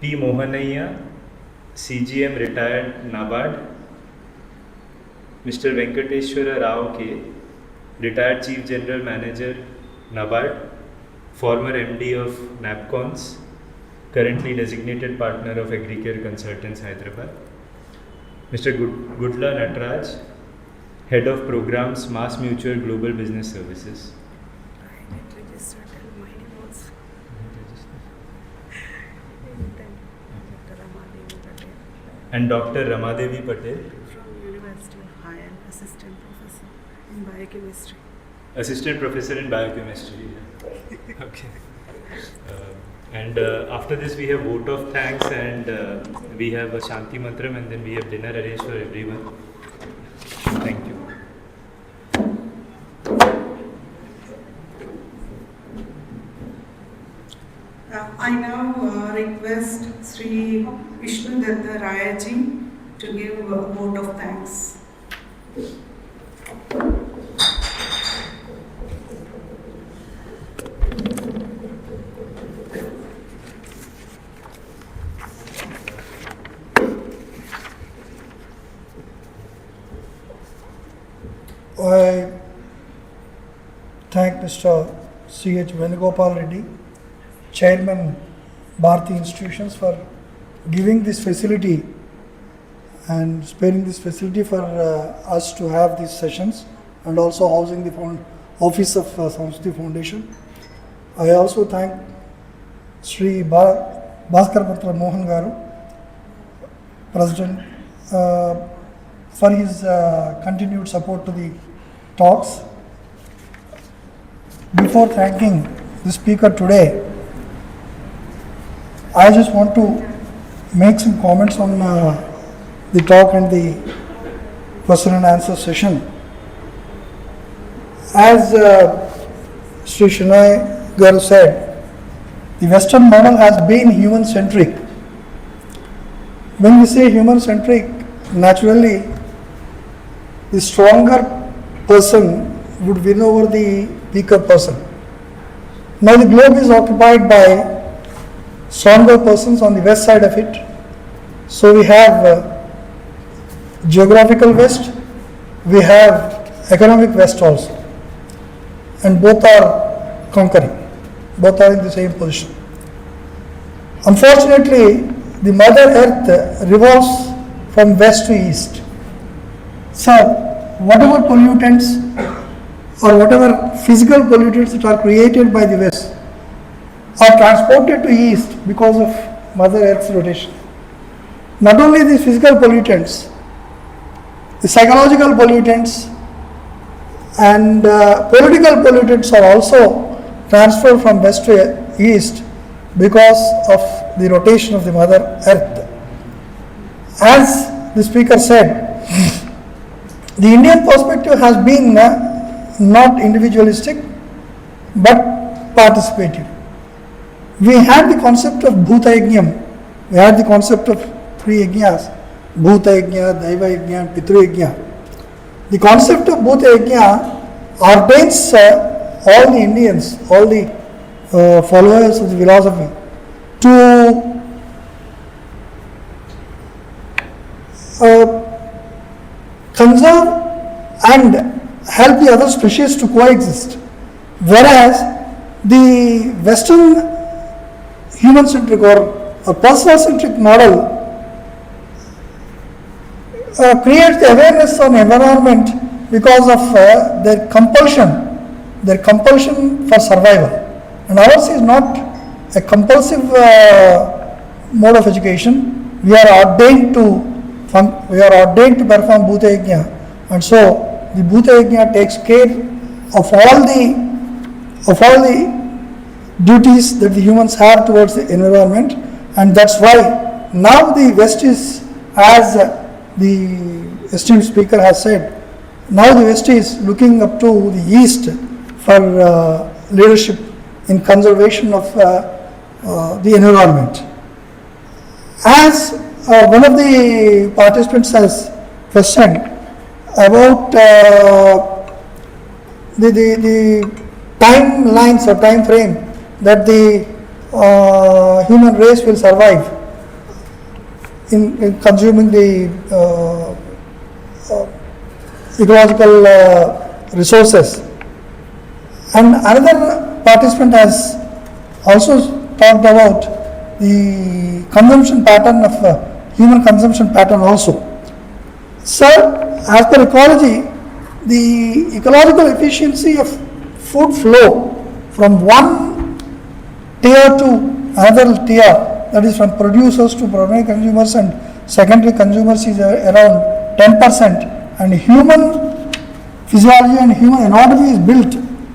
P. Mohanaiya, CGM retired NABARD, Mr. Venkateshwara Rao K, retired Chief General Manager NABARD, former MD of NAPCONS, currently designated partner of Agricare Consultants Hyderabad, Mr. Gudla Natraj, Head of Programs, Mass Mutual Global Business Services. And Dr. Ramadevi Patel. From University of Higher, Assistant Professor in Biochemistry. Assistant Professor in Biochemistry. Okay. And after this we have vote of thanks and we have a Shanti Mantram and then we have dinner arranged for everyone. Thank you. I now request Sri Vishnu Datta Rayaji to give a vote of thanks. I thank Mr. C.H. Venugopal Reddy, Chairman Bharatiya Institutions, for giving this facility and sparing this facility for us to have these sessions, and also housing the office of Samskruti Foundation. I also thank Sri Bhaskar Patra Mohan Garu, President, for his continued support to the talks. Before thanking the speaker today, I just want to make some comments on the talk and the question and answer session. As Sri Shenoi Garu said, the Western model has been human-centric. When we say human-centric, naturally the stronger person would win over the weaker person. Now the globe is occupied by stronger persons on the west side of it. So we have geographical west, we have economic west also. And both are conquering, both are in the same position. Unfortunately, the Mother Earth revolves from west to east. So whatever pollutants or whatever physical pollutants that are created by the west are transported to east because of Mother Earth's rotation. Not only the physical pollutants, the psychological pollutants and political pollutants are also transferred from west to east because of the rotation of the Mother Earth. As the speaker said, the Indian perspective has been not individualistic but participative. We had the concept of Bhuta Yajnam, we had the concept of three yajnas, Bhuta Yajna, Daiva Yajna and Pitru Yajna. The concept of Bhuta Yajna ordains all the Indians, all the followers of the philosophy to conserve and help the other species to coexist. Whereas the Western human-centric or personal-centric model creates the awareness on environment because of their compulsion for survival. And ours is not a compulsive mode of education. We are ordained to perform Bhuta Yajna, and so the Bhuta Yajna takes care of all the duties that the humans have towards the environment, and that's why now the West is, as the esteemed speaker has said, now the West is looking up to the East for leadership in conservation of the environment. As one of the participants has questioned, about the timelines or time frame that the human race will survive in consuming the ecological resources. And another participant has also talked about the consumption pattern of human consumption pattern also. Sir, as per ecology, the ecological efficiency of food flow from one tier to another tier, that is from producers to primary consumers and secondary consumers, is around 10%, and human physiology and human anatomy is built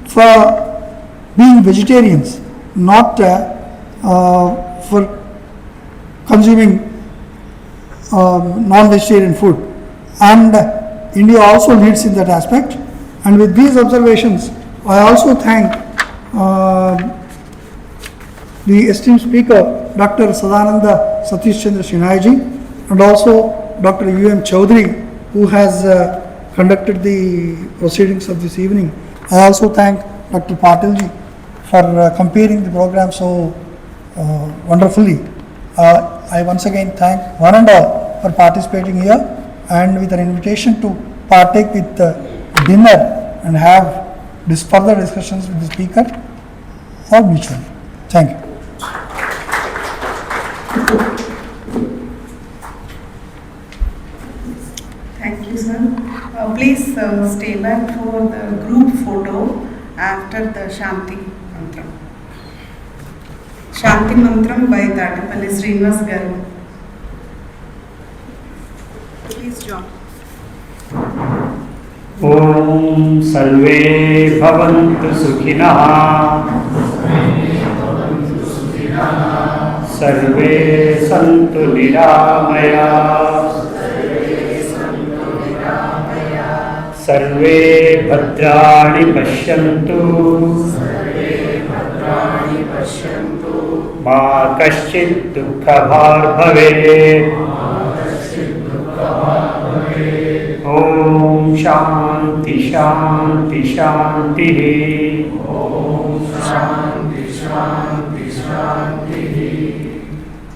for being vegetarians, not for consuming non-vegetarian food. And India also leads in that aspect. And with these observations, I also thank the esteemed speaker, Dr. Sadananda Satish Chandra Shenoi ji, and also Dr. U.M. Chaudhary, who has conducted the proceedings of this evening. I also thank Dr. Patil ji for comparing the program so wonderfully. I once again thank one and all for participating here, and with an invitation to partake with dinner and have further discussions with the speaker or mutual. Thank you. Thank you, sir. Please stay back for the group photo after the Shanti Mantram. Shanti Mantram by Tatapalli Srinivas Garu. Please join. ॐ सर्वे भवन्तु सुखिनः सर्वे सन्तु निरामयाः सर्वे भद्राणि पश्यन्तु मा कश्चित् दुःखभाग् भवेत् ॐ शान्ति शान्ति शान्तिः। ॐ शान्ति शान्ति शान्तिः।